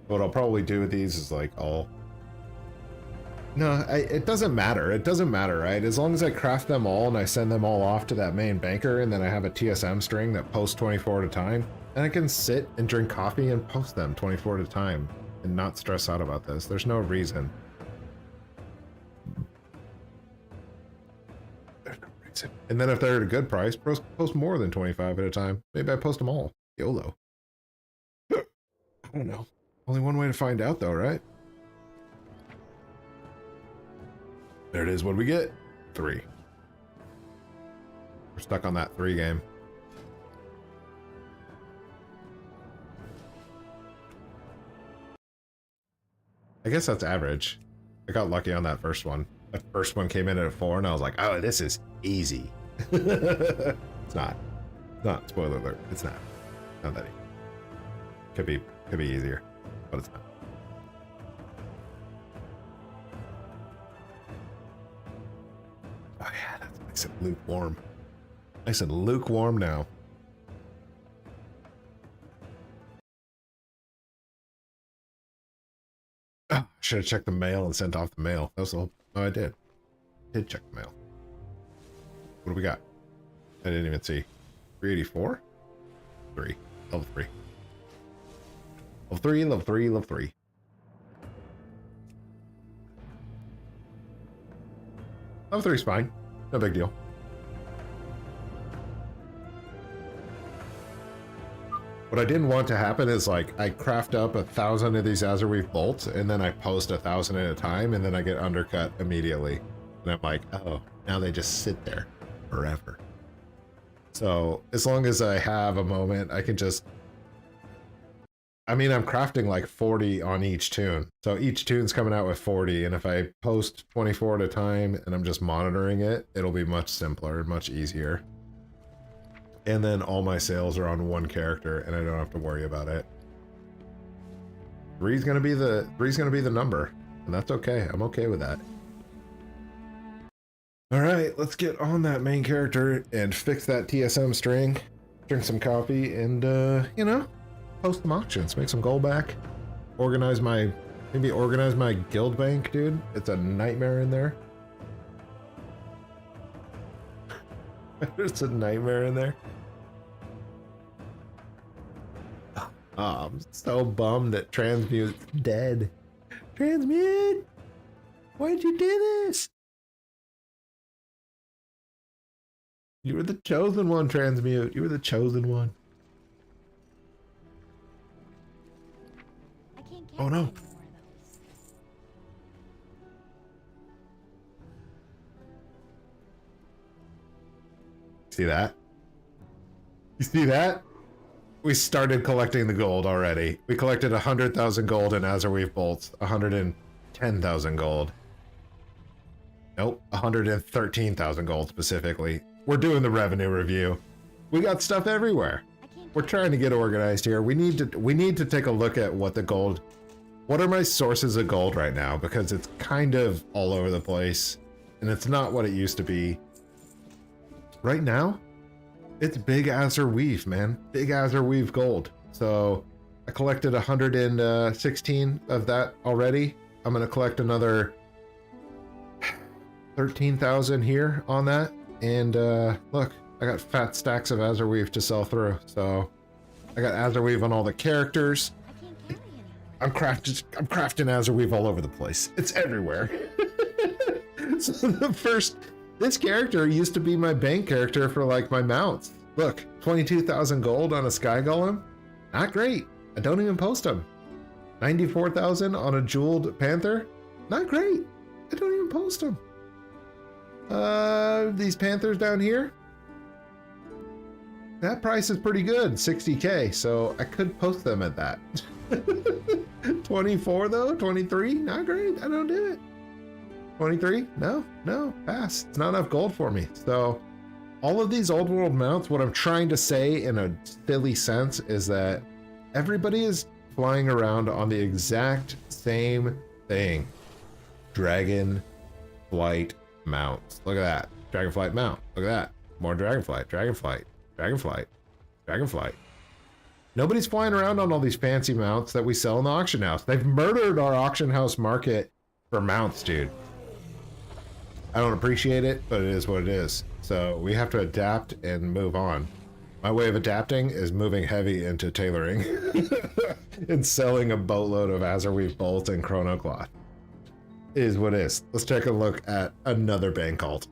What I'll probably do with these is like it doesn't matter. It doesn't matter, right? As long as I craft them all and I send them all off to that main banker and then I have a TSM string that posts 24 at a time, and I can sit and drink coffee and post them 24 at a time and not stress out about this. There's no reason. There's no reason. And then if they're at a good price, post more than 25 at a time. Maybe I post them all. YOLO. I don't know. Only one way to find out though, right? There it is. What do we get? 3. We're stuck on that 3 game. I guess that's average. I got lucky on that first one. That first one came in at a 4 and I was like, oh, this is easy. It's not. Not, spoiler alert. It's not. Not that easy. Could be easier, but it's not. Oh yeah, that's nice and lukewarm. Nice and lukewarm now. Oh, should have checked the mail and sent off the mail. That was the whole... Oh, I did. Check the mail. What do we got? I didn't even see. 384? 3. Level 3. Level 3, level 3, level 3. Level 3 is fine. No big deal. What I didn't want to happen is like I craft up 1,000 of these Azurweave bolts and then I post 1,000 at a time and then I get undercut immediately. And I'm like, oh, now they just sit there forever. So as long as I have a moment, I can just... I mean, I'm crafting like 40 on each tune. So each tune's coming out with 40. And if I post 24 at a time and I'm just monitoring it, it'll be much simpler and much easier. And then all my sales are on one character and I don't have to worry about it. 3's gonna be the number. And that's okay. I'm okay with that. Alright, let's get on that main character and fix that TSM string. Drink some coffee and you know, post some auctions, make some gold back. Maybe organize my guild bank, dude. It's a nightmare in there. There's a nightmare in there. Oh, I'm so bummed that Transmute's dead. Transmute! Why'd you do this? You were the chosen one, Transmute. You were the chosen one. I can't get Oh, no. any more of those. See that? You see that? We started collecting the gold already. We collected 100,000 gold in Azurweave bolts, 110,000 gold. Nope, 113,000 gold specifically. We're doing the revenue review. We got stuff everywhere. We're trying to get organized here. We need to take a look at what are my sources of gold right now, because it's kind of all over the place and it's not what it used to be. Right now, it's big Azurweave, man. Big Azurweave gold. So I collected 116 of that already. I'm gonna collect another 13,000 here on that. And look, I got fat stacks of Azurweave to sell through. So I got Azurweave on all the characters. I can't carry any. I'm crafting Azurweave all over the place. It's everywhere. So this character used to be my bank character for like my mounts. Look, 22,000 gold on a Sky Golem. Not great. I don't even post them. 94,000 on a Jeweled Panther. Not great. I don't even post them. These Panthers down here. that price is pretty good, 60K, so I could post them at that. 24 though, 23, not great, I don't do it. 23, no, pass. It's not enough gold for me. So all of these old world mounts, what I'm trying to say in a silly sense is that everybody is flying around on the exact same thing. Dragonflight mounts. Look at that. Dragonflight mount. Look at that. More Dragonflight. Nobody's flying around on all these fancy mounts that we sell in the auction house. They've murdered our auction house market for mounts, dude. I don't appreciate it, but it is what it is. So we have to adapt and move on. My way of adapting is moving heavy into tailoring and selling a boatload of Azurweave bolts and chrono cloth. It is what it is. Let's take a look at another bank alt.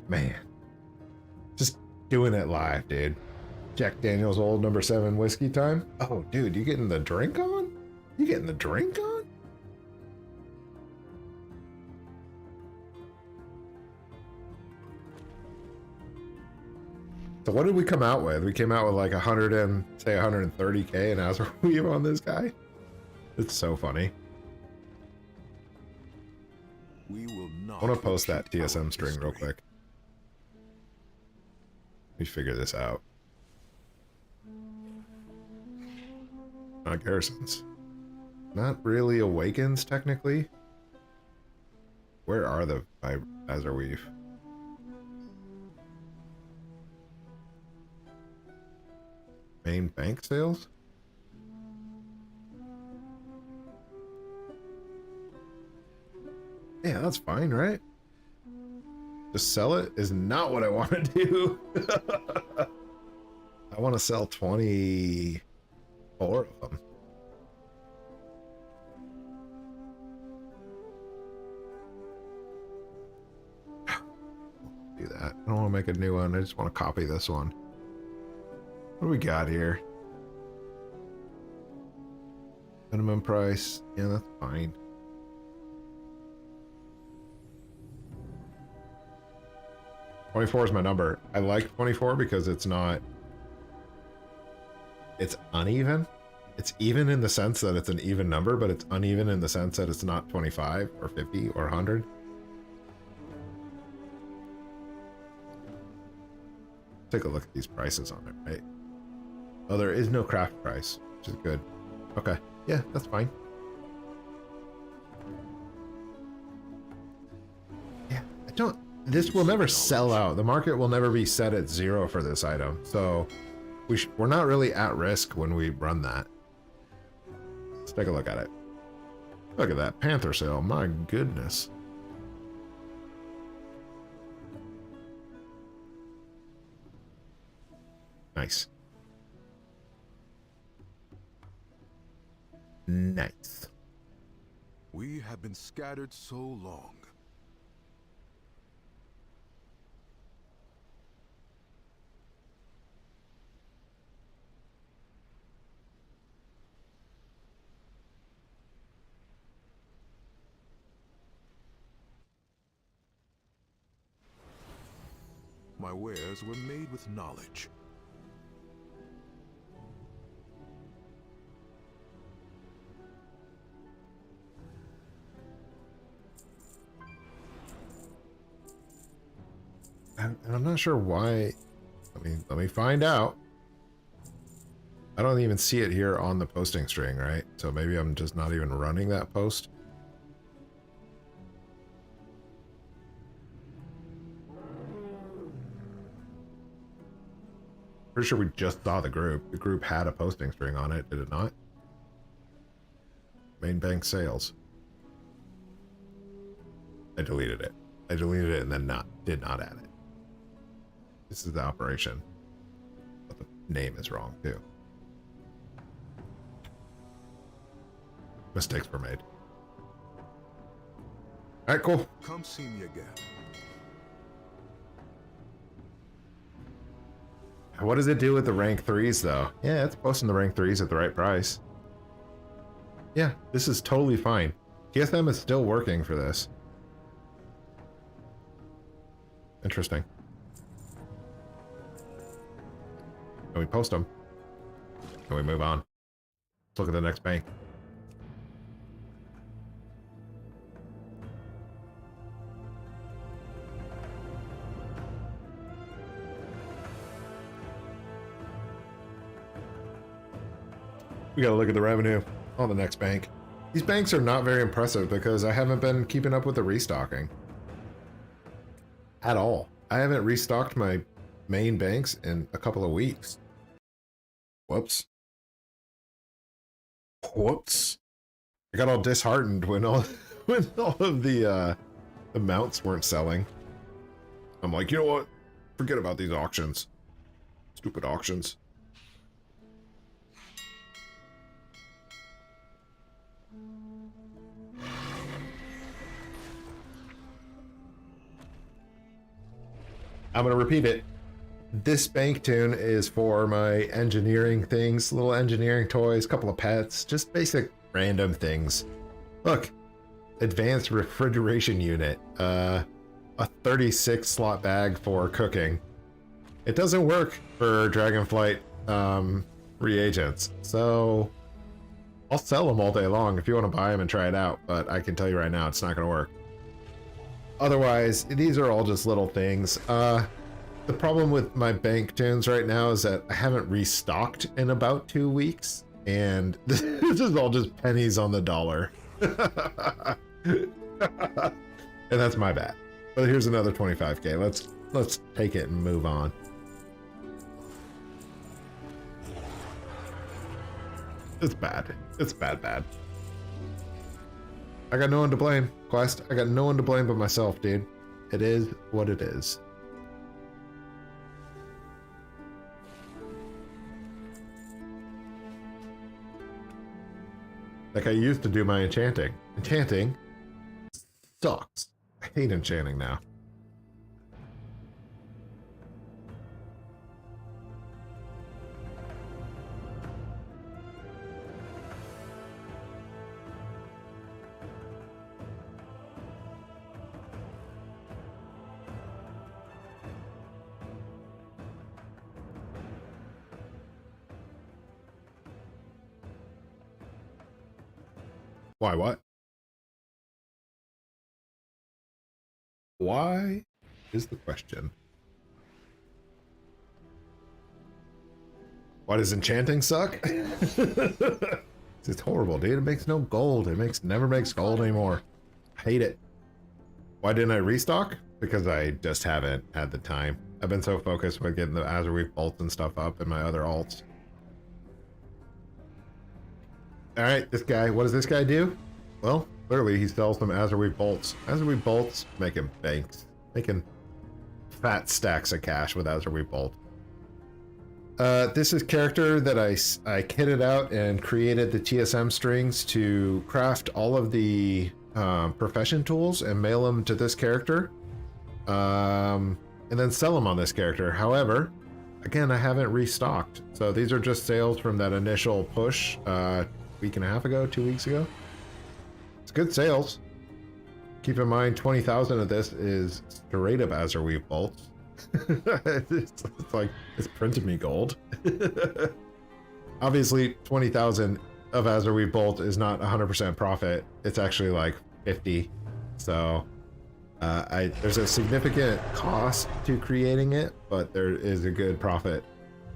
Man. Just doing it live, dude. Jack Daniel's Old number 7 whiskey time. Oh, dude, you getting the drink on? You getting the drink on? So what did we come out with? We came out with like 130K in Azurweave on this guy. It's so funny. We will not I want to post that repeat our TSM string real history. quick. Let me figure this out. Not garrisons. Not really awakens, technically. Where are the Azurweave? Main bank sales? Yeah, that's fine, right? Just sell it is not what I want to do. I want to sell 24 of them. Do that. I don't want to make a new one. I just want to copy this one. What do we got here? Minimum price. Yeah, that's fine. $24 is my number. I like 24 because it's not... It's uneven. It's even in the sense that it's an even number, but it's uneven in the sense that it's not 25 or 50 or 100. Take a look at these prices on it, right? Oh, there is no craft price, which is good. Okay, yeah, that's fine. Yeah, I don't... This will never sell out. The market will never be set at 0 for this item, so we're not really at risk when we run that. Let's take a look at it. Look at that Panther sale, my goodness. Nice. Nice. We have been scattered so long. My wares were made with knowledge. And I'm not sure why. Let me find out. I don't even see it here on the posting string, right? So maybe I'm just not even running that post. Pretty sure we just saw the group. The group had a posting string on it, did it not? Main bank sales. I deleted it. I deleted it and then did not add it. This is the operation. But the name is wrong too. Mistakes were made. Alright, cool. Come see me again. What does it do with the rank 3s though? Yeah, it's posting the rank 3s at the right price. Yeah, this is totally fine. TSM is still working for this. Interesting. Can we post them? Can we move on? Let's look at the next bank. We gotta look at the revenue on the next bank. These banks are not very impressive because I haven't been keeping up with the restocking. At all. I haven't restocked my main banks in a couple of weeks. Whoops. Whoops. I got all disheartened when all of the mounts weren't selling. I'm like, you know what? Forget about these auctions. Stupid auctions. I'm gonna repeat it. This bank tune is for my engineering things, little engineering toys, couple of pets, just basic random things. Look, advanced refrigeration unit, a 36 slot bag for cooking. It doesn't work for Dragonflight reagents, so I'll sell them all day long if you want to buy them and try it out, but I can tell you right now it's not gonna work. Otherwise, these are all just little things. The problem with my bank tunes right now is that I haven't restocked in about 2 weeks, and this is all just pennies on the dollar. And that's my bad. But here's another 25k. Let's take it and move on. It's bad. It's bad. I got no one to blame, Quest. I got no one to blame but myself, dude. It is what it is. Like I used to do my enchanting. Enchanting sucks. I hate enchanting now. Why what? Why is the question. Why does enchanting suck? It's horrible, dude. It makes no gold. It never makes gold anymore. I hate it. Why didn't I restock? Because I just haven't had the time. I've been so focused with getting the Azurweave bolts and stuff up and my other alts. Alright, this guy, what does this guy do? Well, clearly he sells some Azurweave bolts. Azurweave bolts making banks. Making fat stacks of cash with Azurweave bolt. This is character that I kitted out and created the TSM strings to craft all of the profession tools and mail them to this character. And then sell them on this character. However, again, I haven't restocked. So these are just sales from that initial push week and a half ago, 2 weeks ago. It's good sales. Keep in mind, 20,000 of this is straight up Azurweave bolts. it's like, it's printed me gold. Obviously, 20,000 of Azurweave bolt is not 100% profit. It's actually like 50. So there's a significant cost to creating it, but there is a good profit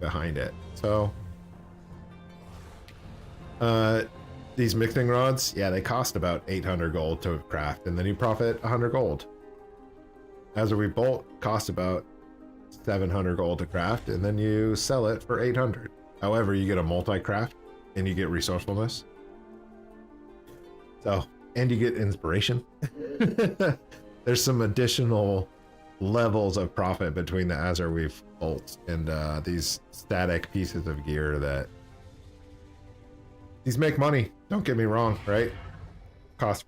behind it. So these mixing rods, yeah, they cost about 800 gold to craft, and then you profit 100 gold. Azurweave bolt costs about 700 gold to craft, and then you sell it for 800. However, you get a multi-craft, and you get resourcefulness. So, and you get inspiration. There's some additional levels of profit between the Azurweave bolts and these static pieces of gear that these make money. Don't get me wrong, right? That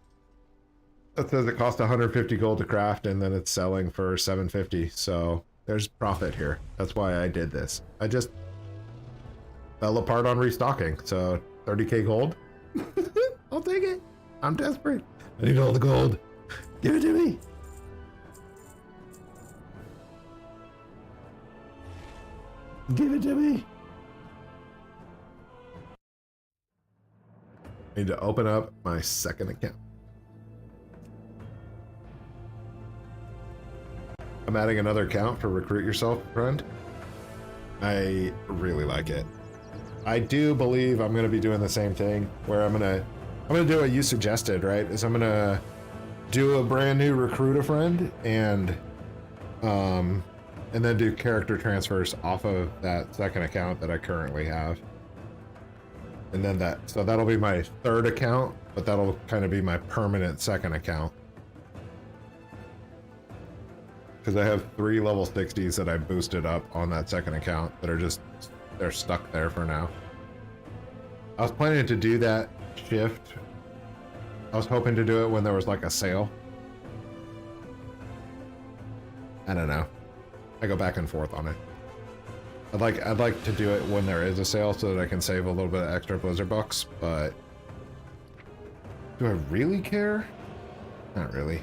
says it costs 150 gold to craft, and then it's selling for 750. So there's profit here. That's why I did this. I just fell apart on restocking. So 30k gold. I'll take it. I'm desperate. I need all the gold. Give it to me. Give it to me. I need to open up my second account. I'm adding another account for Recruit Yourself, friend. I really like it. I do believe I'm going to be doing the same thing where I'm going to do what you suggested, right? Is I'm going to do a brand new Recruit a Friend and then do character transfers off of that second account that I currently have. And then that'll be my third account, but that'll kind of be my permanent second account. Because I have 3 level 60s that I boosted up on that second account that are they're stuck there for now. I was planning to do that shift. I was hoping to do it when there was like a sale. I don't know. I go back and forth on it. I'd like to do it when there is a sale so that I can save a little bit of extra Blizzard bucks, but do I really care? Not really.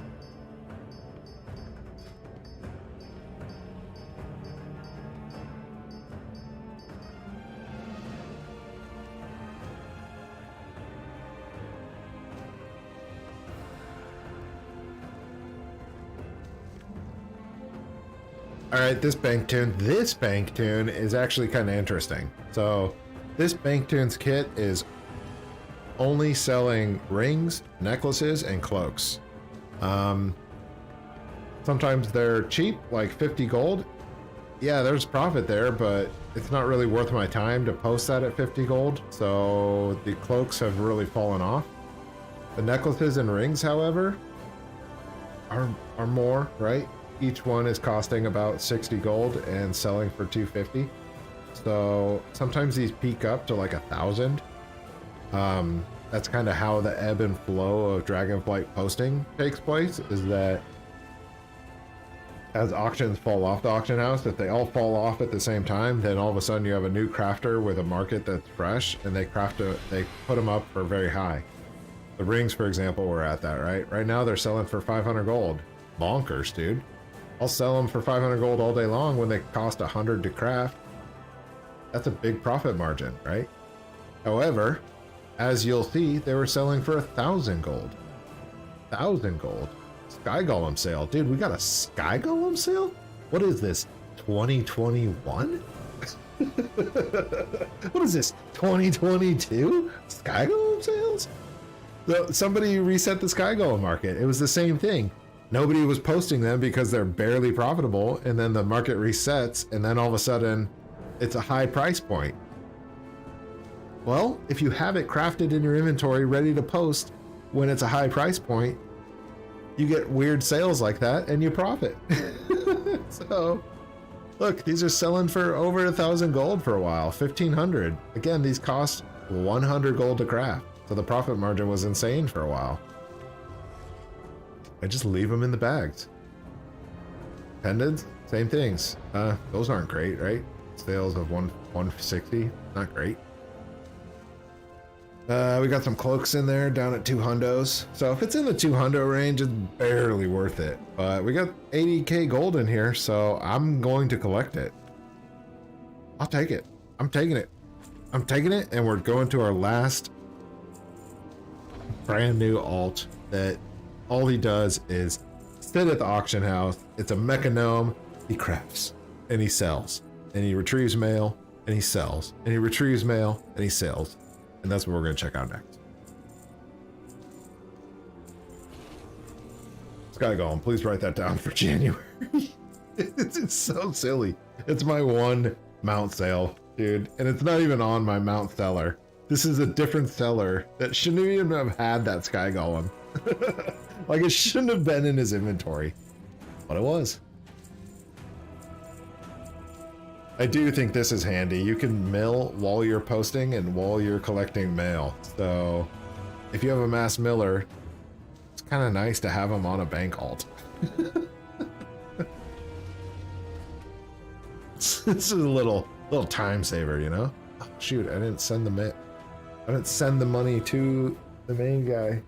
All right, this bank tune is actually kind of interesting. So this bank tunes kit is only selling rings, necklaces, and cloaks. Sometimes they're cheap, like 50 gold. Yeah, there's profit there, but it's not really worth my time to post that at 50 gold. So the cloaks have really fallen off. The necklaces and rings, however, are more, right? Each one is costing about 60 gold and selling for 250. So sometimes these peak up to like 1,000. That's kind of how the ebb and flow of Dragonflight posting takes place, is that as auctions fall off the auction house, if they all fall off at the same time, then all of a sudden you have a new crafter with a market that's fresh, and they put them up for very high. The rings, for example, were at that, right? Right now they're selling for 500 gold. Bonkers, dude. I'll sell them for 500 gold all day long when they cost 100 to craft. That's a big profit margin, right? However, as you'll see, they were selling for 1,000 gold. 1,000 gold. Sky Golem sale. Dude, we got a Sky Golem sale? What is this, 2021? What is this, 2022? Sky Golem sales? So somebody reset the Sky Golem market. It was the same thing. Nobody was posting them because they're barely profitable, and then the market resets, and then all of a sudden it's a high price point. Well, if you have it crafted in your inventory ready to post when it's a high price point, you get weird sales like that and you profit. So look, these are selling for over 1,000 gold for a while, 1,500. Again, these cost 100 gold to craft, so the profit margin was insane for a while. I just leave them in the bags. Pendants, same things. Those aren't great, right? Sales of 160, not great. We got some cloaks in there down at 2 hundos. So if it's in the 2 hundo range, it's barely worth it. But we got 80k gold in here, so I'm going to collect it. I'll take it. I'm taking it. I'm taking it, and we're going to our last brand new alt that all he does is sit at the auction house. It's a mechanome. He crafts and he sells and he retrieves mail and he sells and he retrieves mail and he sells. And that's what we're going to check out next. Sky Golem, please write that down for January. It's so silly. It's my one mount sale, dude. And it's not even on my mount seller. This is a different seller that shouldn't even have had that Sky Golem. Like, it shouldn't have been in his inventory, but it was. I do think this is handy. You can mill while you're posting and while you're collecting mail. So if you have a mass miller, it's kind of nice to have them on a bank alt. This is a little time saver, you know? Oh, shoot, I didn't send the money to the main guy.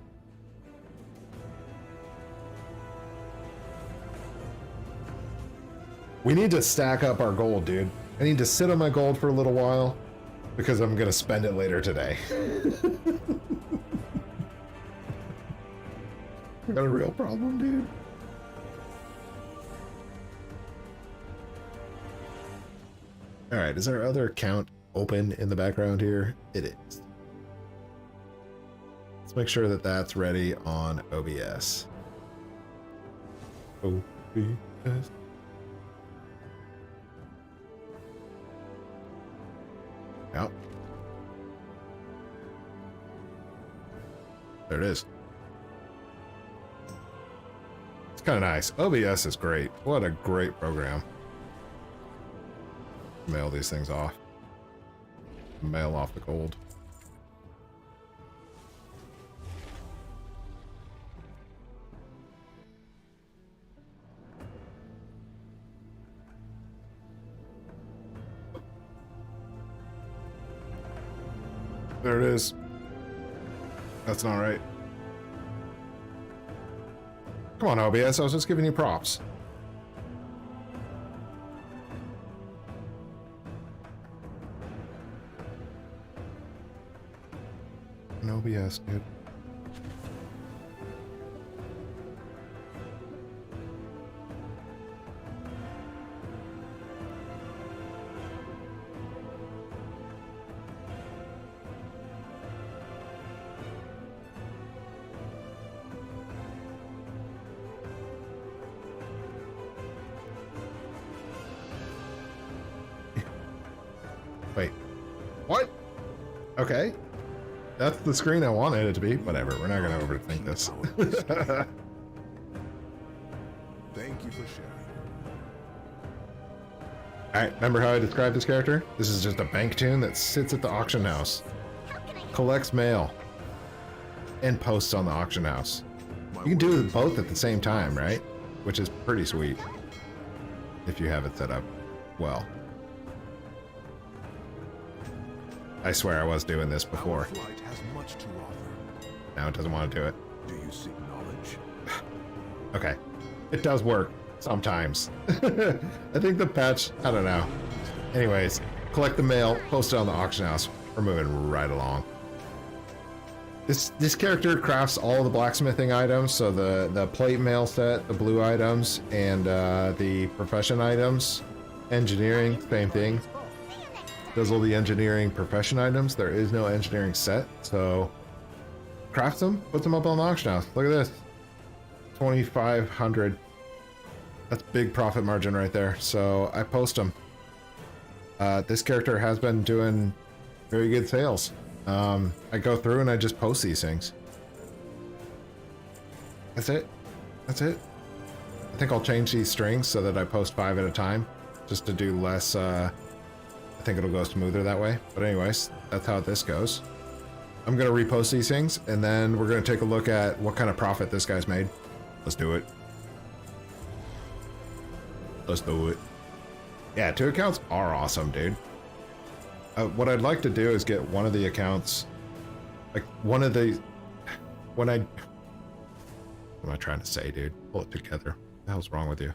We need to stack up our gold, dude. I need to sit on my gold for a little while because I'm gonna spend it later today. got a real problem, dude. Alright, is our other account open in the background here? It is. Let's make sure that that's ready on OBS. OBS. Yep. There it is. It's kind of nice. OBS is great. What a great program. Mail these things off. Mail off the gold. There it is. That's not right. Come on, OBS. I was just giving you props. An OBS, dude. Wait, what? Okay. That's the screen I wanted it to be. Whatever, we're not going to overthink this. Thank you for sharing. Alright, remember how I described this character? This is just a bank tune that sits at the auction house, collects mail, and posts on the auction house. You can do both at the same time, right? Which is pretty sweet. If you have it set up well. I swear I was doing this before. Our flight has much to offer. Now it doesn't want to do it. Do you seek knowledge? Okay. It does work sometimes. I think the patch, I don't know. Anyways, collect the mail, post it on the auction house. We're moving right along. This character crafts all the blacksmithing items, so the plate mail set, the blue items, and the profession items. Engineering, same thing. Does all the engineering profession items. There is no engineering set, so crafts them, puts them up on the auction house. Look at this, 2,500. That's big profit margin right there. So I post them. This character has been doing very good sales. I go through and I just post these things. That's it. That's it. I think I'll change these strings so that I post 5 at a time, just to do less. I think it'll go smoother that way. But anyways, that's how this goes. I'm gonna repost these things, and then we're gonna take a look at what kind of profit this guy's made. Let's do it. Let's do it. Yeah, 2 accounts are awesome, dude. What I'd like to do is get one of the accounts, like one of the, what am I trying to say, dude? Pull it together. What the hell's wrong with you?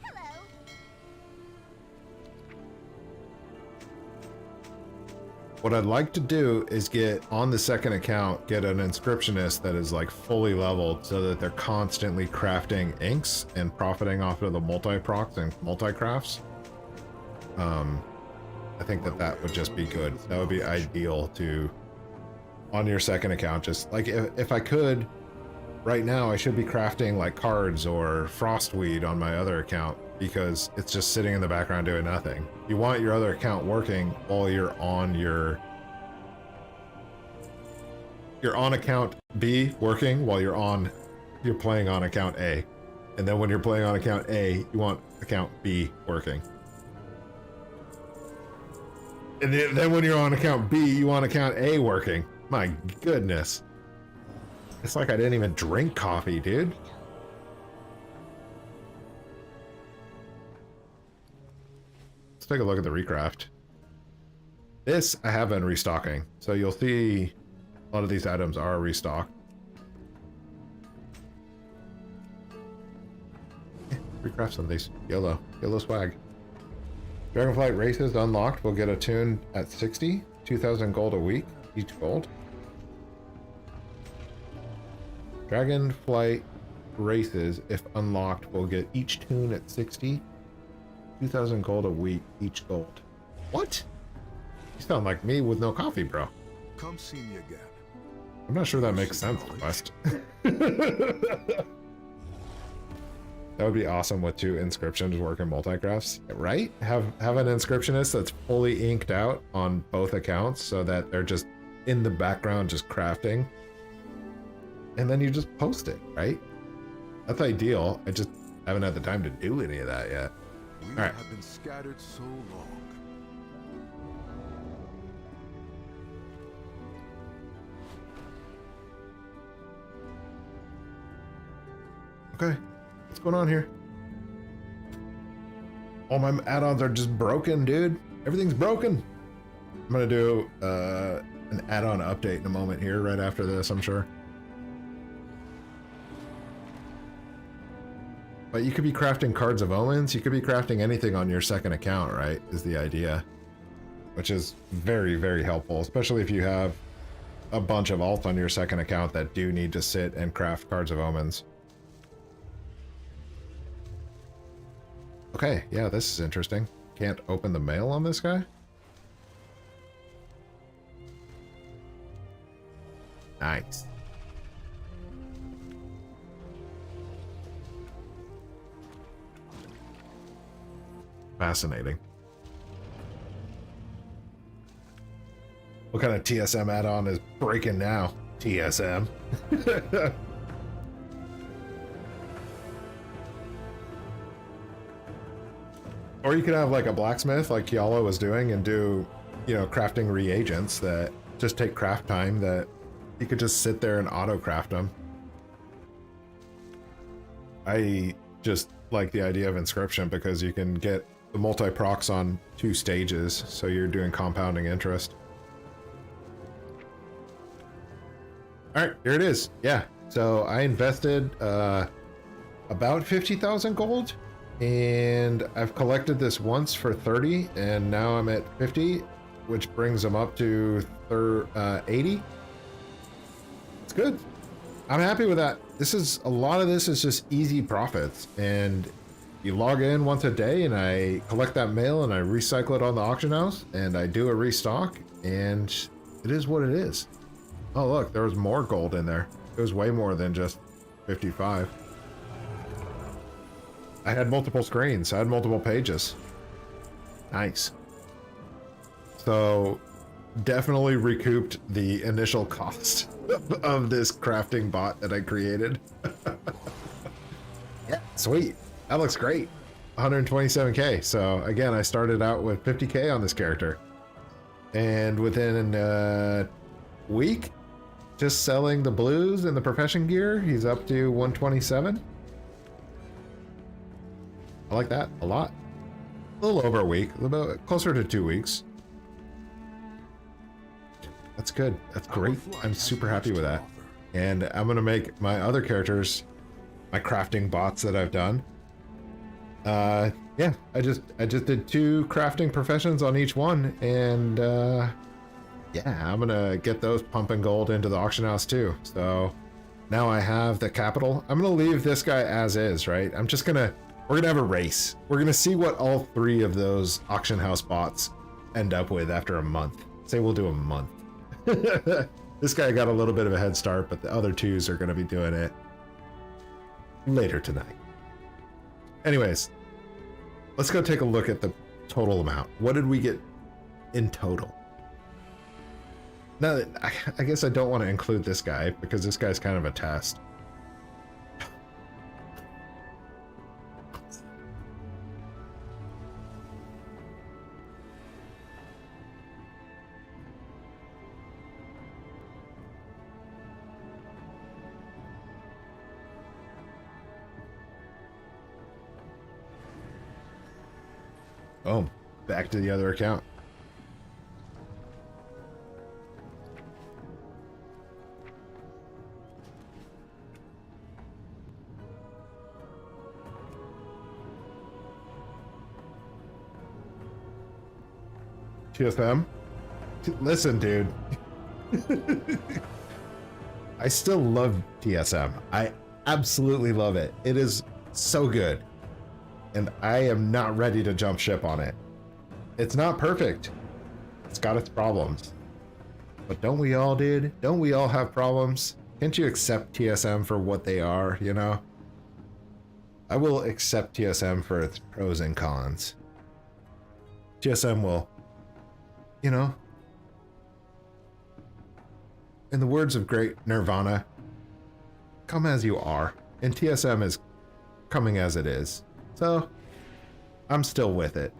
What I'd like to do is get on the second account, get an inscriptionist that is like fully leveled so that they're constantly crafting inks and profiting off of the multi-procs and multi-crafts. I think that would just be good. That would be ideal to, on your second account, just like if I could, right now I should be crafting like cards or frostweed on my other account because it's just sitting in the background doing nothing. You want your other account working while you're on account B working while you're playing on account A. And then when you're playing on account A, you want account B working. And then when you're on account B, you want account A working. My goodness. It's like I didn't even drink coffee, dude. Let's take a look at the recraft. This I have been restocking. So you'll see a lot of these items are restocked. Recraft some of these. Yellow swag. Dragonflight races unlocked. We'll get a tune at 60. 2,000 gold a week. Each gold. Dragonflight races, if unlocked, will get each tune at 60. 2,000 gold a week, each gold. What? You sound like me with no coffee, bro. Come see me again. I'm not sure that makes sense, West. That would be awesome with 2 inscriptions working multigraphs, right? Have an inscriptionist that's fully inked out on both accounts so that they're just in the background just crafting. And then you just post it, right? That's ideal. I just haven't had the time to do any of that yet. We All right. have been scattered so long. Okay, what's going on here? All my add-ons are just broken, dude. Everything's broken. I'm gonna do an add-on update in a moment here, right after this, I'm sure. But you could be crafting cards of omens. You could be crafting anything on your second account, right? Is the idea, which is very, very helpful, especially if you have a bunch of alts on your second account that do need to sit and craft cards of omens. Okay, yeah, this is interesting. Can't open the mail on this guy? Nice. Fascinating. What kind of TSM add-on is breaking now? TSM. Or you could have like a blacksmith like Kiala was doing and do, you know, crafting reagents that just take craft time that you could just sit there and auto craft them. I just like the idea of inscription because you can get the multi-procs on 2 stages, so you're doing compounding interest. Alright, here it is. Yeah, so I invested about 50,000 gold, and I've collected this once for 30, and now I'm at 50, which brings them up to 80. It's good. I'm happy with that. A lot of this is just easy profits, and you log in once a day and I collect that mail and I recycle it on the auction house and I do a restock, and it is what it is. Oh look, there was more gold in there. It was way more than just 55. I had multiple screens. I had multiple pages. Nice. So definitely recouped the initial cost of this crafting bot that I created. Yeah, sweet. That looks great. 127k. So again, I started out with 50k on this character, and within a week, just selling the blues and the profession gear, he's up to 127. I like that a lot. A little over a week, a little bit closer to 2 weeks. That's good. That's great. I'm super happy with that. And I'm gonna make my other characters, my crafting bots that I've done. Yeah, I just did 2 crafting professions on each one, and yeah, I'm gonna get those pumping gold into the auction house too. So now I have the capital. I'm gonna leave this guy as is, right? We're gonna have a race. We're gonna see what all 3 of those auction house bots end up with after a month. Say we'll do a month. This guy got a little bit of a head start, but the other 2s are gonna be doing it later tonight. Anyways, let's go take a look at the total amount. What did we get in total? Now, I guess I don't want to include this guy because this guy's kind of a test. Oh, back to the other account. TSM? Listen, dude. I still love TSM. I absolutely love it. It is so good. And I am not ready to jump ship on it. It's not perfect. It's got its problems. But don't we all, dude? Don't we all have problems? Can't you accept TSM for what they are, you know? I will accept TSM for its pros and cons. TSM will, you know, in the words of great Nirvana, come as you are. And TSM is coming as it is. So, I'm still with it.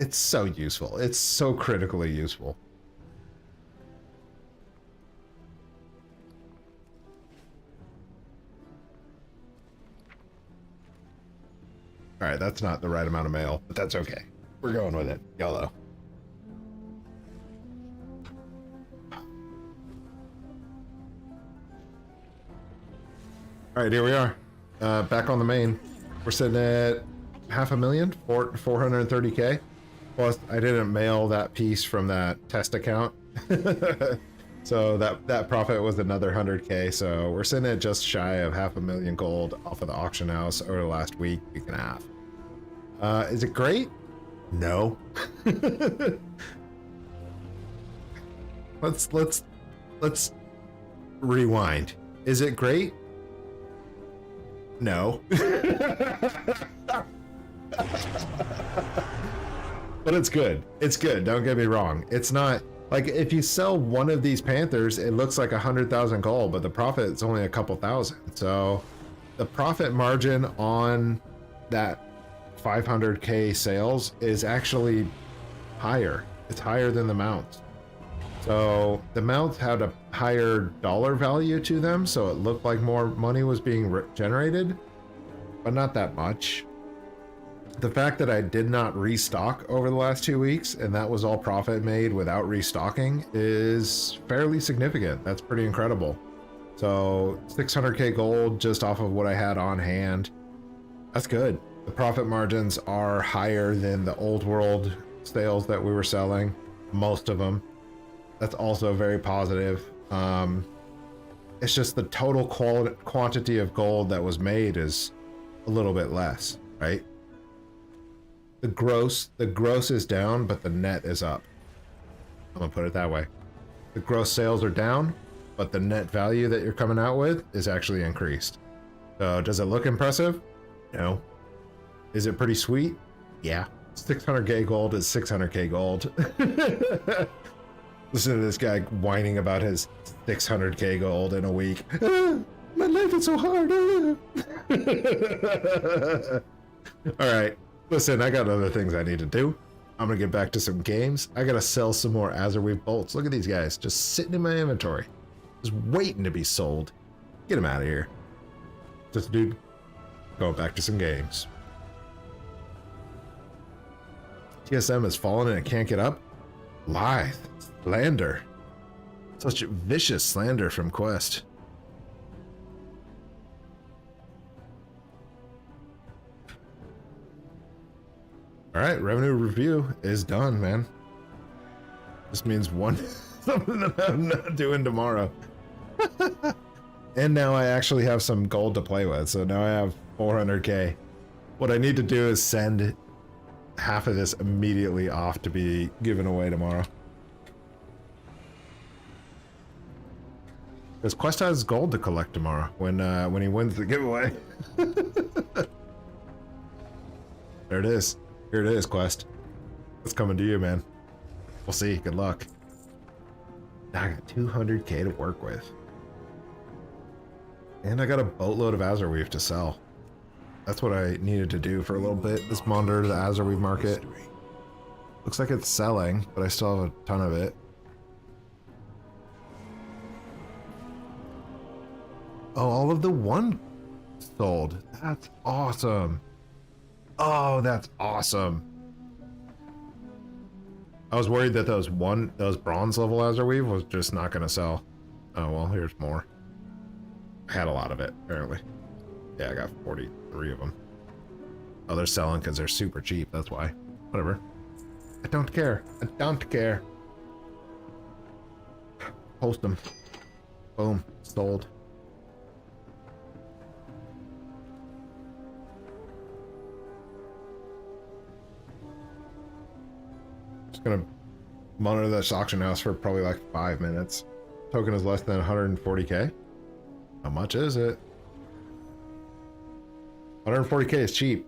It's so useful. It's so critically useful. Alright, that's not the right amount of mail, but that's okay. We're going with it. YOLO. Alright, here we are. Back on the main. We're sitting at 500,000, 430k. Plus, I didn't mail that piece from that test account. So that profit was another 100k. So we're sitting at just shy of 500,000 gold off of the auction house over the last week and a half. Is it great? No. Let's rewind. Is it great? No. But it's good. It's good. Don't get me wrong. It's not like if you sell one of these Panthers, it looks like 100,000 gold, but the profit is only a couple thousand. So the profit margin on that 500k sales is actually higher. It's higher than the mounts. So the mounts had a higher dollar value to them, so it looked like more money was being generated, but not that much. The fact that I did not restock over the last 2 weeks, and that was all profit made without restocking, is fairly significant. That's pretty incredible. So 600k gold just off of what I had on hand. That's good. The profit margins are higher than the old world sales that we were selling, most of them. That's also very positive. It's just the total quantity of gold that was made is a little bit less, right? The gross is down, but the net is up. I'm gonna put it that way. The gross sales are down, but the net value that you're coming out with is actually increased. So does it look impressive? No. Is it pretty sweet? Yeah. 600k gold is 600k gold. Listen to this guy whining about his 600k gold in a week. My life is so hard. All right. Listen, I got other things I need to do. I'm gonna get back to some games. I gotta sell some more Azerweave bolts. Look at these guys, just sitting in my inventory, just waiting to be sold. Get them out of here. Just dude, going back to some games. TSM has fallen and it can't get up. Lithe, slander, such vicious slander from Quest. All right, revenue review is done, man. This means something that I'm not doing tomorrow. And now I actually have some gold to play with, so now I have 400k. What I need to do is send half of this immediately off to be given away tomorrow. Because Quest has gold to collect tomorrow when he wins the giveaway. There it is. Here it is, Quest. It's coming to you, man. We'll see. Good luck. Now I got 200k to work with. And I got a boatload of Azerweave to sell. That's what I needed to do for a little bit. Let's monitor the Azerweave market. Looks like it's selling, but I still have a ton of it. Oh, all of the one sold. That's awesome. Oh, that's awesome. I was worried that those bronze level Azerweave was just not going to sell. Oh, well, here's more. I had a lot of it, apparently. Yeah, I got 43 of them. Oh, they're selling because they're super cheap. That's why. Whatever. I don't care. I don't care. Post them. Boom. Sold. Just gonna monitor this auction house for probably like 5 minutes. Token is less than 140k. How much is it? 140k is cheap.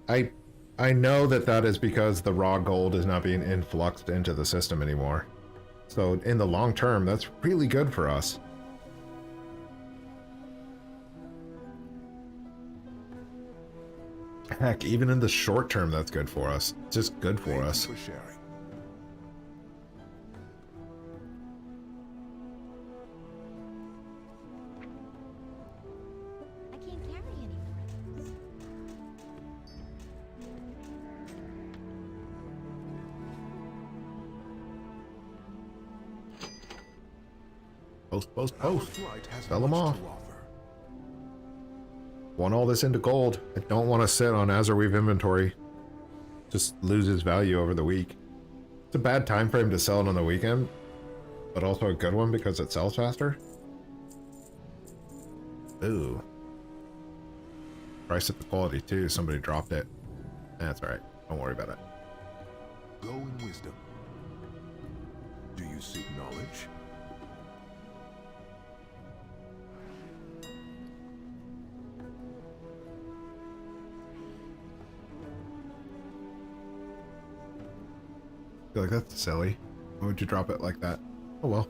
I know that that is because the raw gold is not being influxed into the system anymore. So in the long term, that's really good for us. Heck, even in the short term, that's good for us. It's just good for Thank us. you for sharing. I can't carry any more of those. Post. Our flight has Sell 'em much off. to offer. Want all this into gold. I don't want to sit on Azurweave inventory. Just loses value over the week. It's a bad time frame to sell it on the weekend, but also a good one because it sells faster. Ooh. Price at the quality too. Somebody dropped it. That's alright. Don't worry about it. Go in wisdom. Do you seek knowledge? I feel like that's silly. Why would you drop it like that? Oh well.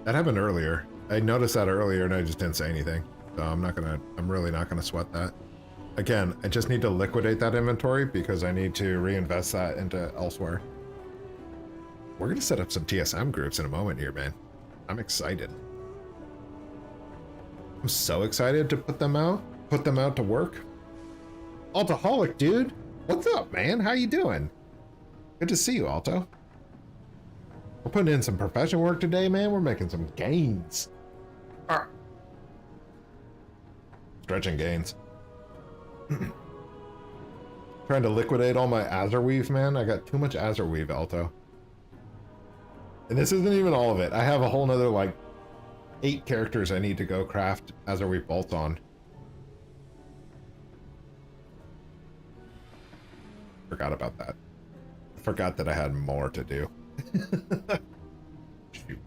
That happened earlier. I noticed that earlier and I just didn't say anything. So I'm really not gonna sweat that. Again, I just need to liquidate that inventory because I need to reinvest that into elsewhere. We're gonna set up some TSM groups in a moment here, man. I'm excited. I'm so excited to put them out to work. Altoholic, dude. What's up, man? How you doing? Good to see you, Alto. We're putting in some professional work today, man. We're making some gains. Stretching gains. Trying to liquidate all my Azurweave, man. I got too much Azurweave, Alto. And this isn't even all of it. I have a whole nother, like, 8 characters I need to go craft Azurweave bolts on. Forgot about that. Forgot that I had more to do. Shoot.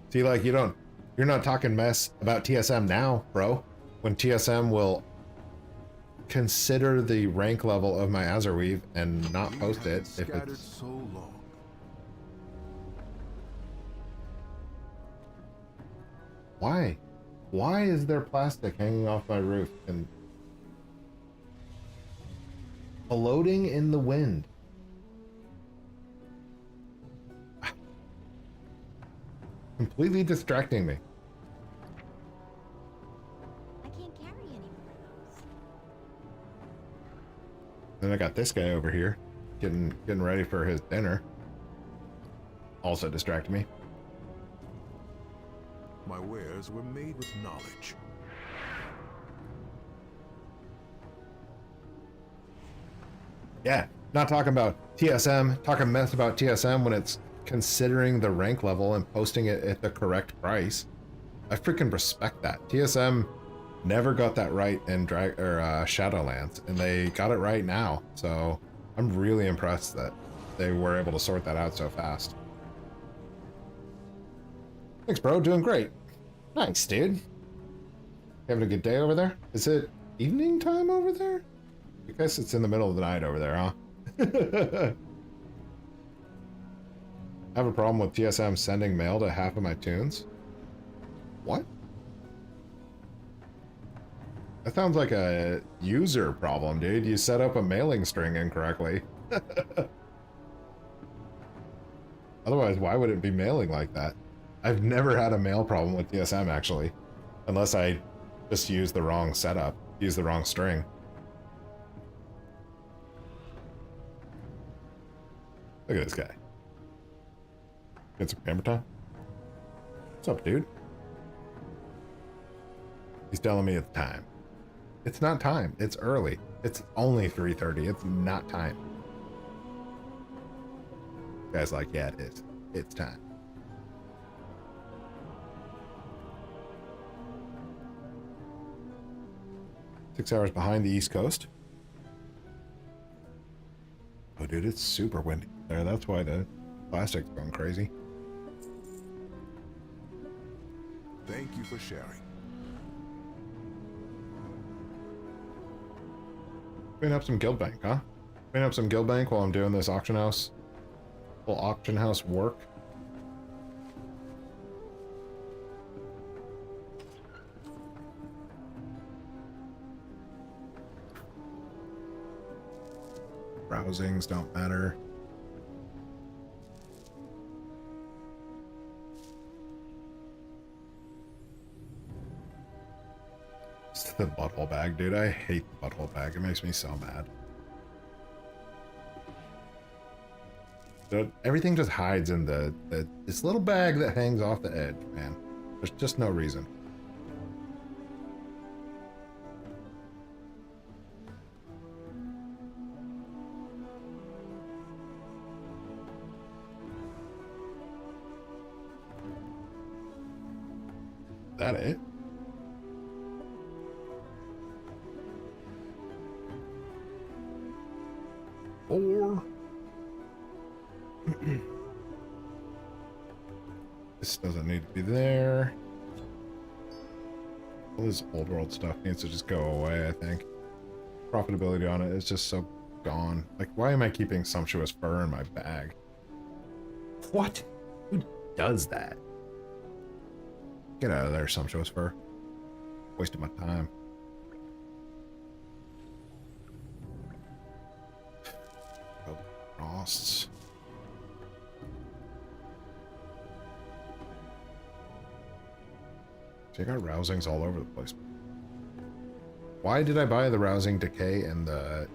See, like, you're not talking mess about TSM now, bro. When TSM will consider the rank level of my Azurweave and not We post have it if scattered it's... so long. Why? Why is there plastic hanging off my roof and floating in the wind? Completely distracting me. I can't carry any more of those. Then I got this guy over here getting ready for his dinner. Also distracted me. My wares were made with knowledge. Yeah, not talking about TSM, talking mess about TSM when it's considering the rank level and posting it at the correct price. I freaking respect that. TSM never got that right in Shadowlands, and they got it right now. So I'm really impressed that they were able to sort that out so fast. Thanks, bro. Doing great. Nice, dude. Having a good day over there? Is it evening time over there? I guess it's in the middle of the night over there, huh? I have a problem with TSM sending mail to half of my tunes. What? That sounds like a user problem, dude. You set up a mailing string incorrectly. Otherwise, why would it be mailing like that? I've never had a mail problem with TSM, actually. Unless I just use the wrong setup, use the wrong string. Look at this guy. Get some camera time? What's up, dude? He's telling me it's time. It's not time. It's early. It's only 3:30. It's not time. Guy's like, yeah, it is. It's time. 6 hours behind the East Coast. Oh, dude, it's super windy there. That's why the plastic's going crazy. Thank you for sharing. Clean up some guild bank, huh? Clean up some guild bank while I'm doing this auction house. Little auction house work. Browsings don't matter. It's the butthole bag, dude. I hate the butthole bag. It makes me so mad. Dude, everything just hides in this little bag that hangs off the edge, man. There's just no reason. That it? Or this doesn't need to be there. All this old world stuff needs to just go away, I think. Profitability on it is just so gone. Like, why am I keeping sumptuous fur in my bag? What? Who does that? Get out of there, sumptuous fur. Wasting my time. Oh, frosts. So you got rousings all over the place. Why did I buy the rousing decay and the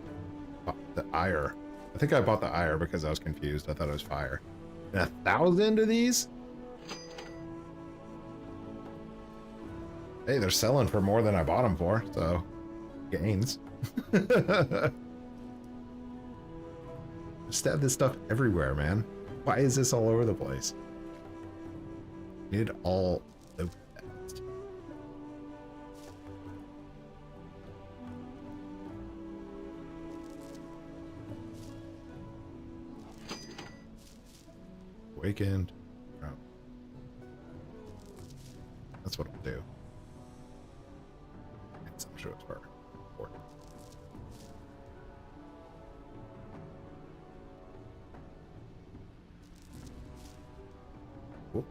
ire? I think I bought the ire because I was confused. I thought it was fire. And 1,000 of these? Hey, they're selling for more than I bought them for, so gains. Just have this stuff everywhere, man. Why is this all over the place? Need all the best. Awakened. Oh. That's what I'll do. I'm sure it's far. Cool.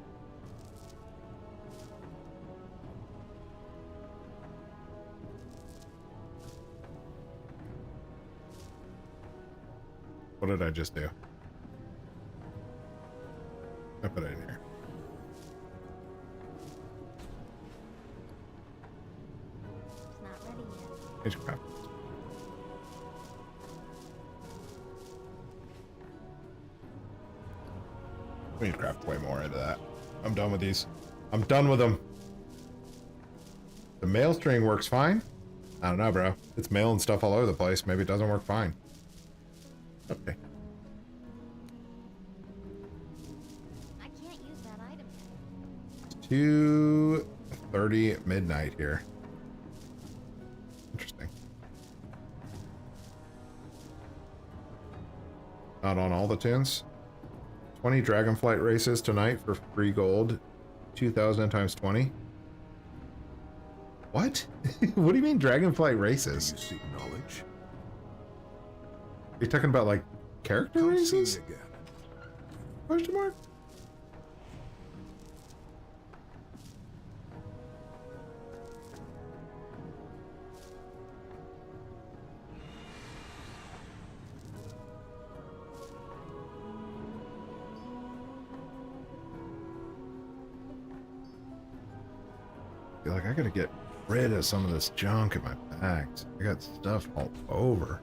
What did I just do? I put it in here. It's crap. We need to craft way more into that. I'm done with these. I'm done with them. The mail string works fine. I don't know, bro. It's mailing stuff all over the place. Maybe it doesn't work fine. Okay. I can't use that item yet. 2:30 midnight here. Interesting. Not on all the tunes. 20 Dragonflight races tonight for free gold. 2,000 times 20. What? What do you mean Dragonflight Do races? you seek knowledge? Are you talking about like character Come see me races? again. Question mark? Feel like I gotta get rid of some of this junk in my bags. I got stuff all over.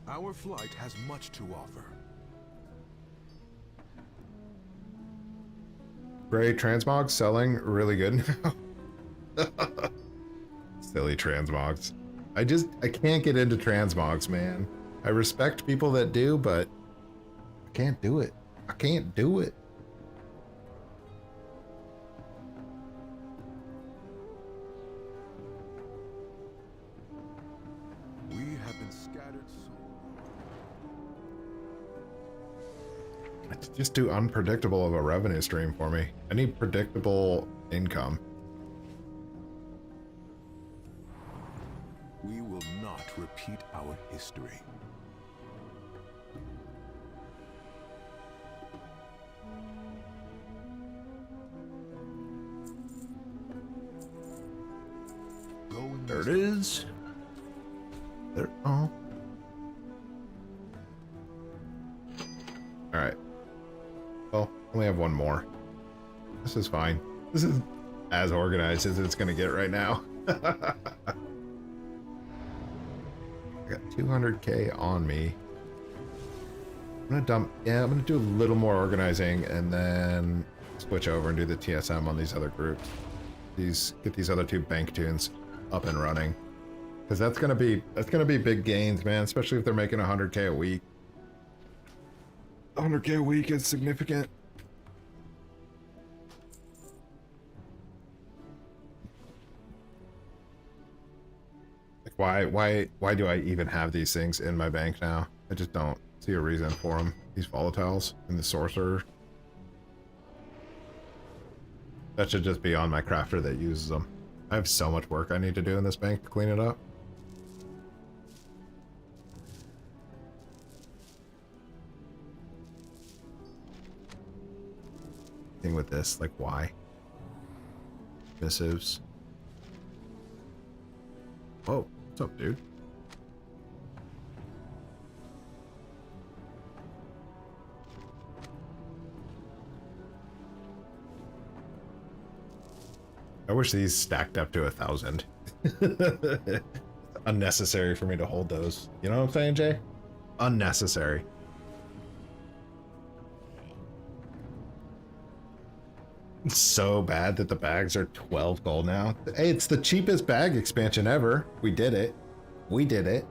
Our flight has much to offer. Gray transmogs selling really good now. Silly transmogs. I can't get into transmogs, man. I respect people that do, but I can't do it. I can't do it. Scattered soul. Just too unpredictable of a revenue stream for me. I need predictable income. We will not repeat our history. Go in There it this is. There. Oh. All right. Well, only have one more. This is fine. This is as organized as it's gonna get right now. I got 200K on me. I'm gonna dump. Yeah, I'm gonna do a little more organizing and then switch over and do the TSM on these other groups. Get these other two bank tunes up and running, because that's gonna be big gains, man. Especially if they're making 100K a week. 100K a week is significant. Like, why do I even have these things in my bank now? I just don't see a reason for them. These volatiles and the sorcerer. That should just be on my crafter that uses them. I have so much work I need to do in this bank to clean it up. Thing with this, like, why? Missives. Whoa, what's up, dude? I wish these stacked up to 1,000. It's unnecessary for me to hold those. You know what I'm saying, Jay? Unnecessary. It's so bad that the bags are 12 gold now. Hey, it's the cheapest bag expansion ever. We did it. We did it.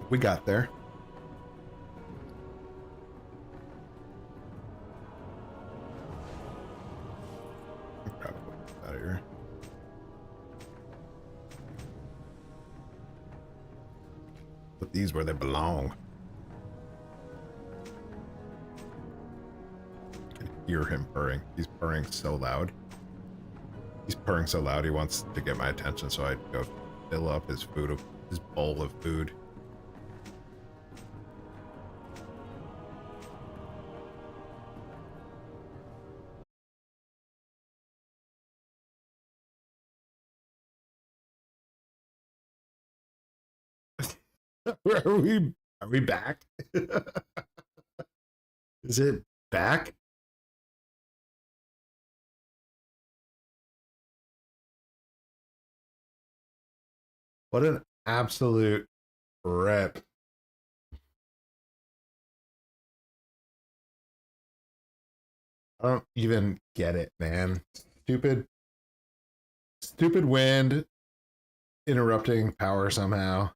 We got there. Grab it out of here. Put these where they belong. I can hear him purring. He's purring so loud. He's purring so loud he wants to get my attention, so I go fill up his food, his bowl of food. Are we back? Is it back? What an absolute rip. I don't even get it, man. Stupid wind interrupting power somehow.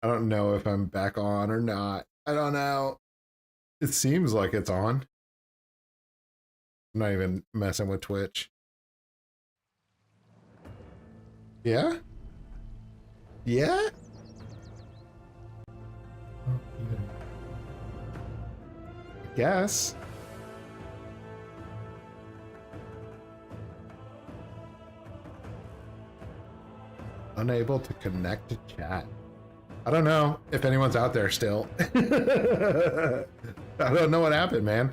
I don't know if I'm back on or not. I don't know. It seems like it's on. I'm not even messing with Twitch. Yeah? Yeah? I guess. Unable to connect to chat. I don't know if anyone's out there still. I don't know what happened, man.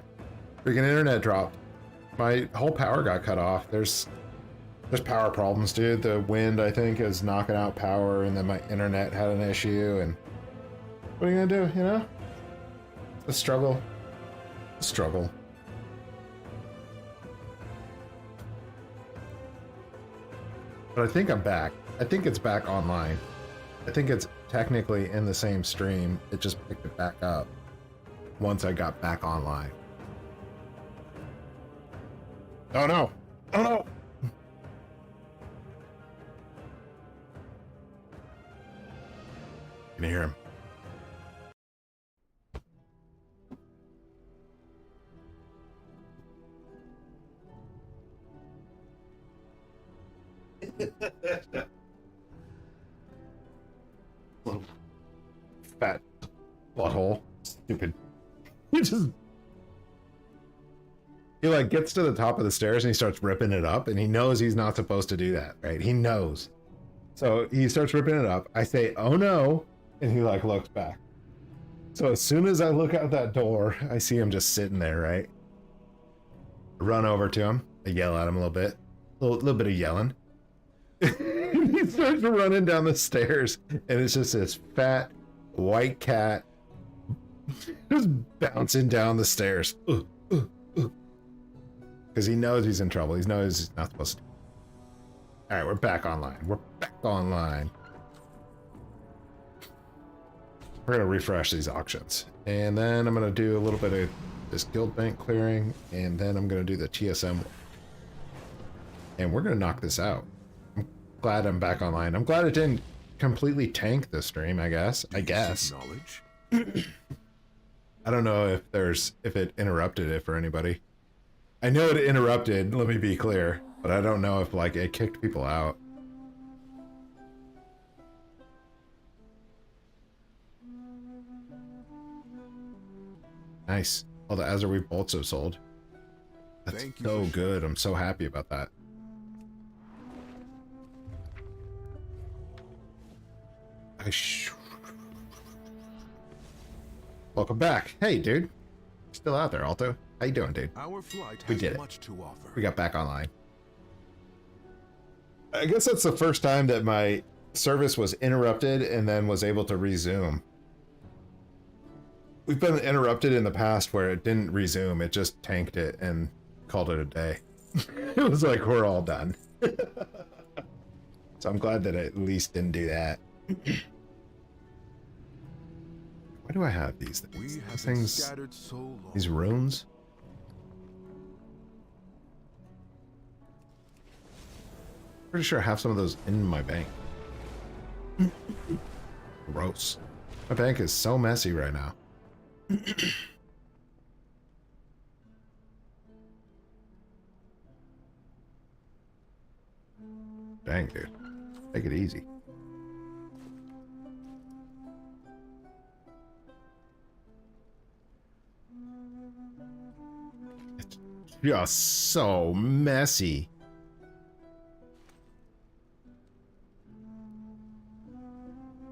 Freaking internet dropped. My whole power got cut off. There's power problems, dude. The wind, I think, is knocking out power, and then my internet had an issue, and what are you gonna do, you know? A struggle. A struggle. But I think I'm back. I think it's back online. I think it's technically in the same stream. It just picked it back up once I got back online. Oh no! Oh no! Can you hear him? Little fat butthole. Stupid. He like gets to the top of the stairs and he starts ripping it up, and he knows he's not supposed to do that, right? He knows. So he starts ripping it up. I say, "Oh no," and he like looks back. So as soon as I look out that door, I see him just sitting there, right? I run over to him. I yell at him a little bit. A little bit of yelling. He starts running down the stairs, and it's just this fat white cat just bouncing down the stairs. Because he knows he's in trouble. He knows he's not supposed to. All right, we're back online. We're back online. We're going to refresh these auctions. And then I'm going to do a little bit of this guild bank clearing. And then I'm going to do the TSM. And we're going to knock this out. I'm glad I'm back online. I'm glad it didn't completely tank the stream, I guess. I don't know if it interrupted it for anybody. I know it interrupted, let me be clear. But I don't know if like it kicked people out. Nice. All the Azerweave bolts have sold. That's so good. I'm so happy about that. Welcome back. Hey, dude. Still out there, Alto. How you doing, dude? Our flight We has did it. much to offer. We got back online. I guess that's the first time that my service was interrupted and then was able to resume. We've been interrupted in the past where it didn't resume. It just tanked it and called it a day. It was like, we're all done. So I'm glad that it at least didn't do that. Why do I have these things? We have These been things, scattered so long. these runes? Pretty sure I have some of those in my bank. Gross. My bank is so messy right now. Dang, dude. Take it easy. It's just so messy.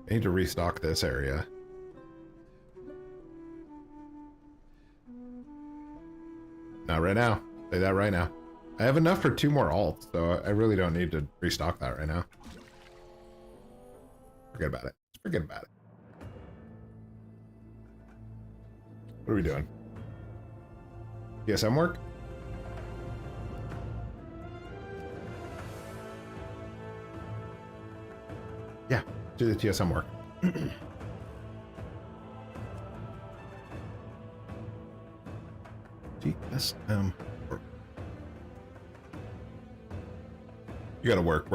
I need to restock this area. Not right now. Say that right now. I have enough for 2 more alts, so I really don't need to restock that right now. Forget about it. Just forget about it. What are we doing? TSM work? Yeah, do the TSM work. TSM work. You gotta work.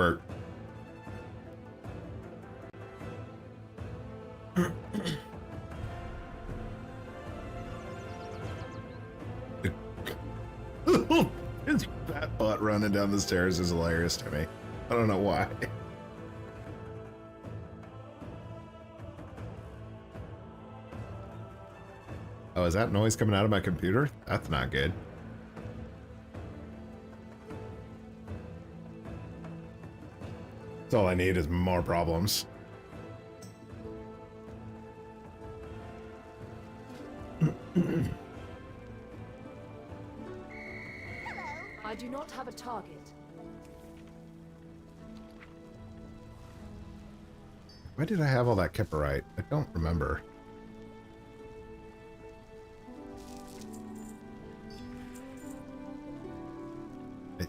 His fat butt running down the stairs is hilarious to me. I don't know why. Oh, is that noise coming out of my computer? That's not good. That's all I need is more problems. I do not have a target. Why did I have all that Kipperite? I don't remember.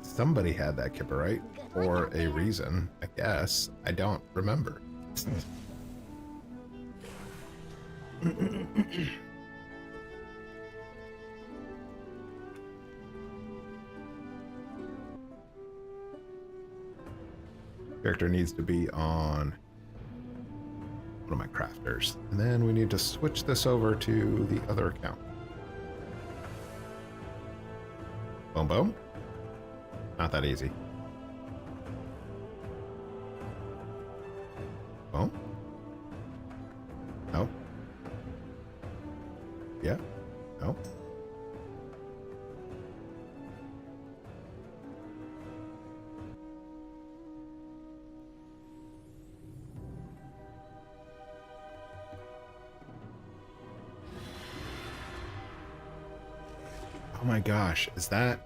Somebody had that Kipperite for a reason, I guess. I don't remember. Character needs to be on one of my crafters. And then we need to switch this over to the other account. Boom, boom. Not that easy. my gosh, is that...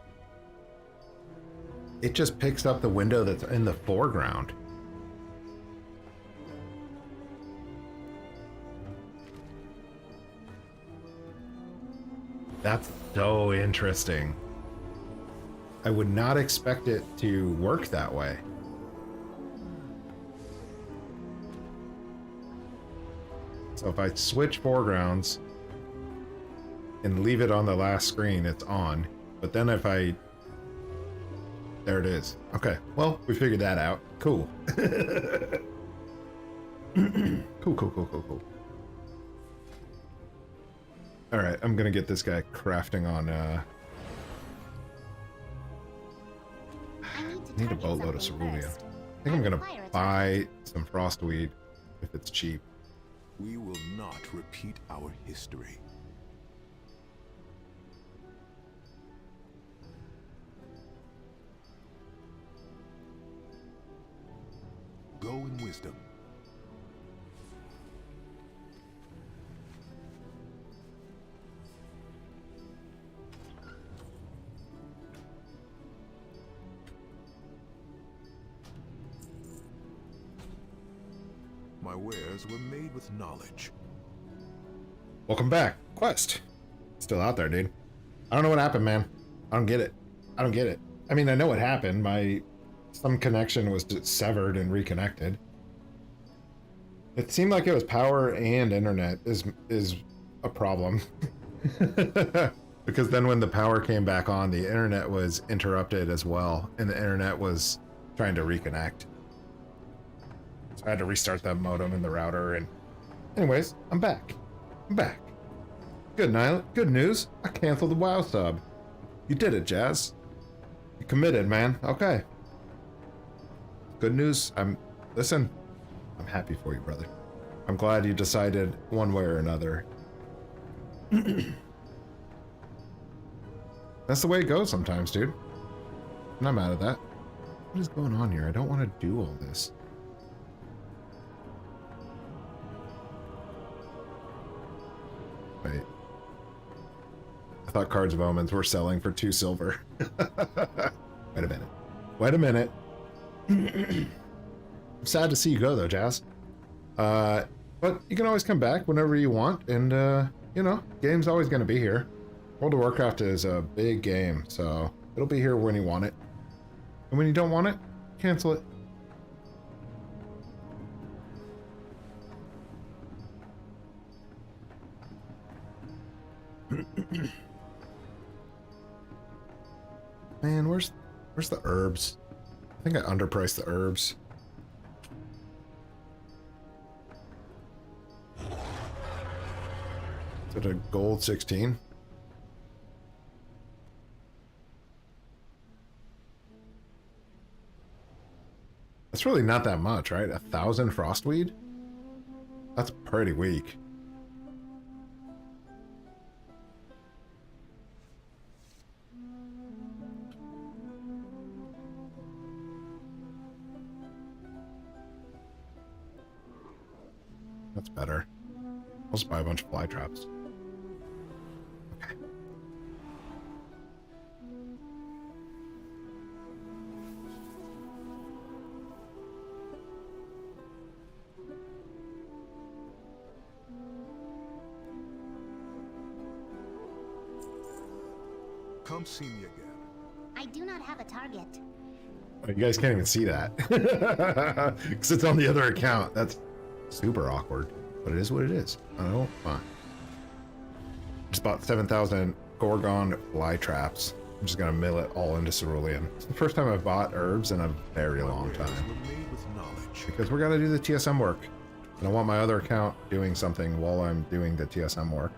It just picks up the window that's in the foreground. That's so interesting. I would not expect it to work that way. So if I switch foregrounds and leave it on the last screen, it's on. But then if I... There it is. Okay, well, we figured that out. Cool. Cool. Alright, I'm gonna get this guy crafting on, I need a boatload of cerulean. I think I'm gonna buy some frostweed if it's cheap. We will not repeat our history. Go in wisdom. My wares were made with knowledge. Welcome back. Quest. Still out there, dude. I don't know what happened, man. I don't get it. I don't get it. I mean, I know what happened. Some connection was severed and reconnected. It seemed like it was power and internet is a problem. Because then when the power came back on, the internet was interrupted as well, and the internet was trying to reconnect. So I had to restart the modem and the router, and anyways, I'm back. I'm back. Good night. Good news. I canceled the WoW sub. You did it, Jazz. You committed, man. Okay. Good news. Listen, I'm happy for you, brother. I'm glad you decided one way or another. That's the way it goes sometimes, dude. And I'm out of that. What is going on here? I don't want to do all this. Wait. I thought Cards of Omens were selling for 2 silver. Wait a minute. Wait a minute. I'm sad to see you go, though, Jazz. But you can always come back whenever you want, and, you know, game's always going to be here. World of Warcraft is a big game, so it'll be here when you want it. And when you don't want it, cancel it. Man, where's the herbs? I think I underpriced the herbs. Is it a gold 16? That's really not that much, right? 1,000 frostweed? That's pretty weak. That's better. I'll just buy a bunch of fly traps. Okay. Come see me again. I do not have a target. Oh, you guys can't even see that. Because it's on the other account. That's super awkward. But it is what it is. Oh, fine. Just bought 7,000 Gorgon fly traps. I'm just gonna mill it all into cerulean. It's the first time I've bought herbs in a very long time. Because we're gonna do the TSM work. And I want my other account doing something while I'm doing the TSM work.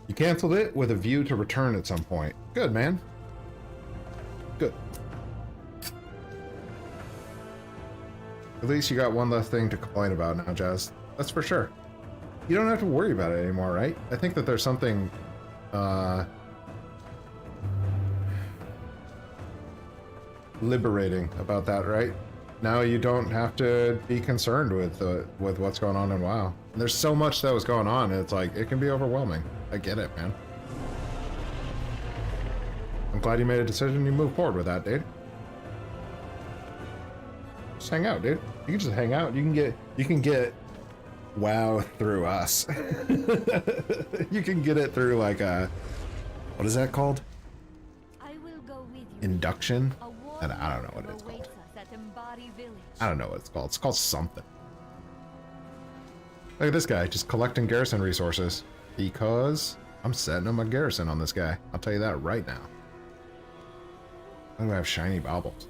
You canceled it with a view to return at some point. Good, man. Good. At least you got one less thing to complain about now, Jazz. That's for sure. You don't have to worry about it anymore, right? I think that there's something, liberating about that, right? Now you don't have to be concerned with what's going on in WoW. There's so much that was going on, it's like, it can be overwhelming. I get it, man. I'm glad you made a decision and you moved forward with that, dude. Just hang out, dude. You can just hang out. You can get WoW through us. You can get it through like a, what is that called? I will go with you. Induction? A war And I don't know what it's awaits called. us at Embari Village. I don't know what it's called. It's called something. Look at this guy, just collecting garrison resources. Because I'm setting up my garrison on this guy. I'll tell you that right now. Why do I have shiny baubles?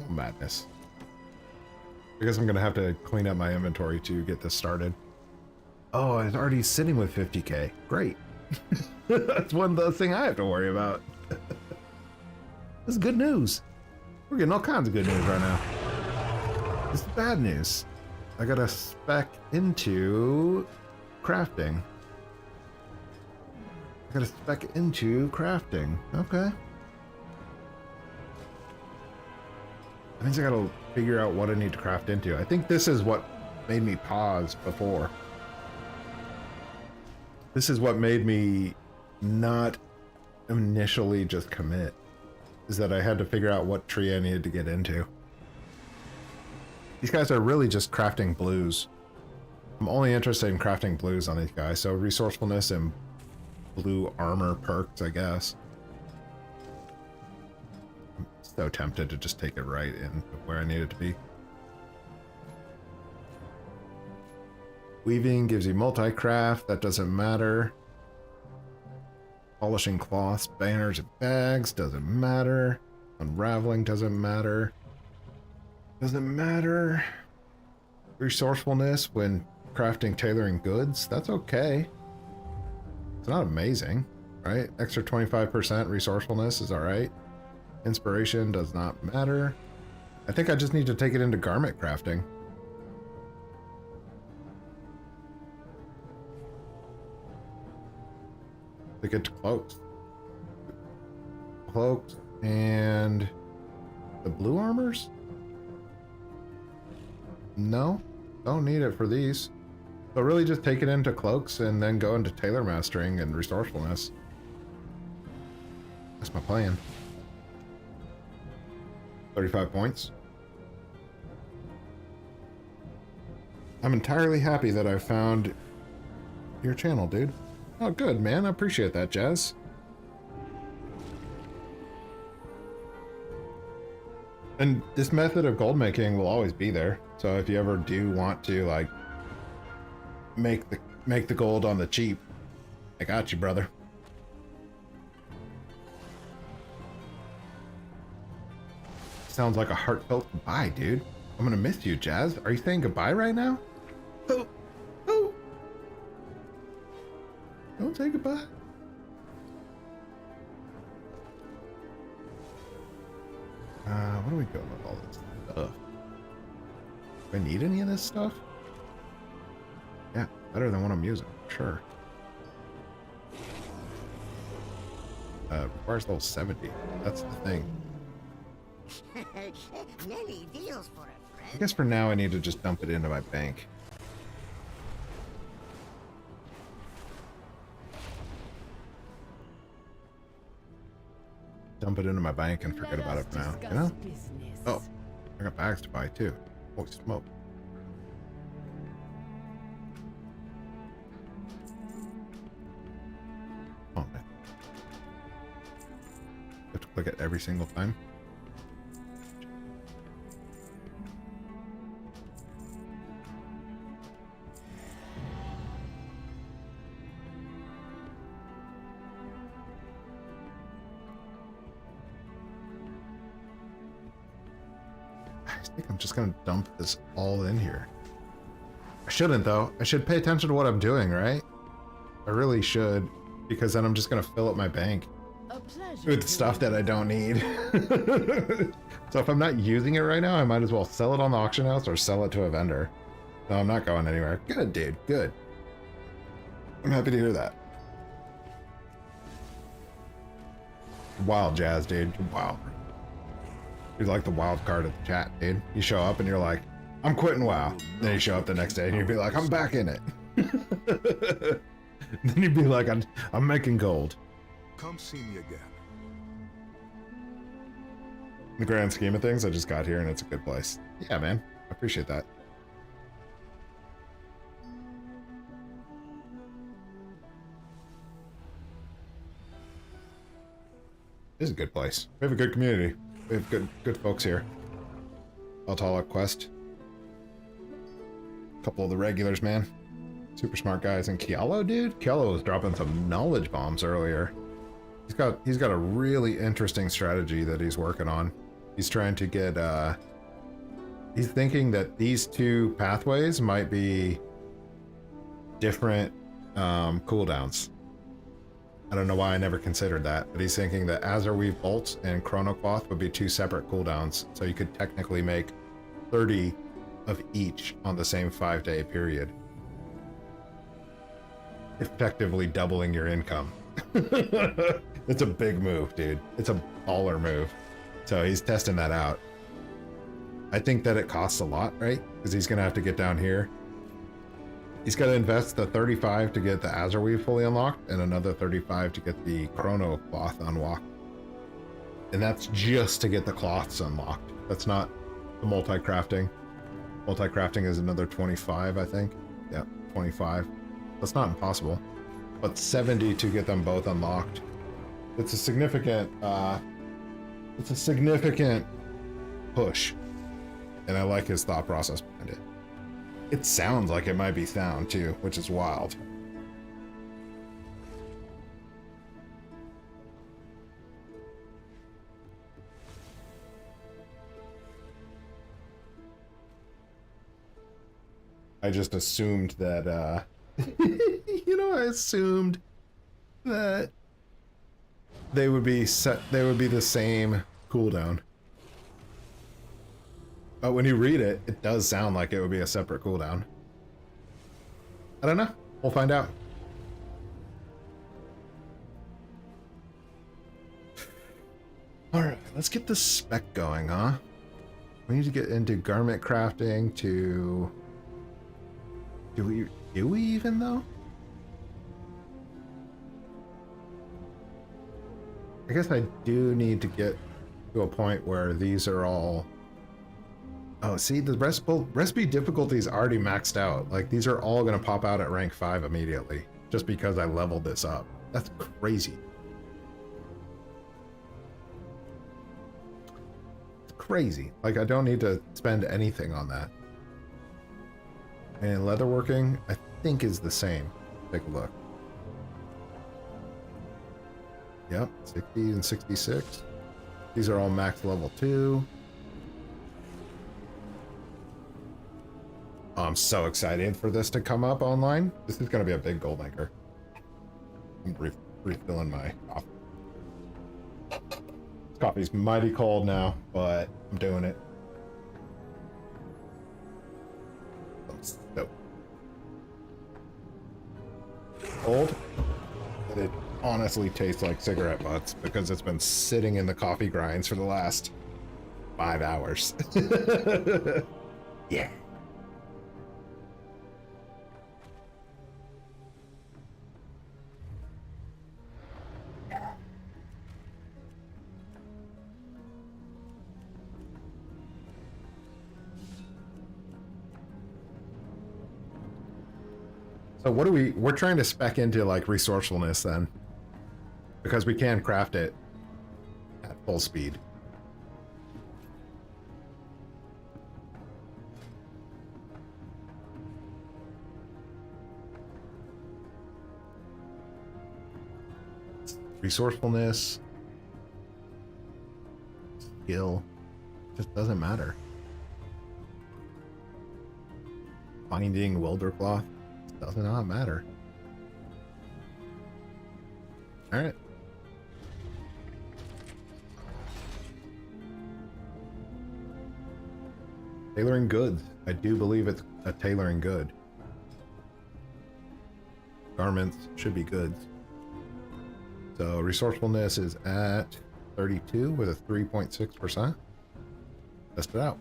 Oh, madness. I guess I'm gonna have to clean up my inventory to get this started. Oh, it's already sitting with 50k. Great. That's one thing I have to worry about. This is good news. We're getting all kinds of good news right now. This is bad news. I gotta spec into crafting. I gotta spec into crafting. Okay. That means I gotta figure out what I need to craft into. I think this is what made me pause before. This is what made me not initially just commit. Is that I had to figure out what tree I needed to get into. These guys are really just crafting blues. I'm only interested in crafting blues on these guys, so resourcefulness and blue armor perks, I guess. I'm so tempted to just take it right in where I need it to be. Weaving gives you multi-craft, that doesn't matter. Polishing cloths, banners, and bags, doesn't matter. Unraveling doesn't matter. Doesn't matter. Resourcefulness when crafting tailoring goods, that's okay. It's not amazing, right? Extra 25% resourcefulness is alright. Inspiration does not matter. I think I just need to take it into garment crafting. To get to cloaks. Cloaks and the blue armors? No, don't need it for these. So really just take it into cloaks and then go into tailor mastering and resourcefulness. That's my plan. 35 points. I'm entirely happy that I found your channel, dude. Oh, good, man. I appreciate that, Jazz. And this method of gold making will always be there. So if you ever do want to, like, make the gold on the cheap, I got you, brother. Sounds like a heartfelt goodbye, dude. I'm gonna miss you, Jazz. Are you saying goodbye right now? Oh, oh. Don't say goodbye. What do we go with all this stuff? Do I need any of this stuff? Yeah, better than what I'm using, sure. Requires level 70. That's the thing. Many deals for a friend. I guess for now I need to just dump it into my bank. Dump it into my bank and forget about it for now, you know? Oh, I got bags to buy too. Holy smoke. Oh man. You have to click it every single time. I think I'm just gonna dump this all in here. I shouldn't though. I should pay attention to what I'm doing, right? I really should, because then I'm just gonna fill up my bank with stuff that I don't need. So if I'm not using it right now, I might as well sell it on the auction house or sell it to a vendor. No, I'm not going anywhere. Good, dude. Good. I'm happy to hear that. Wild, Jazz, dude. Wow. You're like the wild card of the chat, dude. You show up and you're like, I'm quitting WoW. Then you show up the next day and you'd be like, I'm back in it. Then you'd be like, I'm making gold. Come see me again. In the grand scheme of things, I just got here and it's a good place. Yeah, man. I appreciate that. This is a good place. We have a good community. We have good folks here. Altala Quest. A couple of the regulars, man. Super smart guys. And Kialo, dude? Kialo was dropping some knowledge bombs earlier. He's got a really interesting strategy that he's working on. He's trying to get he's thinking that these two pathways might be different cooldowns. I don't know why I never considered that, but he's thinking that Azurweave Bolts and Chrono Cloth would be two separate cooldowns, so you could technically make 30 of each on the same 5-day period. Effectively doubling your income. It's a big move, dude. It's a baller move. So he's testing that out. I think that it costs a lot, right? Because he's going to have to get down here. He's got to invest the 35 to get the Azurweave fully unlocked and another 35 to get the Chrono Cloth unlocked. And that's just to get the cloths unlocked. That's not the multi-crafting. Multi-crafting is another 25, I think. Yeah, 25. That's not impossible. But 70 to get them both unlocked. It's a significant push. And I like his thought process behind it. It sounds like it might be sound too, which is wild. I just assumed that, I assumed that they would be the same cooldown. But when you read it, it does sound like it would be a separate cooldown. I don't know. We'll find out. Alright, let's get the spec going, huh? We need to get into garment crafting to... Do we even, though? I guess I do need to get to a point where these are all... Oh, see, the recipe difficulty is already maxed out. Like, these are all going to pop out at rank 5 immediately, just because I leveled this up. That's crazy. It's crazy. Like, I don't need to spend anything on that. And leatherworking, I think, is the same. Take a look. Yep, 60 and 66. These are all max level 2. Oh, I'm so excited for this to come up online. This is going to be a big goal maker. I'm refilling my coffee. This coffee's mighty cold now, but I'm doing it. So cold, but it honestly tastes like cigarette butts because it's been sitting in the coffee grinds for the last 5 hours. Yeah. So what do we're trying to spec into like resourcefulness then, because we can craft it at full speed. Resourcefulness, skill, just doesn't matter. Finding Wildercloth. Does not matter. All right. Tailoring goods. I do believe it's a tailoring good. Garments should be goods. So resourcefulness is at 32 with a 3.6%. Test it out.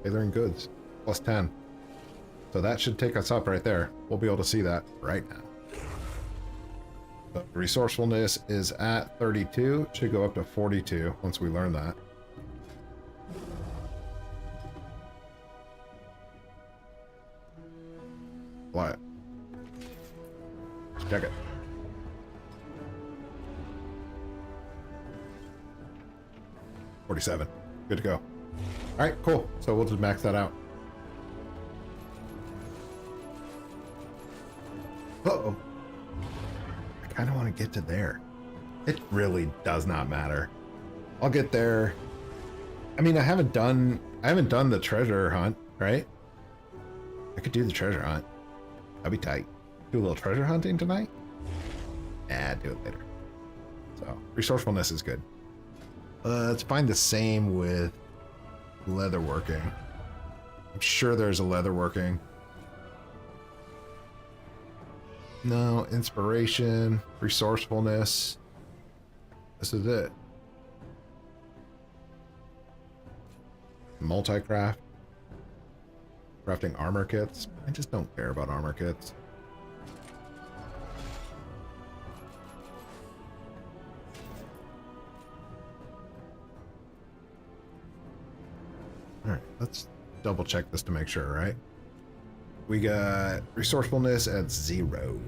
Tailoring goods. Plus 10. So that should take us up right there. We'll be able to see that right now. So resourcefulness is at 32. Should go up to 42 once we learn that. What? Let's check it. $47. Good to go. All right, cool. So we'll just max that out. Uh-oh. I kind of want to get to there. It really does not matter. I'll get there. I mean, I haven't done the treasure hunt, right? I could do the treasure hunt. That'd be tight. Do a little treasure hunting tonight? Nah, do it later. So, resourcefulness is good. Let's find the same with leatherworking. I'm sure there's a leatherworking. No, inspiration, resourcefulness. This is it. Multi-craft. Crafting armor kits. I just don't care about armor kits. Alright, let's double check this to make sure, right? We got resourcefulness at 0.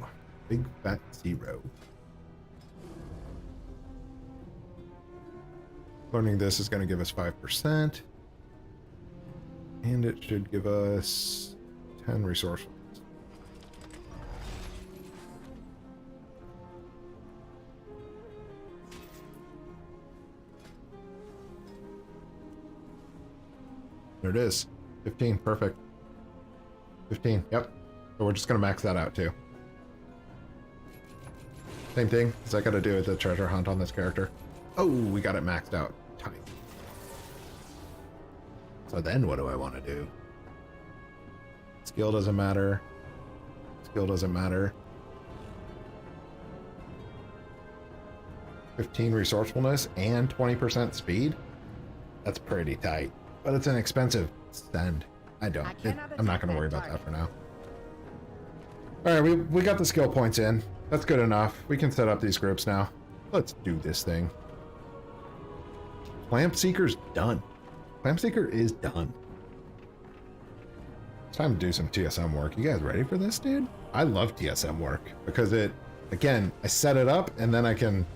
Big fat 0. Learning this is going to give us 5%. And it should give us 10 resourcefulness. There it is. 15, perfect. 15, yep. So we're just gonna max that out too. Same thing, as I gotta do with the treasure hunt on this character. Oh, we got it maxed out. Tight. So then what do I want to do? Skill doesn't matter. Skill doesn't matter. 15 resourcefulness and 20% speed? That's pretty tight. But it's an expensive spend. I'm not going to worry about that for now. Alright, we got the skill points in. That's good enough. We can set up these groups now. Let's do this thing. Lamp Seeker's done. Lamp Seeker is done. It's time to do some TSM work. You guys ready for this, dude? I love TSM work because it, again, I set it up and then I can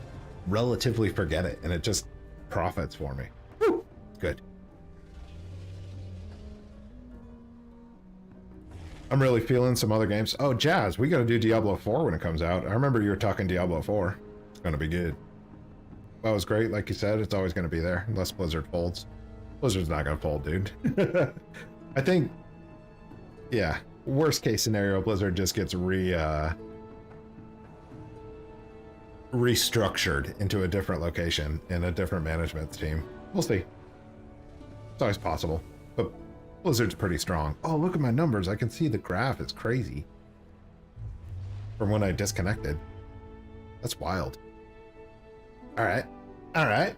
relatively forget it and it just profits for me. Woo! Good. I'm really feeling some other games. Oh, Jazz, we gotta do Diablo 4 when it comes out. I remember you were talking Diablo 4. It's gonna be good. That was great. Like you said, it's always gonna be there unless Blizzard folds. Blizzard's not gonna fold, dude. I think, yeah, worst case scenario, Blizzard just gets restructured into a different location in a different management team. We'll see. It's always possible, but Blizzard's pretty strong. Oh, look at my numbers. I can see the graph. It's crazy. From when I disconnected. That's wild. All right. All right.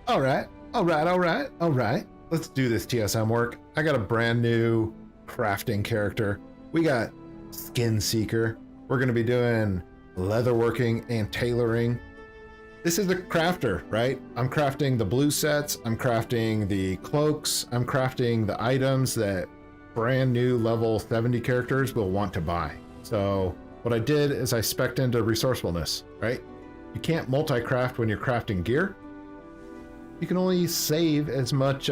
All right. All right, all right, all right. Let's do this TSM work. I got a brand new crafting character. We got Skin Seeker. We're going to be doing leatherworking and tailoring. This is a crafter, right? I'm crafting the blue sets. I'm crafting the cloaks. I'm crafting the items that brand new level 70 characters will want to buy. So what I did is I spec'd into resourcefulness, right? You can't multi-craft when you're crafting gear. You can only save as much,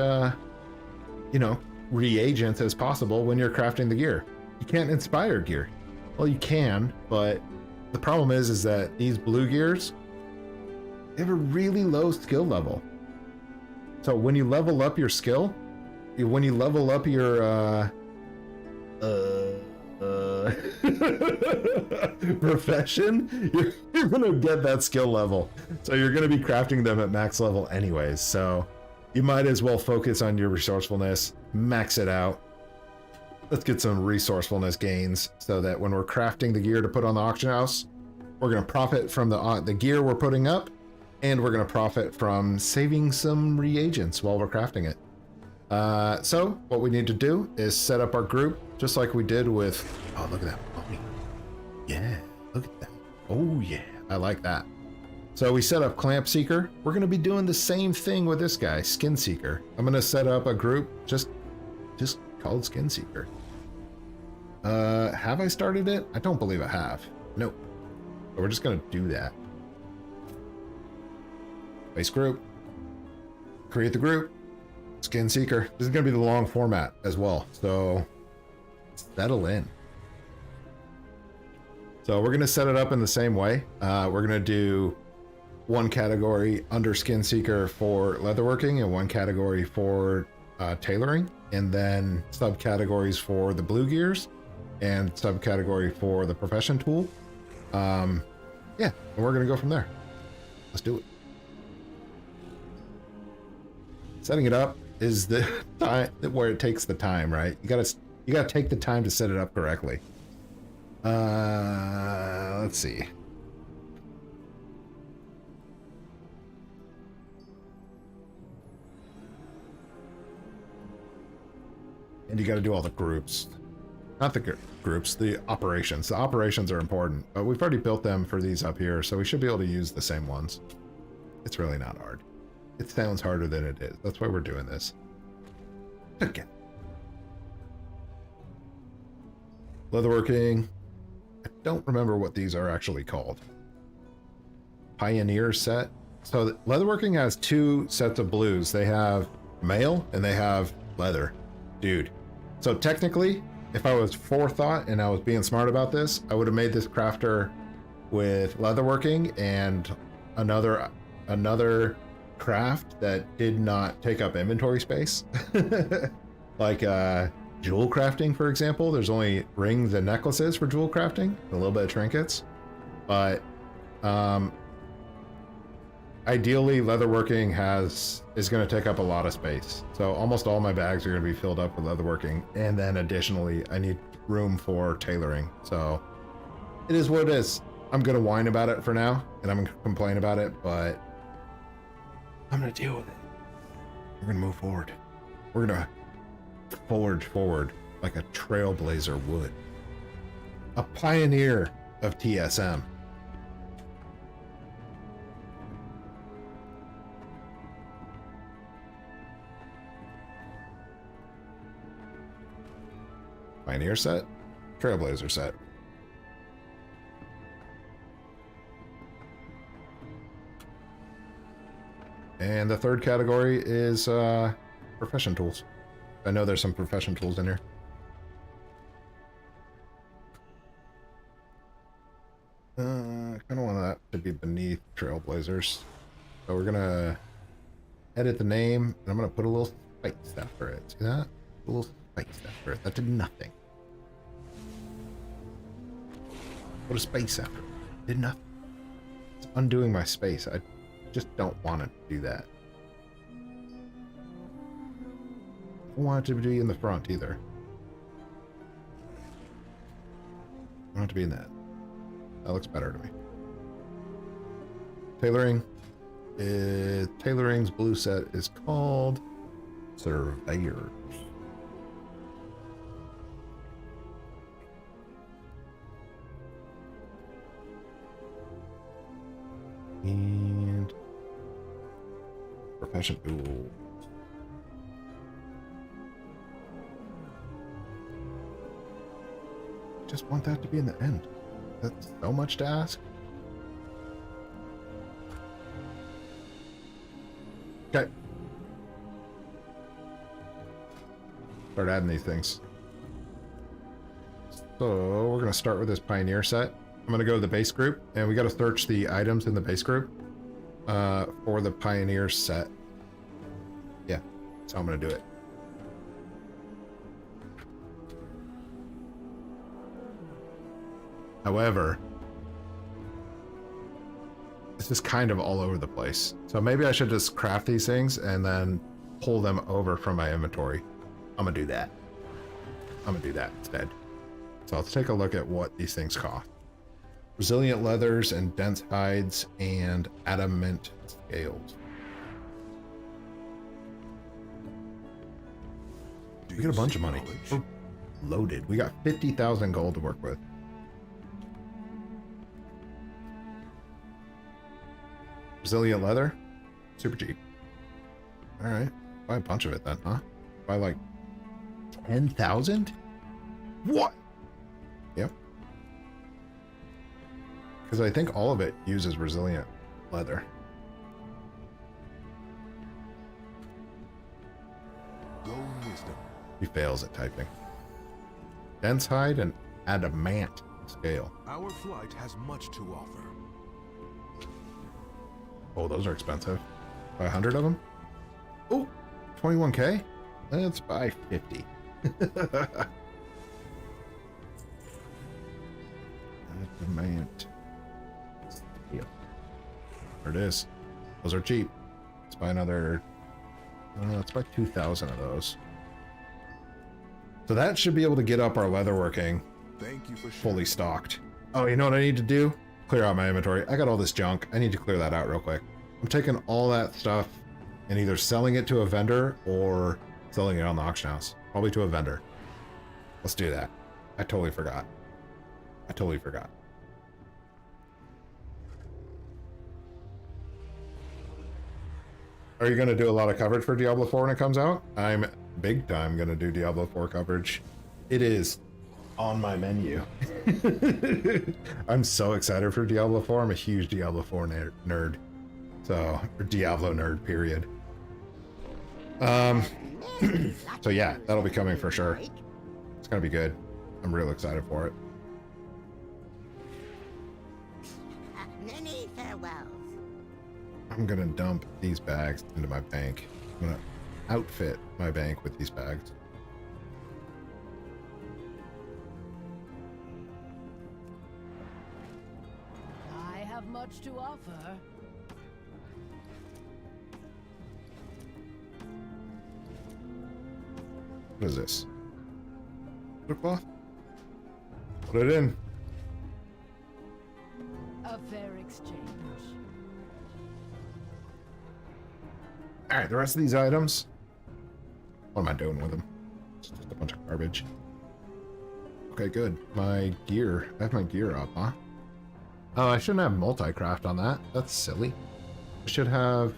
reagents as possible when you're crafting the gear. You can't inspire gear. Well, you can, but the problem is that these blue gears, they have a really low skill level. So when you level up your skill, when you level up your, profession, you're gonna get that skill level, so you're gonna be crafting them at max level anyways, so you might as well focus on your resourcefulness, max it out. Let's get some resourcefulness gains so that when we're crafting the gear to put on the auction house, we're gonna profit from the gear we're putting up, and we're gonna profit from saving some reagents while we're crafting it. So what we need to do is set up our group just like we did with, oh, look at that pony. Yeah, look at that. Oh yeah, I like that. So we set up Clamp Seeker. We're going to be doing the same thing with this guy, Skin Seeker. I'm going to set up a group just called Skin Seeker. Have I started it? I don't believe I have. Nope. But we're just going to do that. Base group. Create the group. Skin Seeker. This is going to be the long format as well. So settle in. So we're going to set it up in the same way. We're going to do one category under Skin Seeker for leatherworking and one category for tailoring, and then subcategories for the blue gears and subcategory for the profession tool. Yeah, and we're going to go from there. Let's do it. Setting it up is the time where it takes the time, right? You gotta take the time to set it up correctly. Let's see. And you got to do all the groups. Not the groups, the operations. The operations are important, but we've already built them for these up here, so we should be able to use the same ones. It's really not hard. It sounds harder than it is. That's why we're doing this. Okay. Leatherworking. I don't remember what these are actually called. Pioneer set. So leatherworking has two sets of blues. They have mail and they have leather. Dude. So technically, if I was forethought and I was being smart about this, I would have made this crafter with leatherworking and another craft that did not take up inventory space. Like jewel crafting, for example. There's only rings and necklaces for jewel crafting, a little bit of trinkets. But ideally, leatherworking is going to take up a lot of space. So almost all my bags are going to be filled up with leatherworking. And then additionally, I need room for tailoring. So it is what it is. I'm going to whine about it for now, and I'm going to complain about it, but I'm going to deal with it. We're going to move forward. We're going to forge forward like a trailblazer would. A pioneer of TSM. Pioneer set, Trailblazer set. And the third category is profession tools. I know there's some profession tools in here. I kind of want that to be beneath Trailblazers. So we're gonna edit the name, and I'm gonna put a little spike staff for it. See that? A little spike staff for it. That did nothing. Put a space after it. Did nothing. It's undoing my space. I just don't want to do that. I don't want it to be in the front either. I want it to be in that. That looks better to me. Tailoring. Tailoring's blue set is called Surveyors. And profession tool. Just want that to be in the end. That's so much to ask. Okay. Start adding these things. So we're gonna start with this Pioneer set. I'm gonna go to the base group, and we gotta search the items in the base group for the Pioneer set. Yeah, that's how I'm gonna do it. However, this is kind of all over the place. So maybe I should just craft these things and then pull them over from my inventory. I'm gonna do that. I'm gonna do that instead. So let's take a look at what these things cost. Resilient leathers and dense hides and adamant scales. We got a bunch of money. We're loaded. We got 50,000 gold to work with. Resilient leather? Super cheap. Alright. Buy a bunch of it then, huh? Buy like 10,000? What? Yep. Because I think all of it uses resilient leather. Go wisdom. He fails at typing. Dense hide and adamant scale. Our flight has much to offer. Oh, those are expensive. Buy 100 of them? Oh, 21k? Let's buy 50. Adamant steel. There it is. Those are cheap. Let's buy another... let's buy 2,000 of those. So that should be able to get up our leatherworking Thank you for fully stocked. Oh, you know what I need to do? Clear out my inventory. I got all this junk. I need to clear that out real quick. I'm taking all that stuff and either selling it to a vendor or selling it on the auction house. Probably to a vendor. Let's do that. I totally forgot. I totally forgot. Are you going to do a lot of coverage for Diablo 4 when it comes out? I'm big time going to do Diablo 4 coverage. It is on my menu. I'm so excited for Diablo 4. I'm a huge Diablo 4 nerd. So, or Diablo nerd, period. So yeah, that'll be coming for sure. It's going to be good. I'm real excited for it. Many farewells. I'm gonna dump these bags into my bank. I'm gonna outfit my bank with these bags. I have much to offer. What is this? Cloth? Put it in. A fair exchange. Alright, the rest of these items. What am I doing with them? It's just a bunch of garbage. Okay, good. My gear. I have my gear up, huh? Oh, I shouldn't have multi-craft on that. That's silly. I should have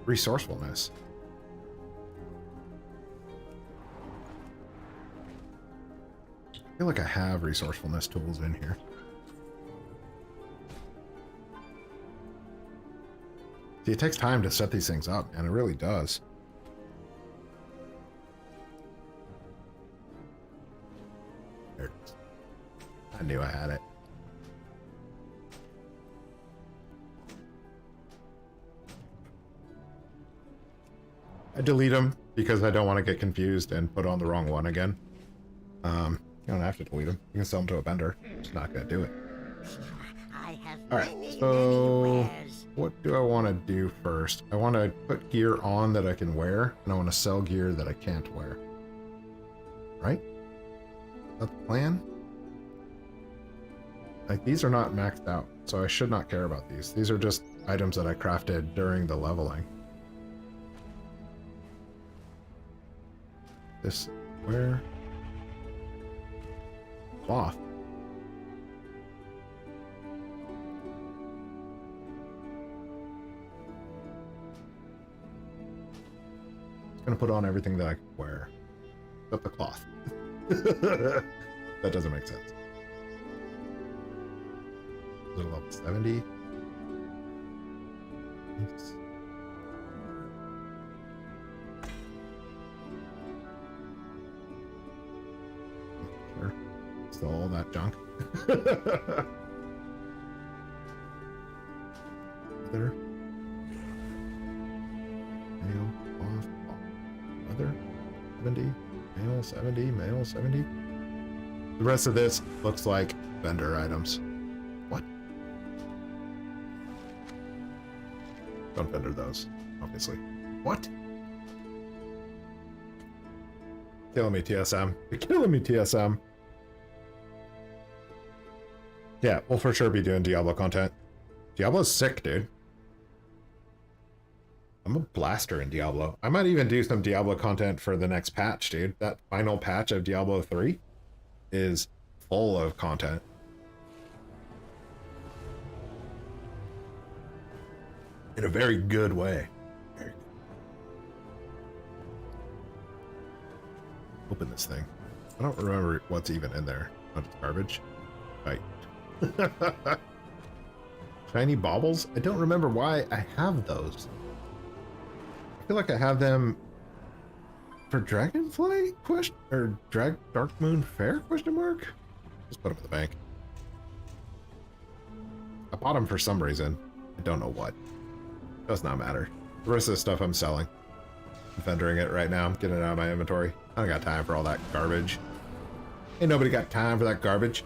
resourcefulness. I feel like I have resourcefulness tools in here. See, it takes time to set these things up, and it really does. There it is. I knew I had it. I delete them because I don't want to get confused and put on the wrong one again. You don't have to delete them. You can sell them to a vendor. It's not going to do it. I have Alright, many so wares. what do I want to do first? I want to put gear on that I can wear, and I want to sell gear that I can't wear. Right? Is that the plan? Like, these are not maxed out, so I should not care about these. These are just items that I crafted during the leveling. This, where? Cloth. Gonna put on everything that I can wear, except the cloth. That doesn't make sense. Is it level 70? Oops. Sure. Still all that junk. There. Male, off, other, 70, male, 70, male, 70. The rest of this looks like vendor items. What? Don't vendor those, obviously. What? Killing me, TSM. You're killing me, TSM. Yeah, we'll for sure be doing Diablo content. Diablo's sick, dude. I'm a blaster in Diablo. I might even do some Diablo content for the next patch, dude. That final patch of Diablo 3 is full of content. In a very good way. Very good. Open this thing. I don't remember what's even in there. Oh, it's garbage. Right. Shiny baubles? I don't remember why I have those. I feel like I have them for Dragonflight? Or Dark Moon Fair? Question mark? Just put them in the bank. I bought them for some reason. I don't know what. Does not matter. The rest of the stuff I'm selling. I'm vendoring it right now. I'm getting it out of my inventory. I don't got time for all that garbage. Ain't nobody got time for that garbage.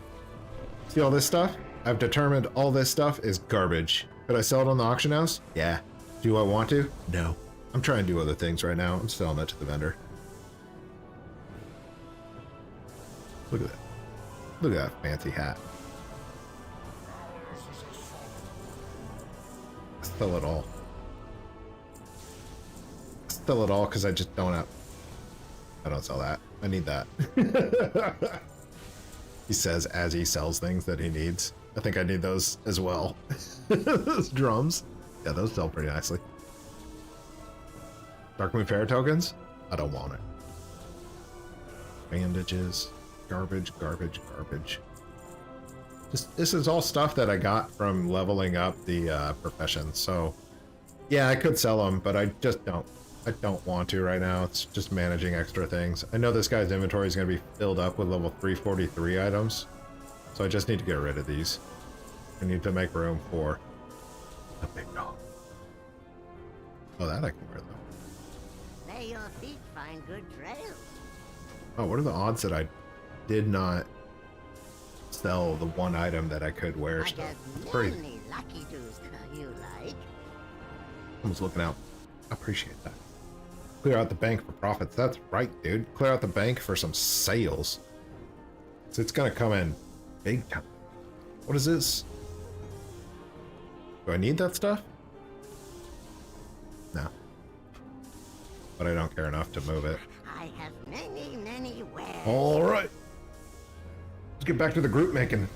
See all this stuff? I've determined all this stuff is garbage. Could I sell it on the auction house? Yeah. Do I want to? No. I'm trying to do other things right now. I'm selling it to the vendor. Look at that. Look at that fancy hat. Sell it all. Sell it all because I just don't have... I don't sell that. I need that. He says as he sells things that he needs. I think I need those as well. Those drums. Yeah, those sell pretty nicely. Dark Moon Fair tokens? I don't want it. Bandages. Garbage, garbage, garbage. This is all stuff that I got from leveling up the profession. So, yeah, I could sell them, but I just don't. I don't want to right now. It's just managing extra things. I know this guy's inventory is going to be filled up with level 343 items. So I just need to get rid of these. I need to make room for the big dog. Oh, that I can wear though. May your feet find good trails. Oh, what are the odds that I did not sell the one item that I could wear? I Still? have Crazy. many lucky do's you like. Someone's looking out. I appreciate that. Clear out the bank for profits. That's right, dude. Clear out the bank for some sales. So it's gonna come in big time. What is this? Do I need that stuff? No. But I don't care enough to move it. I have many, many wares. All right. Let's get back to the group making.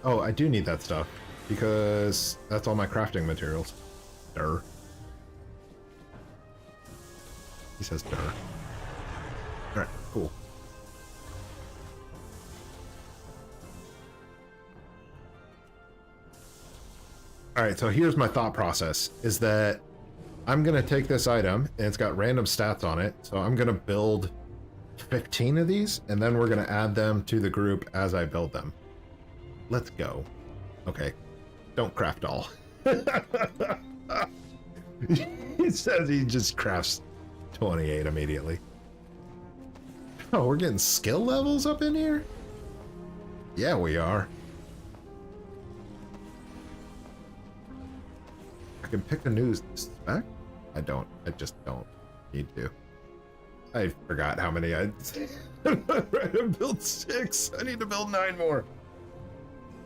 Oh, I do need that stuff because that's all my crafting materials. Durr. He says durr. All right, cool. All right, so here's my thought process, is that I'm gonna take this item, and it's got random stats on it, so I'm gonna build 15 of these, and then we're gonna add them to the group as I build them. Let's go. Okay, don't craft all. He says he just crafts 28 immediately. Oh, we're getting skill levels up in here? Yeah, we are. I can pick a new spec? I just don't need to. I forgot how many I built 6. I need to build 9 more.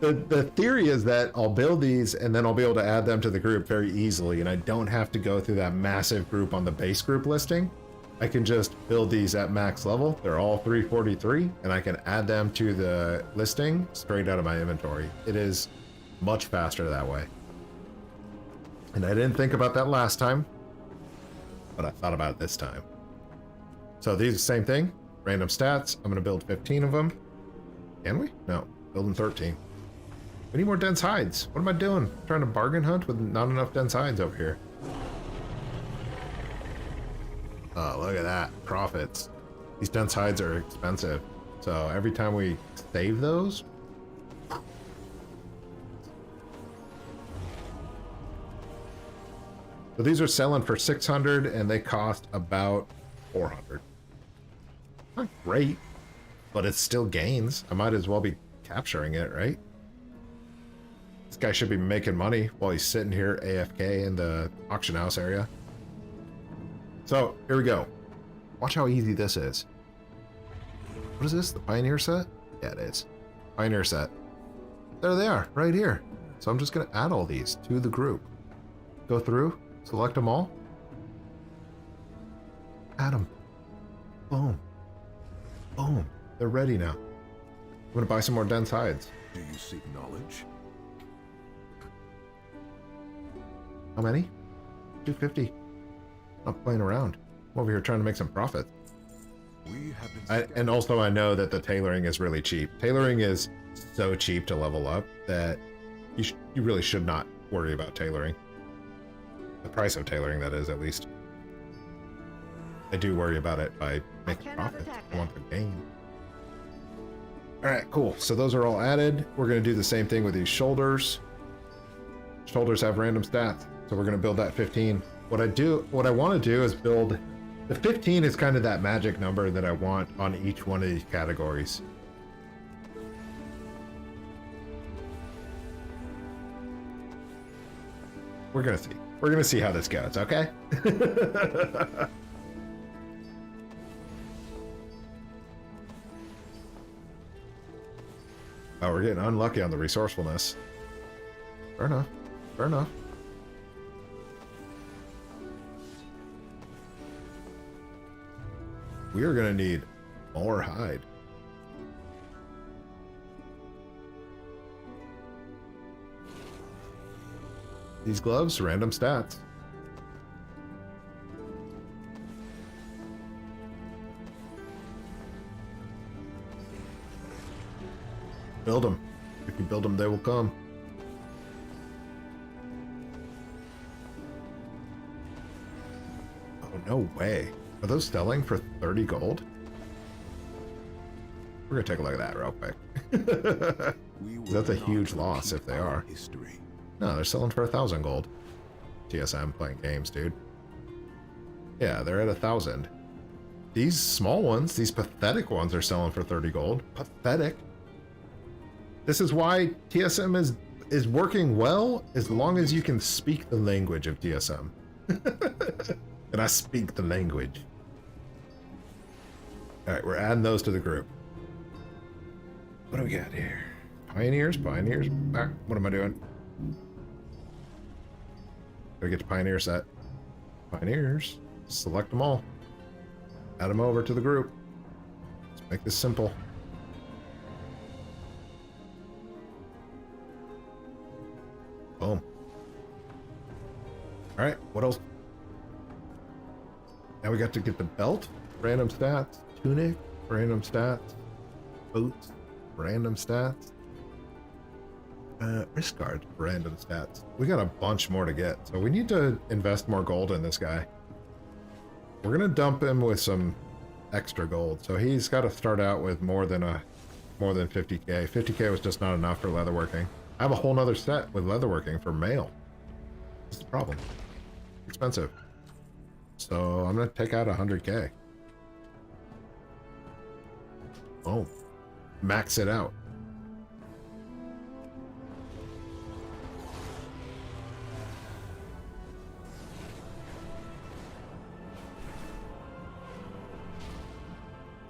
The theory is that I'll build these and then I'll be able to add them to the group very easily, and I don't have to go through that massive group on the base group listing. I can just build these at max level. They're all 343, and I can add them to the listing straight out of my inventory. It is much faster that way. And I didn't think about that last time, but I thought about it this time. So these are the same thing, random stats. I'm gonna build 15 of them. Can we? No, building 13. We need more dense hides. What am I doing? Trying to bargain hunt with not enough dense hides over here. Oh, look at that. Profits. These dense hides are expensive. So every time we save those... So these are selling for 600 and they cost about 400. Not great, but it's still gains. I might as well be capturing it, right? This guy should be making money while he's sitting here AFK in the auction house area. So, here we go. Watch how easy this is. What is this? The Pioneer set? Yeah, it is. Pioneer set. There they are, right here. So I'm just going to add all these to the group. Go through, Select them all. Add them. Boom. Boom. They're ready now. I'm gonna buy some more dense hides. Do you seek knowledge? How many? 250. Not playing around. I'm over here trying to make some profit. We have been And also I know that the tailoring is really cheap. Tailoring is so cheap to level up that you really should not worry about tailoring. The price of tailoring, that is, at least. I do worry about it by making cannot profit. attack I want the gain. Alright, cool. So those are all added. We're going to do the same thing with these shoulders. Shoulders have random stats, so we're going to build that 15. What I want to do is build... The 15 is kind of that magic number that I want on each one of these categories. We're going to see. We're going to see how this goes, okay? Oh, we're getting unlucky on the resourcefulness. Fair enough. Fair enough. We are going to need more hide. These gloves, random stats. Build them. If you build them, they will come. Oh, no way. Are those selling for 30 gold? We're gonna take a look at that real quick. That's a huge loss if they are. History. No, they're selling for 1,000 gold. TSM playing games, dude. Yeah, they're at 1,000. These small ones, these pathetic ones, are selling for 30 gold. Pathetic. This is why TSM is working well as long as you can speak the language of TSM. And I speak the language. Alright, we're adding those to the group. What do we got here? Pioneers? Pioneers? Ah, what am I doing? Gotta get the Pioneer set. Pioneers. Select them all. Add them over to the group. Let's make this simple. Boom. Alright, what else? Now we got to get the belt, random stats, tunic, random stats, boots, random stats, wrist guard, random stats. We got a bunch more to get, so we need to invest more gold in this guy. We're gonna dump him with some extra gold, so he's got to start out with more than 50k. 50k was just not enough for leatherworking. I have a whole nother set with leatherworking for mail. What's the problem? Expensive. So I'm gonna take out 100k. Oh, max it out.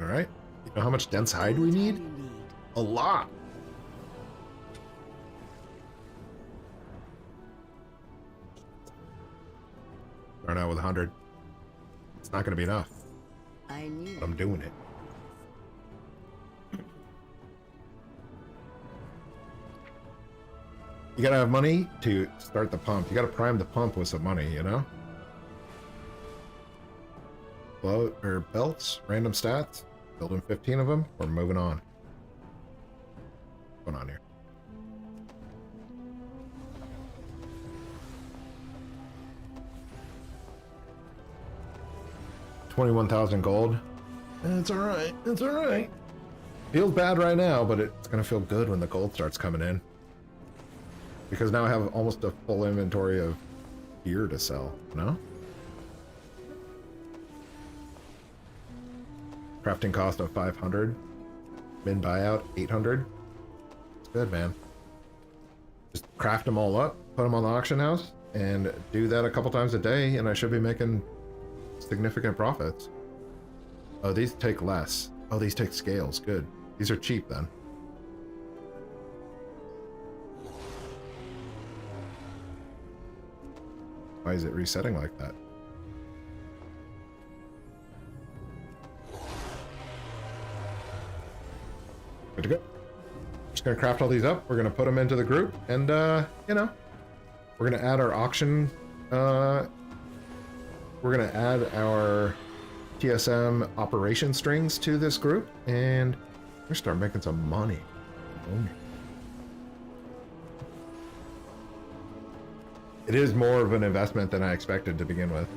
All right. You know how much dense hide we need? A lot. Start out with 100. It's not going to be enough. I knew. But I'm doing it. You gotta have money to start the pump. You gotta prime the pump with some money, you know? Blow or belts, random stats. Building 15 of them. We're moving on. What's going on here? $21,000 gold. It's all right. It's all right. Feels bad right now, but it's gonna feel good when the gold starts coming in. Because now I have almost a full inventory of gear to sell, no? Crafting cost of 500. Min buyout, 800. It's good, man. Just craft them all up, put them on the auction house, and do that a couple times a day, and I should be making significant profits. Oh, these take less. Oh, these take scales. Good. These are cheap then. Why is it resetting like that? Good to go. Just gonna craft all these up. We're gonna put them into the group, and you know, we're gonna add our auction. We're gonna add our TSM operation strings to this group, and we're gonna start making some money. It is more of an investment than I expected to begin with.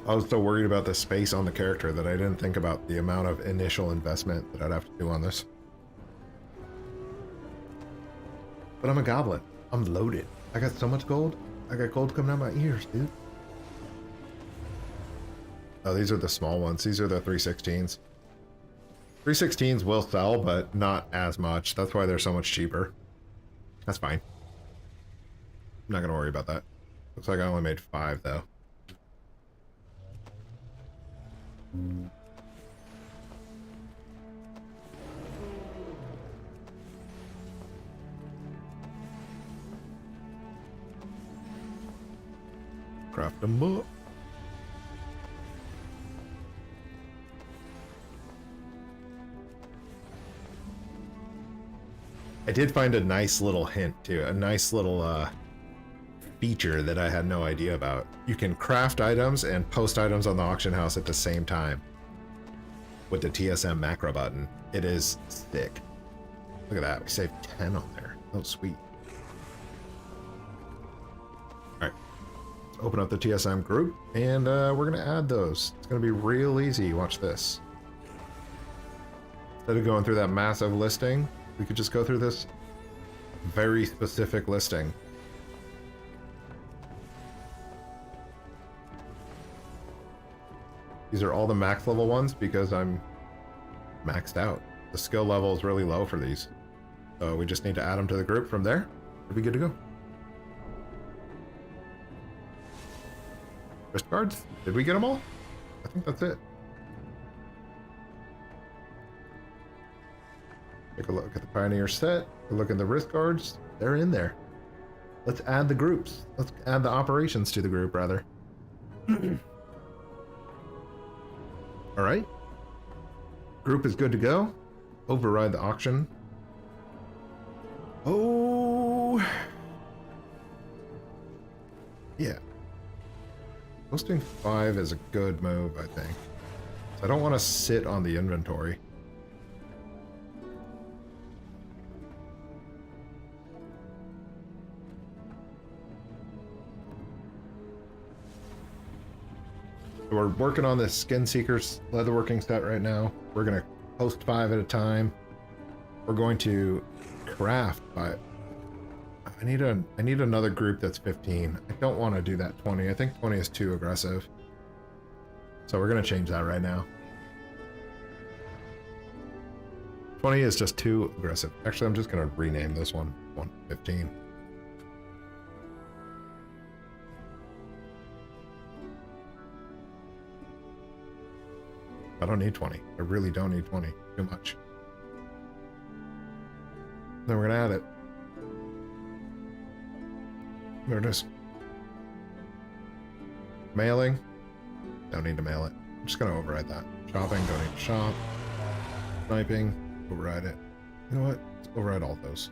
I was so worried about the space on the character that I didn't think about the amount of initial investment that I'd have to do on this. But I'm a goblin. I'm loaded. I got so much gold. I got gold coming out my ears, dude. Oh, these are the small ones. These are the 316s. 316s will sell, but not as much. That's why they're so much cheaper. That's fine. I'm not going to worry about that. Looks like I only made 5, though. Craft them up. I did find a nice little hint too, a nice little feature that I had no idea about. You can craft items and post items on the auction house at the same time with the TSM macro button. It is sick. Look at that, we saved 10 on there. Oh, sweet. All right, let's open up the TSM group, and we're gonna add those. It's gonna be real easy. Watch this. Instead of going through that massive listing, we could just go through this very specific listing. These are all the max level ones because I'm maxed out. The skill level is really low for these. So we just need to add them to the group. From there, we'll be good to go. Wrist guards? Did we get them all? I think that's it. Take a look at the Pioneer set. Look at the wrist guards. They're in there. Let's add the groups. Let's add the operations to the group, rather. All right. Group is good to go. Override the auction. Oh. Yeah. Posting 5 is a good move, I think. I don't want to sit on the inventory. We're working on this Skin Seekers leatherworking set right now. We're going to post 5 at a time. We're going to craft 5. I need another group that's 15. I don't want to do that 20. I think 20 is too aggressive. So we're going to change that right now. 20 is just too aggressive. Actually, I'm just going to rename this one 115. I don't need 20. I really don't need 20. Too much. Then we're gonna add it. There it is. Mailing. Don't need to mail it. I'm just gonna override that. Shopping. Don't need to shop. Sniping. Override it. You know what? Let's override all those.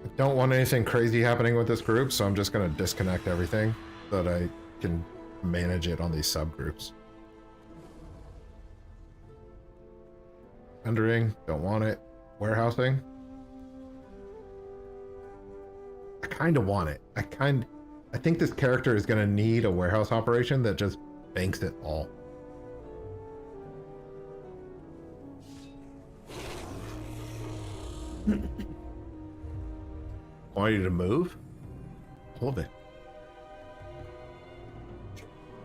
I don't want anything crazy happening with this group, so I'm just gonna disconnect everything so that I can manage it on these subgroups. Rendering, don't want it. Warehousing. I kind of want it. I think this character is going to need a warehouse operation that just banks it all. Want you to move? All of it.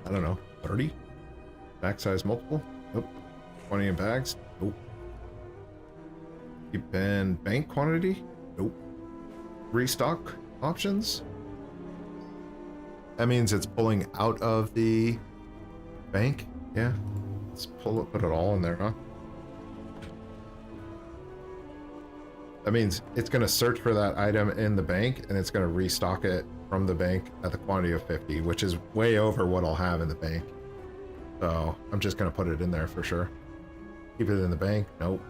I don't know. 30? Back size multiple? Nope. 20 in bags? Nope. Keep in bank quantity? Nope. Restock options? That means it's pulling out of the bank? Yeah. Let's put it all in there, huh? That means it's going to search for that item in the bank, and it's going to restock it from the bank at the quantity of 50, which is way over what I'll have in the bank. So I'm just going to put it in there for sure. Keep it in the bank. Nope.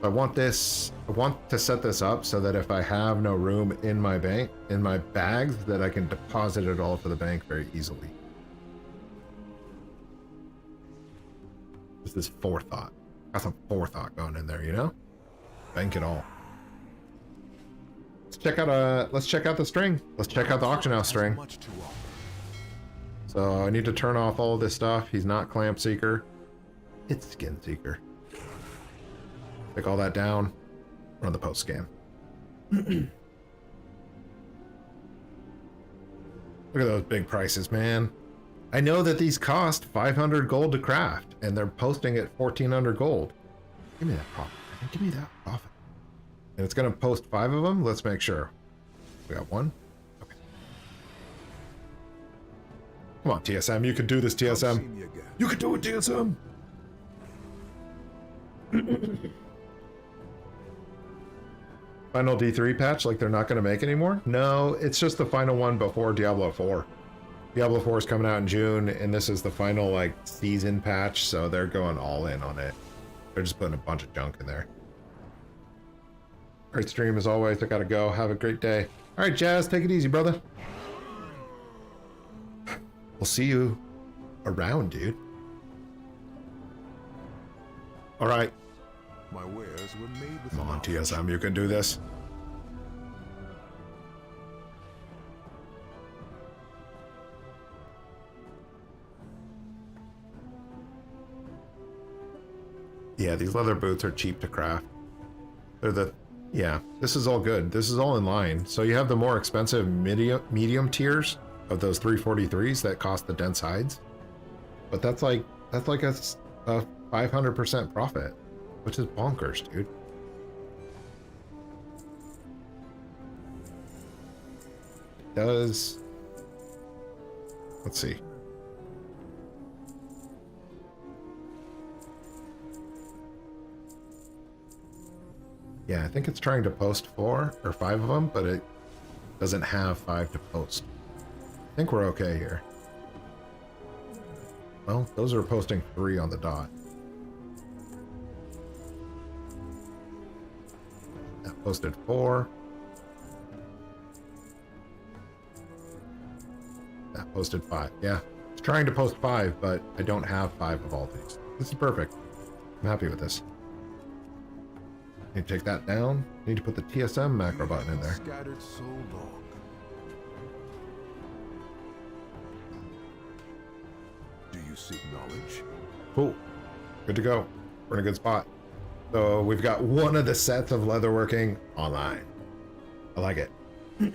I want to set this up so that if I have no room in my bank, in my bags, that I can deposit it all to the bank very easily. This is forethought. Got some forethought going in there, you know? Bank it all. Let's check out the string. Let's check out the auction house string. Much to offer. So I need to turn off all this stuff. He's not Clamp Seeker. It's Skin Seeker. Take all that down. Run the post scan. Look at those big prices, man. I know that these cost 500 gold to craft, and they're posting at 1400 gold. Give me that profit, man. Give me that profit. And it's going to post 5 of them? Let's make sure. We got 1? Okay. Come on, TSM. You can do this, Come see TSM. me again. You can do it, TSM. Final D3 patch, like they're not going to make anymore? No, it's just the final one before Diablo 4. Diablo 4 is coming out in June, and this is the final, like, season patch, so they're going all in on it. They're just putting a bunch of junk in there. Great stream as always. I gotta go. Have a great day. All right, Jazz, take it easy, brother. We'll see you around, dude. All right. My wares were made with Come on, knowledge. TSM, you can do this. Yeah, these leather boots are cheap to craft. Yeah, this is all good. This is all in line. So you have the more expensive medium tiers of those 343s that cost the dense hides. But that's like a 500% profit, which is bonkers, dude. Let's see. Yeah, I think it's trying to post 4 or 5 of them, but it doesn't have 5 to post. I think we're okay here. Well, those are posting 3 on the dot. That posted 4. That posted 5. Yeah, it's trying to post 5, but I don't have 5 of all these. This is perfect. I'm happy with this. Need to take that down. Need to put the TSM macro button in there. Scattered so long. Do you seek knowledge? Cool. Good to go. We're in a good spot. So we've got one of the sets of leatherworking online. I like it. We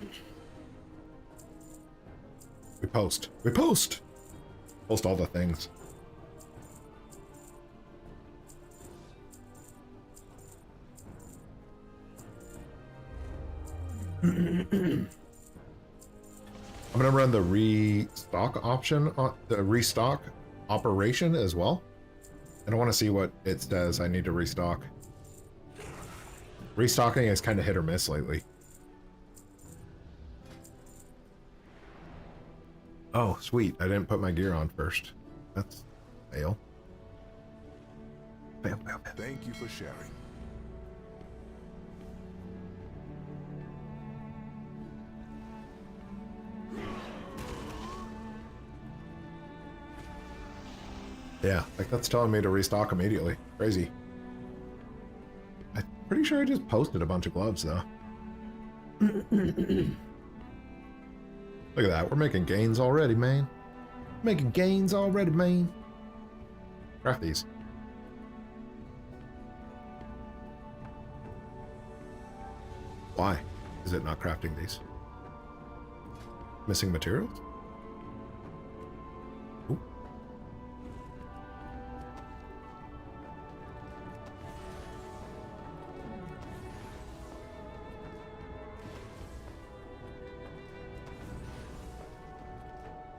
post. We post! Post all the things. I'm gonna run the restock option, the restock operation as well. And I want to see what it says I need to restock. Restocking is kind of hit or miss lately. Oh, sweet. I didn't put my gear on first. That's fail. Fail. Thank you for sharing. Yeah, like that's telling me to restock immediately. Crazy. I'm pretty sure I just posted a bunch of gloves though. Look at that. We're making gains already, man. Making gains already, man. Craft these. Why is it not crafting these? Missing materials? Ooh.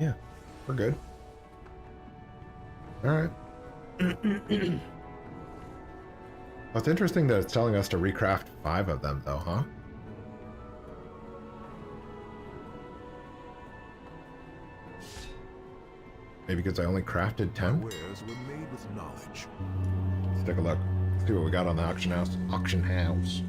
Yeah, we're good. All right. Well, it's interesting that it's telling us to recraft 5 of them, though, huh? Maybe because I only crafted 10? Wares were made with knowledge. Let's take a look. See what we got on the auction house. Auction house.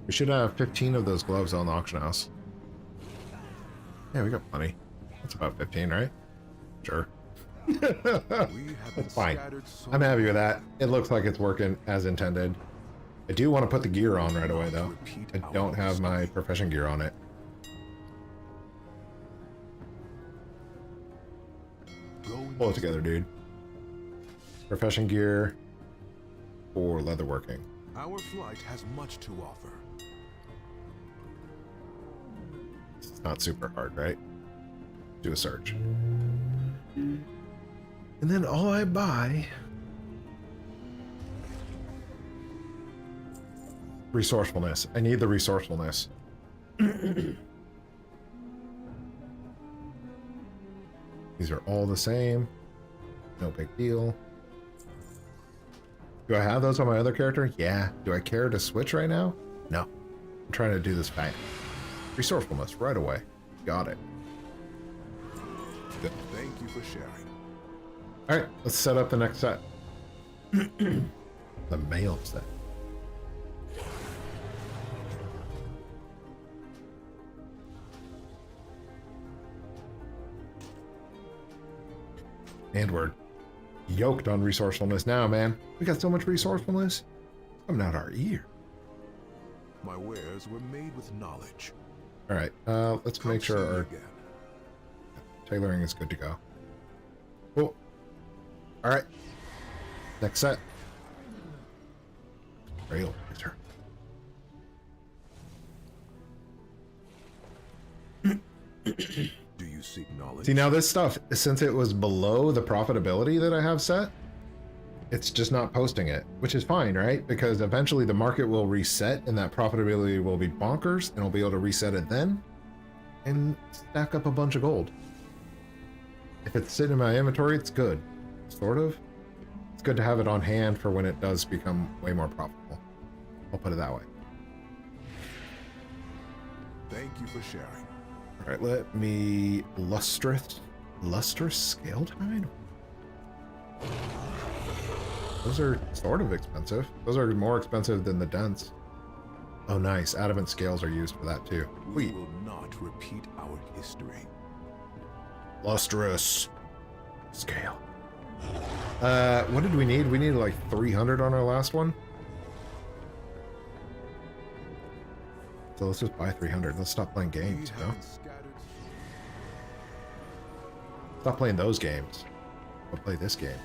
We should have 15 of those gloves on the auction house. Yeah, we got plenty. That's about 15, right? Sure. That's fine. I'm happy with that. It looks like it's working as intended. I do want to put the gear on right away, though. I don't have my profession gear on it. Pull it together, dude. Profession gear for leatherworking. Our flight has much to offer. It's not super hard, right? Do a search. And then all I buy... Resourcefulness. I need the resourcefulness. These are all the same. No big deal. Do I have those on my other character? Yeah. Do I care to switch right now? No. I'm trying to do this fast. Resourcefulness right away. Got it. Good. Thank you for sharing. All right, let's set up the next set. The mail set. And we're yoked on resourcefulness now, man. We got so much resourcefulness. It's coming out our ear. My wares were made with knowledge. All right, let's make sure our tailoring is good to go. Cool. All right. Next set. Rail laser. Do you seek knowledge? See, now this stuff, since it was below the profitability that I have set, it's just not posting it, which is fine, right? Because eventually the market will reset and that profitability will be bonkers and I'll be able to reset it then and stack up a bunch of gold. If it's sitting in my inventory, it's good. Sort of. It's good to have it on hand for when it does become way more profitable. I'll put it that way. Thank you for sharing. All right, let me lustrous scale tide. Those are sort of expensive. Those are more expensive than the dents. Oh, nice. Adamant scales are used for that too. We will not repeat our history. Lustrous scale. What did we need? We needed like 300 on our last one. So let's just buy 300. Let's stop playing games, you know? Stop playing those games. We'll play this game.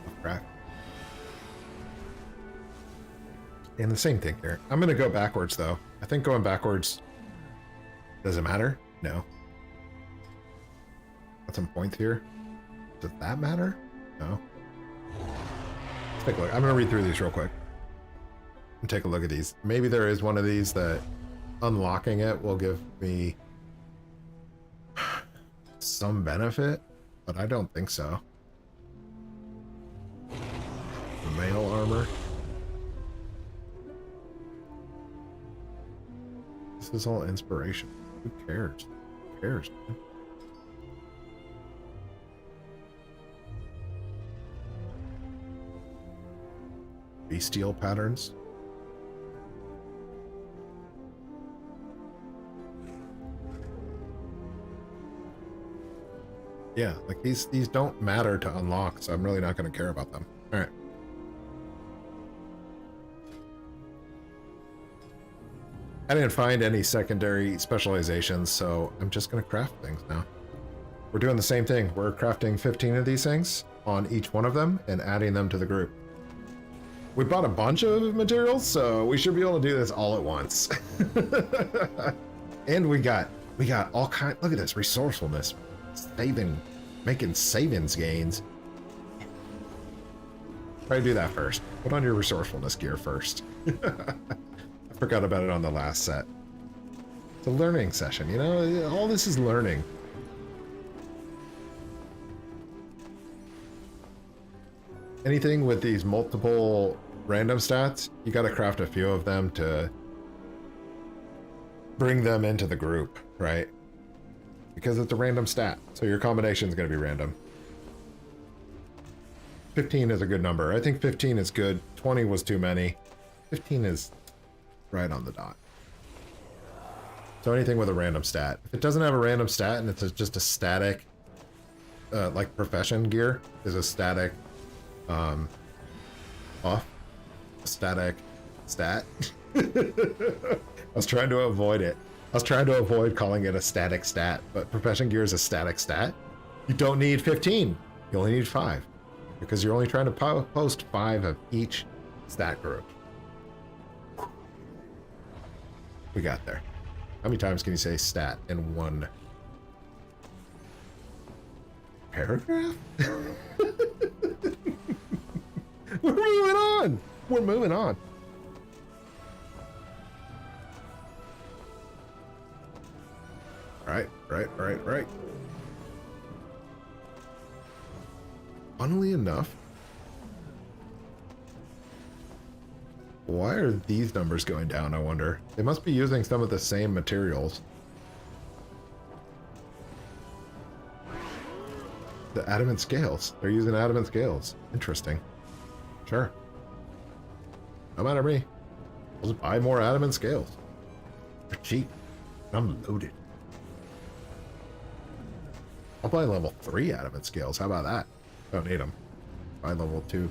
Oh, crap. And the same thing here. I'm going to go backwards, though. I think going backwards... Does it matter? No. Got some points here. Does that matter? No. Let's take a look. I'm going to read through these real quick. And take a look at these. Maybe there is one of these that unlocking it will give me some benefit, but I don't think so. Mail armor. This is all inspiration. Who cares? Who cares, man? Bestial patterns. Yeah, like these don't matter to unlock, so I'm really not going to care about them. All right. I didn't find any secondary specializations, so I'm just going to craft things now. We're doing the same thing. We're crafting 15 of these things on each one of them and adding them to the group. We bought a bunch of materials, so we should be able to do this all at once. And we got all kind. Look at this resourcefulness, making savings gains. Try to do that first. Put on your resourcefulness gear first. I Forgot about it on the last set. It's a learning session, you know? All this is learning. Anything with these multiple random stats, you gotta craft a few of them to bring them into the group, right? Because it's a random stat, so your combination is gonna be random. 15 is a good number. I think 15 is good. 20 was too many. 15 is right on the dot. So anything with a random stat. If it doesn't have a random stat and it's just a static, like profession gear is a static, off, static stat. I was trying to avoid it. I was trying to avoid calling it a static stat, but profession gear is a static stat. You don't need 15. You only need 5. Because you're only trying to post 5 of each stat group. We got there. How many times can you say stat in one paragraph? We're moving on. We're moving on. Right. Funnily enough, why are these numbers going down, I wonder? They must be using some of the same materials. The adamant scales. They're using adamant scales. Interesting. Sure. No matter me. I'll just buy more adamant scales. They're cheap. I'm loaded. I'll buy level 3 adamant scales. How about that? Don't need them. Buy level 2.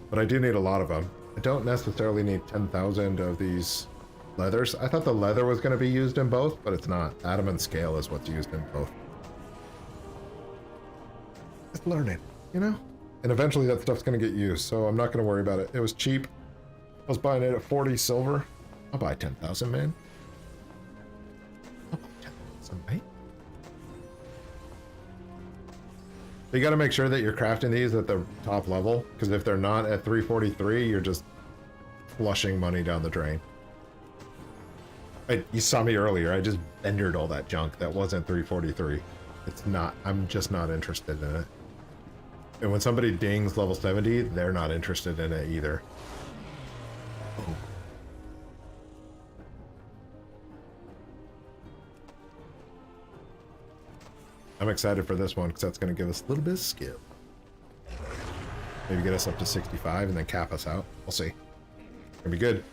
But I do need a lot of them. I don't necessarily need 10,000 of these leathers. I thought the leather was going to be used in both, but it's not. Adamant scale is what's used in both. It's learning, you know? And eventually that stuff's going to get used, so I'm not going to worry about it. It was cheap. I was buying it at 40 silver. I'll buy 10,000, man. I'll buy 10,000, mate. But you got to make sure that you're crafting these at the top level, because if they're not at 343, you're just flushing money down the drain. You saw me earlier. I just vendored all that junk that wasn't 343. It's not. I'm just not interested in it. And when somebody dings level 70, they're not interested in it either. Oh. I'm excited for this one because that's going to give us a little bit of skill. Maybe get us up to 65 and then cap us out. We'll see. Gonna be good.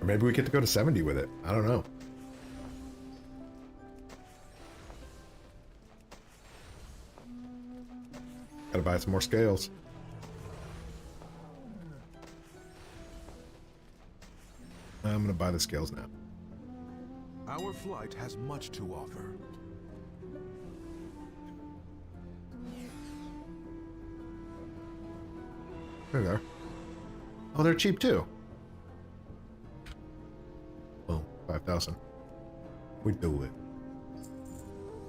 Or maybe we get to go to 70 with it. I don't know. Gotta buy some more scales. I'm gonna buy the scales now. Our flight has much to offer. There they are. Oh, they're cheap too. Well, 5,000. We do it.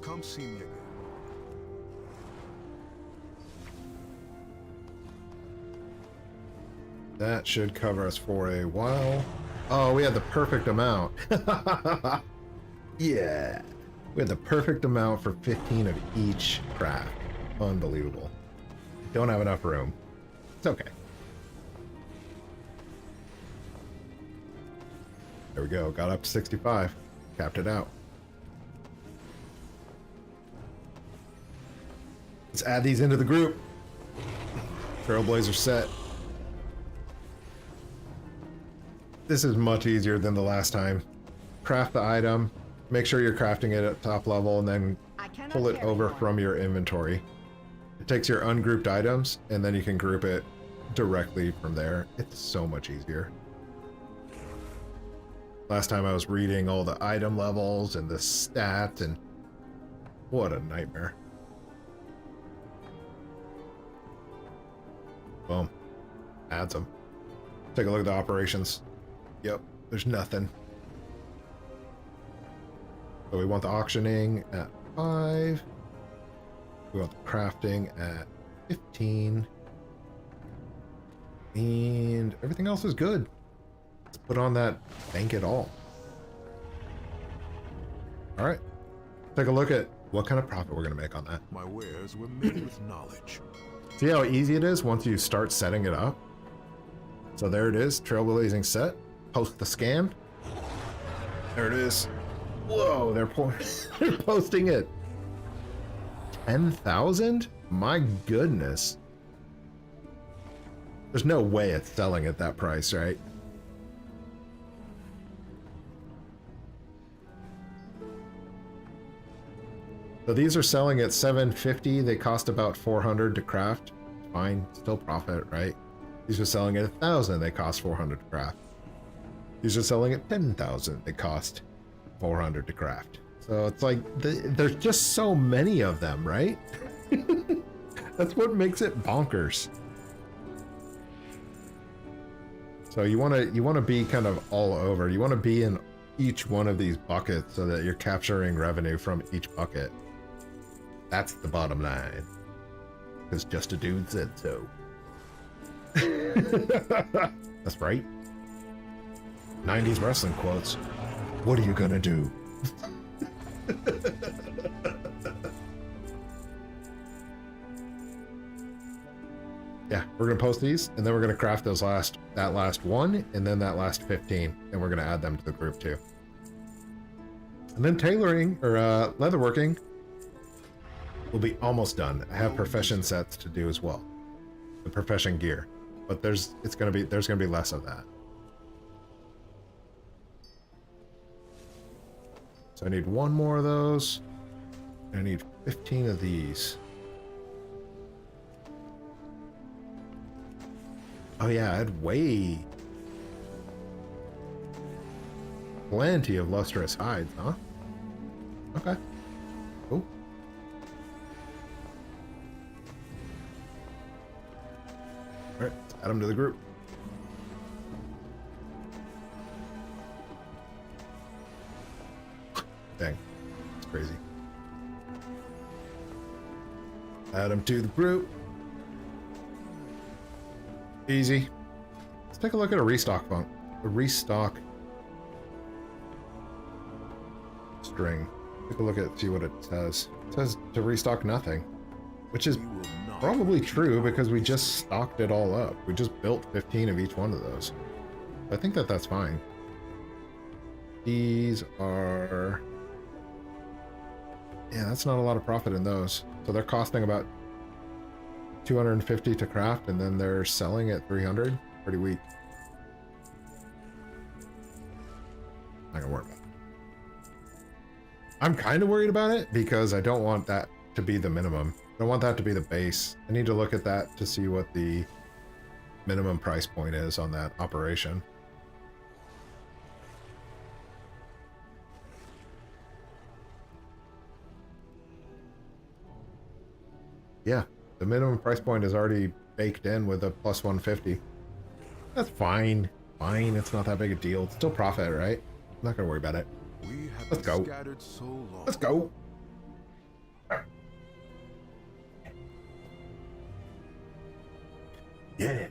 Come see me again. That should cover us for a while. Oh, we had the perfect amount. Yeah. We had the perfect amount for 15 of each craft. Unbelievable. Don't have enough room. It's okay. There we go. Got up to 65. Capped it out. Let's add these into the group. Trailblazer set. This is much easier than the last time. Craft the item, make sure you're crafting it at top level, and then pull it over from your inventory. It takes your ungrouped items, and then you can group it directly from there. It's so much easier. Last time I was reading all the item levels and the stats, and what a nightmare. Boom. Adds them. Take a look at the operations. Yep, there's nothing. So we want the auctioning at 5. We want the crafting at 15. And everything else is good. Let's put on that bank it all. All right. Take a look at what kind of profit we're going to make on that. My wares were made with knowledge. See how easy it is once you start setting it up? So there it is, trailblazing set. Post the scan. There it is. Whoa, they're posting it. 10,000? My goodness. There's no way it's selling at that price, right? So these are selling at 750. They cost about 400 to craft. Fine, still profit, right? These are selling at 1,000. They cost 400 to craft. These are selling at 10,000. They cost 400 to craft. So it's like there's just so many of them, right? That's what makes it bonkers. So you want to be kind of all over. You want to be in each one of these buckets so that you're capturing revenue from each bucket. That's the bottom line. Because just a dude said so. That's right. 90s wrestling quotes. What are you gonna do? Yeah, we're gonna post these, and then we're gonna craft that last one, and then that last 15, and we're gonna add them to the group too. And then tailoring or leatherworking will be almost done. I have profession sets to do as well, the profession gear, but there's gonna be less of that. So I need one more of those. And I need 15 of these. Oh yeah, I had plenty of lustrous hides, huh? Okay. Cool. All right, let's add them to the group. Dang, it's crazy. Add them to the group. Easy. Let's take a look at a restock font. A restock string. Take a look at see what it says. It says to restock nothing, which is probably true because we just stocked it all up. We just built 15 of each one of those. I think that's fine. These are... Yeah, that's not a lot of profit in those. So they're costing about 250 to craft, and then they're selling at 300. Pretty weak. Not gonna worry about it. I'm kind of worried about it because I don't want that to be the minimum. I don't want that to be the base. I need to look at that to see what the minimum price point is on that operation. Yeah, the minimum price point is already baked in with a plus 150. That's fine. Fine, it's not that big a deal. It's still profit, right? I'm not gonna worry about it. We have Let's go. scattered so long. Let's go. Yeah.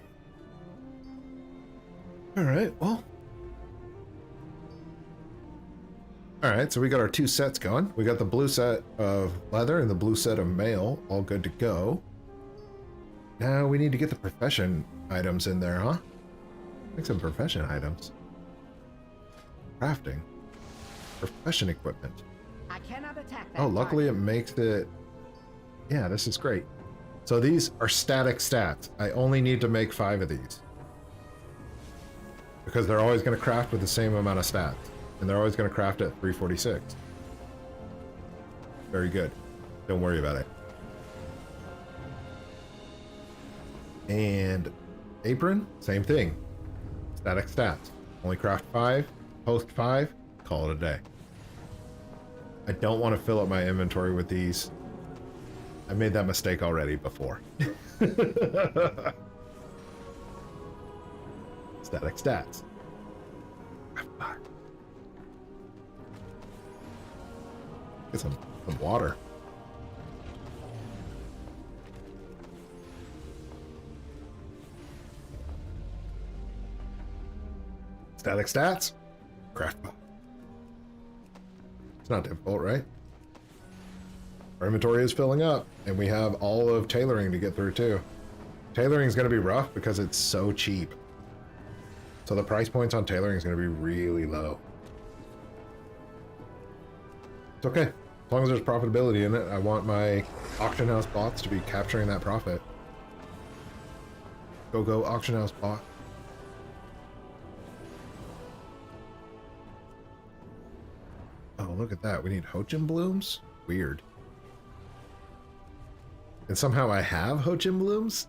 All right, well. All right, so we got our two sets going. We got the blue set of leather and the blue set of mail, all good to go. Now we need to get the profession items in there, huh? Make some profession items. Crafting. Profession equipment. I cannot attack that. Oh, luckily it makes it... Yeah, this is great. So these are static stats. I only need to make 5 of these. Because they're always going to craft with the same amount of stats. And they're always going to craft at 346. Very good. Don't worry about it. And apron, same thing. Static stats. Only craft 5, post 5, call it a day. I don't want to fill up my inventory with these. I made that mistake already before. Static stats. Get some water. Static stats. Craft box. It's not difficult, right? Our inventory is filling up, and we have all of tailoring to get through too. Tailoring is going to be rough because it's so cheap. So the price points on tailoring is going to be really low. It's okay. As long as there's profitability in it, I want my auction house bots to be capturing that profit. Go auction house bot. Oh, look at that. We need Ho-Chim blooms? Weird. And somehow I have Ho-Chim blooms?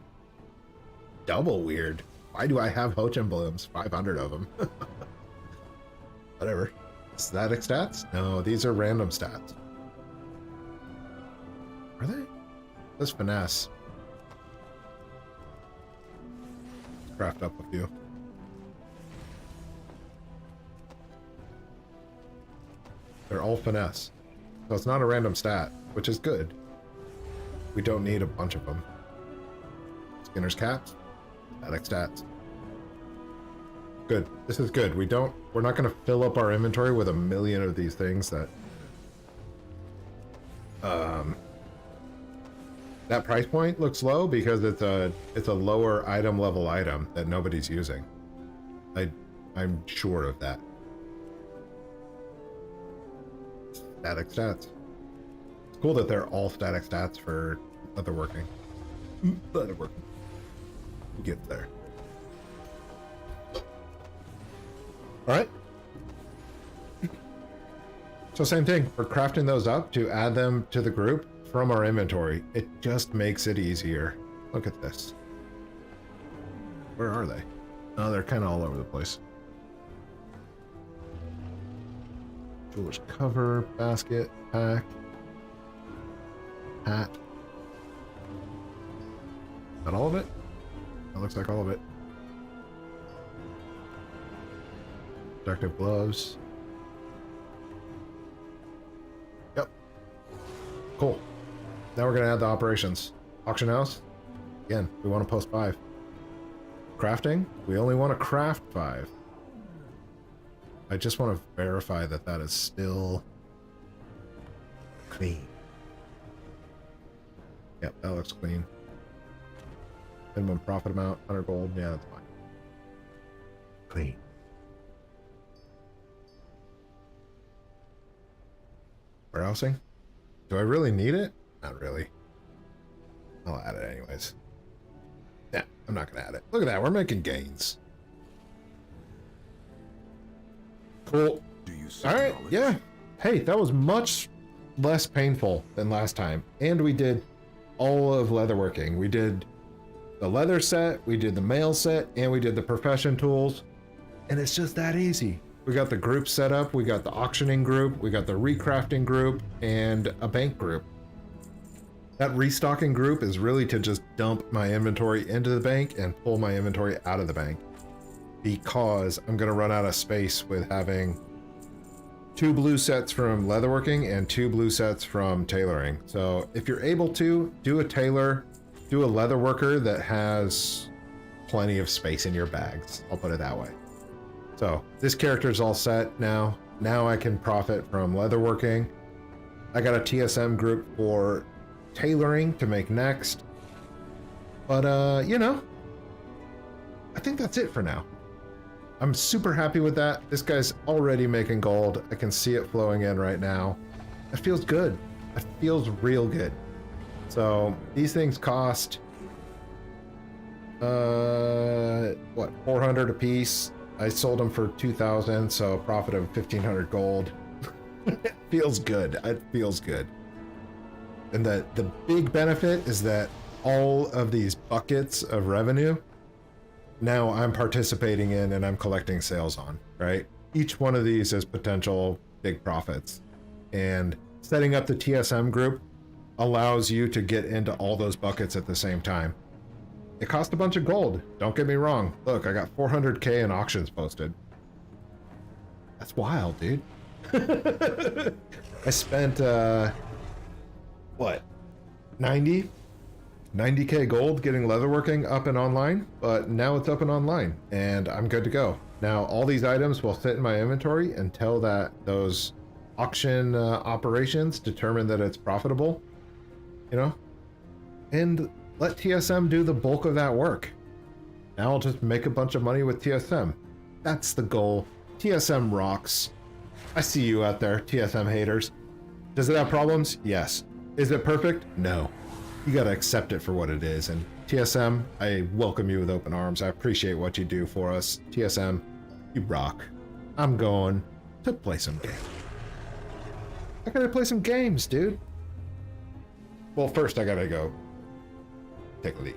Double weird. Why do I have Ho-Chim blooms? 500 of them. Whatever. Static stats? No, these are random stats. Are they? Let's finesse. Let's craft up a few. They're all finesse. So it's not a random stat, which is good. We don't need a bunch of them. Skinner's caps. Static stats. Good. This is good. We're not going to fill up our inventory with a million of these things that that price point looks low because it's a lower item level item that nobody's using. I'm sure of that. Static stats. It's cool that they're all static stats for leatherworking. Leatherworking. We'll get there. Alright. So same thing. We're crafting those up to add them to the group from our inventory. It just makes it easier. Look at this. Where are they? Oh, they're kind of all over the place. Jeweler's cover, basket, pack, hat. Is that all of it? That looks like all of it. Protective gloves. Yep. Cool. Now we're going to add the operations. Auction house. Again, we want to post 5. Crafting. We only want to craft 5. I just want to verify that that is still clean. Yep, that looks clean. Minimum profit amount, 100 gold. Yeah, that's fine. Clean. Warehousing? Do I really need it? Not really. I'll add it anyways. Yeah, I'm not going to add it. Look at that. We're making gains. Cool. Do you seek All right. knowledge? Yeah. Hey, that was much less painful than last time. And we did all of leatherworking. We did the leather set, we did the mail set, and we did the profession tools. And it's just that easy. We got the group set up, we got the auctioning group, we got the recrafting group, and a bank group. That restocking group is really to just dump my inventory into the bank and pull my inventory out of the bank. Because I'm going to run out of space with having 2 blue sets from leatherworking and 2 blue sets from tailoring. So if you're able to, do a tailor, do a leatherworker that has plenty of space in your bags. I'll put it that way. So this character's all set now. Now I can profit from leatherworking. I got a TSM group for tailoring to make next. But, you know, I think that's it for now. I'm super happy with that. This guy's already making gold. I can see it flowing in right now. It feels good. It feels real good. So these things cost, what, 400 a piece. I sold them for 2,000, so a profit of 1,500 gold. It feels good. It feels good. And the big benefit is that all of these buckets of revenue, now I'm participating in and I'm collecting sales on, right? Each one of these is potential big profits. And setting up the TSM group allows you to get into all those buckets at the same time. It cost a bunch of gold. Don't get me wrong. Look, I got 400k in auctions posted. That's wild, dude. I spent, what, 90k gold getting leatherworking up and online, but now it's up and online, and I'm good to go. Now, all these items will sit in my inventory until that those auction operations determine that it's profitable, you know? And let TSM do the bulk of that work. Now I'll just make a bunch of money with TSM. That's the goal. TSM rocks. I see you out there, TSM haters. Does it have problems? Yes. Is it perfect? No. You gotta accept it for what it is. And TSM, I welcome you with open arms. I appreciate what you do for us. TSM, you rock. I'm going to play some games. I gotta play some games, dude. Well, first I gotta go take a leak.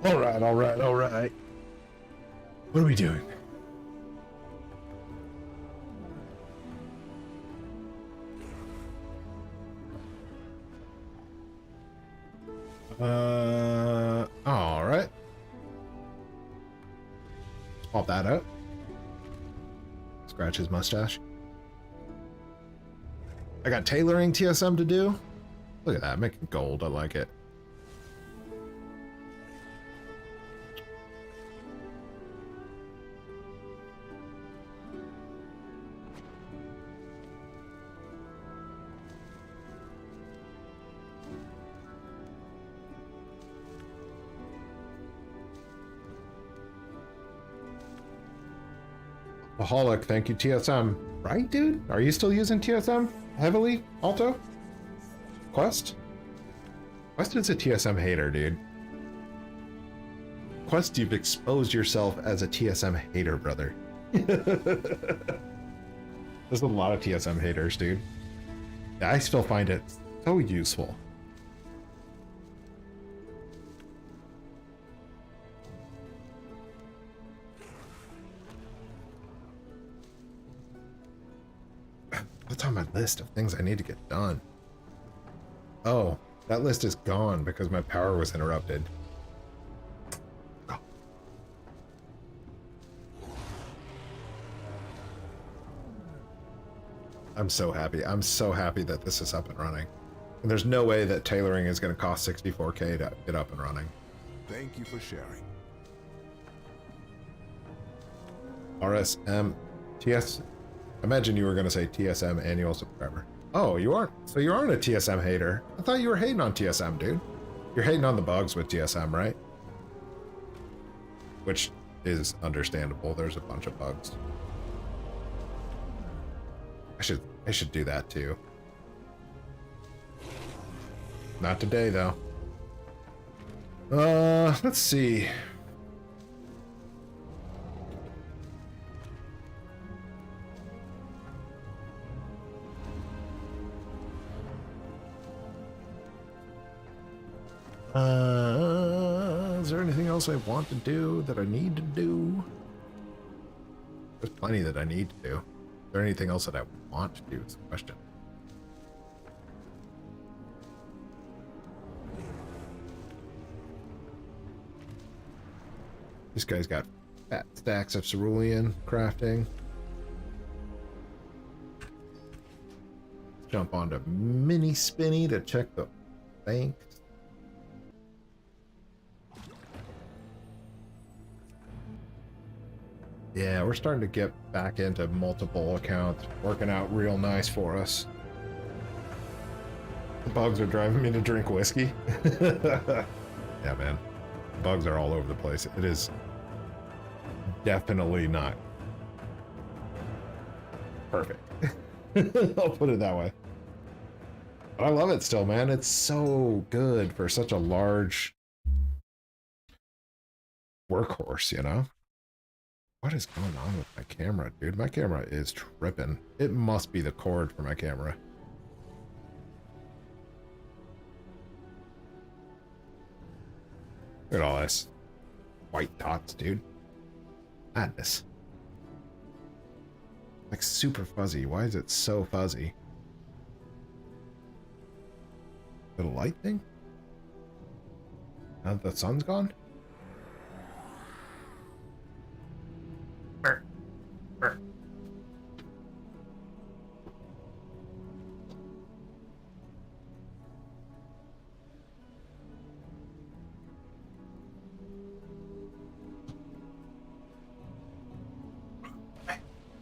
All right. What are we doing? All right. Pop that out. Scratch his mustache. I got tailoring TSM to do. Look at that, making gold. I like it. Aholic, thank you, TSM. Right, dude? Are you still using TSM heavily, Alto? Quest? Quest is a TSM hater, dude. Quest, you've exposed yourself as a TSM hater, brother. There's a lot of TSM haters, dude. I still find it so useful. What's on my list of things I need to get done? Oh, that list is gone because my power was interrupted. Oh. I'm so happy. I'm so happy that this is up and running. And there's no way that tailoring is going to cost 64k to get up and running. Thank you for sharing. RSM TS. Imagine you were going to say TSM annual subscriber. Oh, you aren't. So you aren't a TSM hater. I thought you were hating on TSM, dude. You're hating on the bugs with TSM, right? Which is understandable. There's a bunch of bugs. I should do that too. Not today though. Let's see. Is there anything else I want to do that I need to do? There's plenty that I need to do. Is there anything else that I want to do is the question. This guy's got fat stacks of cerulean crafting. Let's jump onto Mini Spinny to check the bank. Yeah, we're starting to get back into multiple accounts, working out real nice for us. The bugs are driving me to drink whiskey. Yeah, man. Bugs are all over the place. It is definitely not perfect. I'll put it that way. But I love it still, man. It's so good for such a large workhorse, you know? What is going on with my camera, dude? My camera is tripping. It must be the cord for my camera. Look at all this white dots, dude. Madness. Like super fuzzy. Why is it so fuzzy? The light thing? Now that the sun's gone?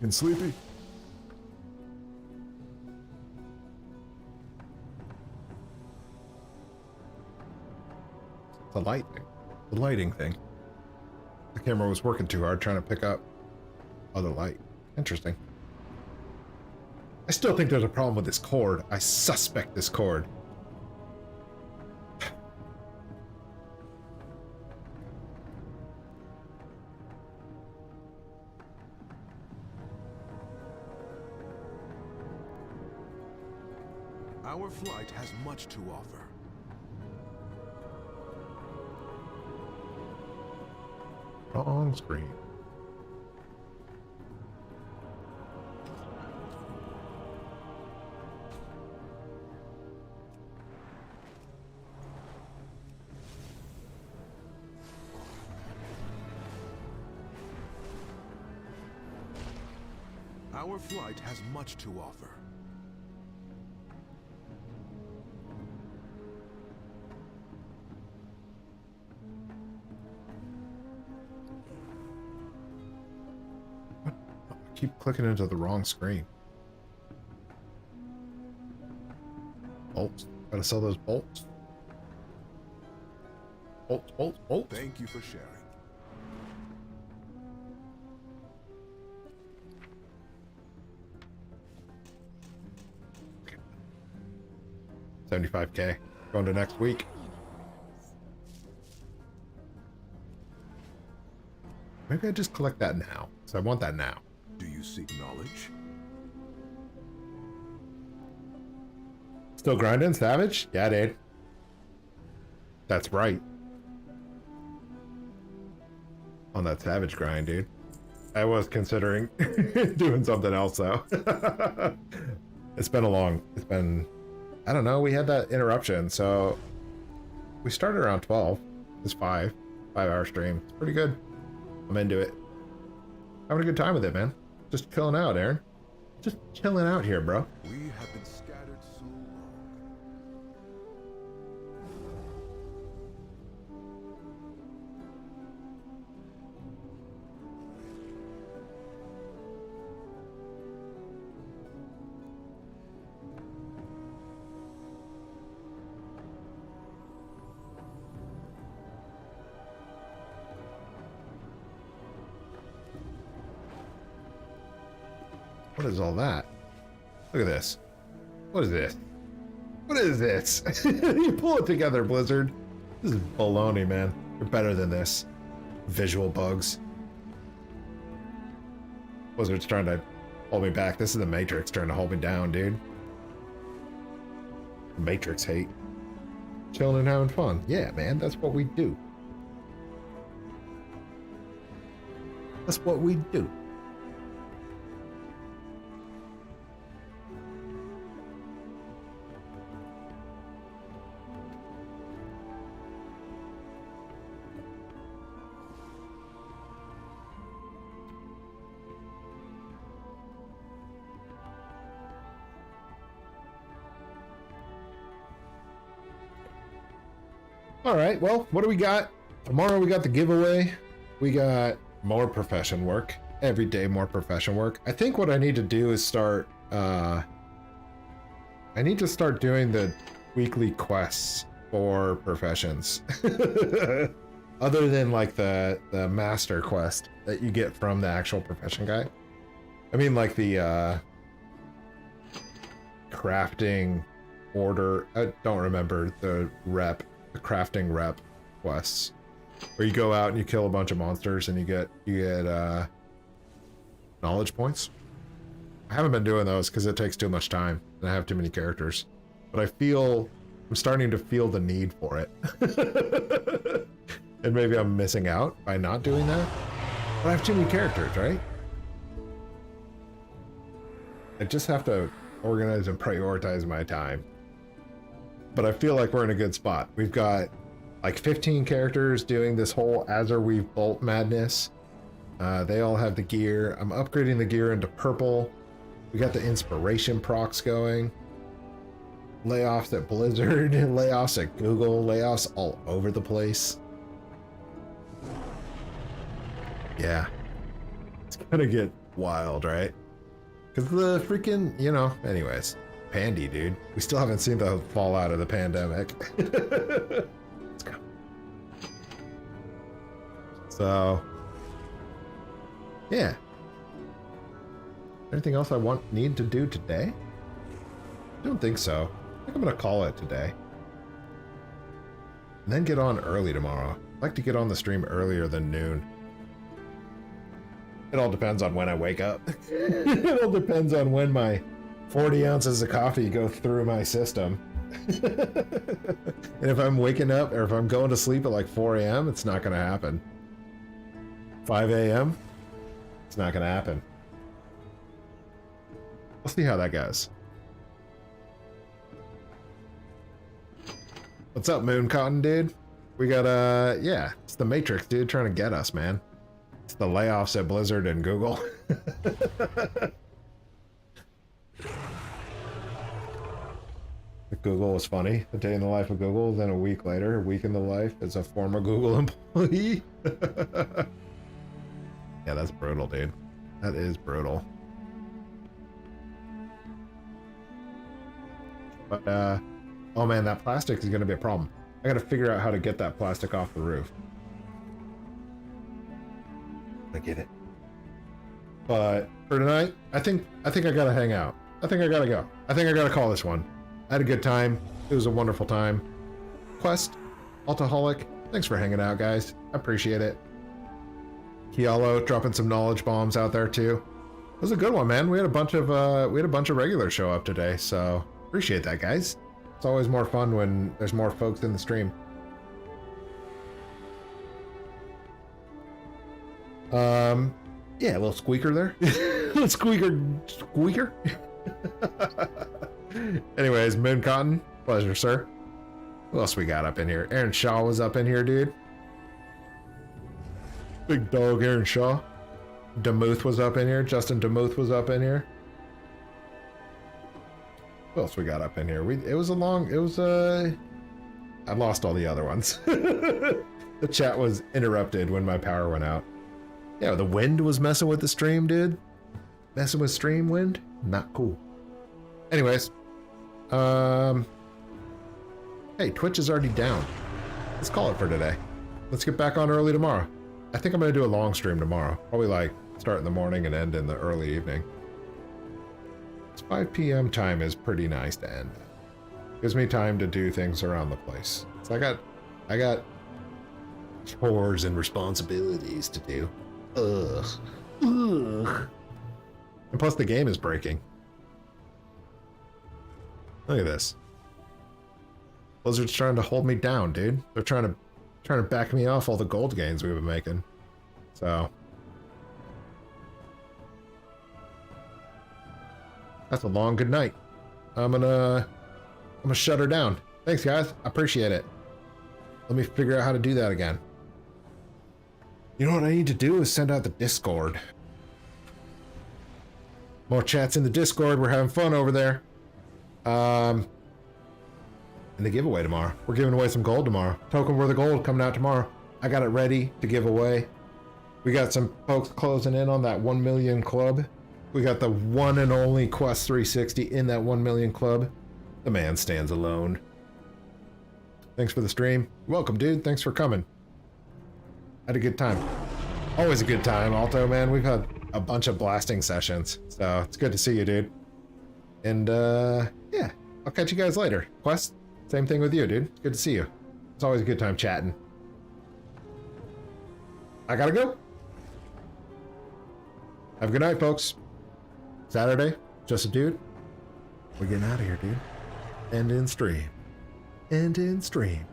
And sleepy. The light thing. The lighting thing. The camera was working too hard trying to pick up other light. Interesting. I still think there's a problem with this cord. I suspect this cord. Our flight has much to offer. Wrong screen. Our flight has much to offer. Keep clicking into the wrong screen. Bolts. Gotta sell those bolts. Bolts, bolts, bolts. Thank you for sharing. $75K. Going to next week. Maybe I just collect that now. So I want that now. Do you seek knowledge? Still grinding, Savage? Yeah, dude. That's right. On that Savage grind, dude. I was considering doing something else, though. It's been I don't know, we had that interruption, so we started around 12. It's 5-hour stream. It's pretty good. I'm into it. Having a good time with it, man. Just chilling out, Aaron. Just chilling out here, bro. We have been scattered so long. What is all that? Look at this. What is this? What is this? You pull it together, Blizzard. This is baloney, man. You're better than this. Visual bugs. Blizzard's trying to hold me back. This is the Matrix trying to hold me down, dude. Matrix hate. Chilling and having fun. Yeah, man, that's what we do. That's what we do. All right, well, what do we got? Tomorrow we got the giveaway. We got more profession work. every day more profession work. I think what I need to do is start, I need to start doing the weekly quests for professions. Other than like the master quest that you get from the actual profession guy. I mean like the crafting order, I don't remember the crafting rep quests. Where you go out and you kill a bunch of monsters and you get knowledge points. I haven't been doing those because it takes too much time and I have too many characters. But I'm starting to feel the need for it. And maybe I'm missing out by not doing that. But I have too many characters, right? I just have to organize and prioritize my time. But I feel like we're in a good spot. We've got like 15 characters doing this whole Azurweave Bolt madness. They all have the gear. I'm upgrading the gear into purple. We got the inspiration procs going. Layoffs at Blizzard, layoffs at Google, layoffs all over the place. Yeah. It's gonna get wild, right? Because the freaking, you know, anyways. Pandy, dude. We still haven't seen the fallout of the pandemic. Let's go. So, yeah. Anything else I need to do today? I don't think so. I think I'm gonna call it today. And then get on early tomorrow. I'd like to get on the stream earlier than noon. It all depends on when I wake up. It all depends on when my 40 ounces of coffee go through my system. And if I'm waking up or if I'm going to sleep at like 4 a.m., it's not gonna happen. 5 a.m., it's not gonna happen. We'll see how that goes. What's up, Moon Cotton, dude? We got, yeah, it's the Matrix, dude, trying to get us, man. It's the layoffs at Blizzard and Google. Google was funny. A day in the life of Google, then a week later, a week in the life as a former Google employee. Yeah, that's brutal, dude. That is brutal. But, oh man, that plastic is gonna be a problem. I gotta figure out how to get that plastic off the roof. I get it. But for tonight, I think I gotta hang out. I think I gotta go. I think I gotta call this one. I had a good time. It was a wonderful time. Quest, Altaholic, thanks for hanging out, guys. I appreciate it. Kialo dropping some knowledge bombs out there too. It was a good one, man. We had a bunch of regulars show up today, so appreciate that, guys. It's always more fun when there's more folks in the stream. Yeah, a little squeaker there. Little squeaker. Anyways, Moon Cotton, pleasure, sir. Who else we got up in here? Aaron Shaw was up in here, dude. Big dog Aaron Shaw. Demuth was up in here. Justin Demuth was up in here. What else we got up in here? I lost all the other ones. The chat was interrupted when my power went out. Yeah, the wind was messing with the stream, dude. Messing with stream wind? Not cool. Anyways. Hey, Twitch is already down. Let's call it for today. Let's get back on early tomorrow. I think I'm going to do a long stream tomorrow. Probably like start in the morning and end in the early evening. It's 5 p.m. time is pretty nice to end. Gives me time to do things around the place. So I got chores and responsibilities to do. Ugh. And plus the game is breaking. Look at this. Blizzard's trying to hold me down, dude. They're trying to back me off all the gold gains we've been making. So that's a long good night. I'm gonna shut her down. Thanks, guys. I appreciate it. Let me figure out how to do that again. You know what I need to do is send out the Discord. More chats in the Discord. We're having fun over there. And the giveaway tomorrow. We're giving away some gold tomorrow. Token worth of gold coming out tomorrow. I got it ready to give away. We got some folks closing in on that 1 million club. We got the one and only Quest 360 in that 1 million club. The man stands alone. Thanks for the stream. Welcome, dude. Thanks for coming. Had a good time. Always a good time, Alto, man. We've had a bunch of blasting sessions, so it's good to see you, dude. And, yeah, I'll catch you guys later. Quest, same thing with you, dude. It's good to see you. It's always a good time chatting. I gotta go. Have a good night, folks. Saturday, just a dude. We're getting out of here, dude. End in stream. End in stream.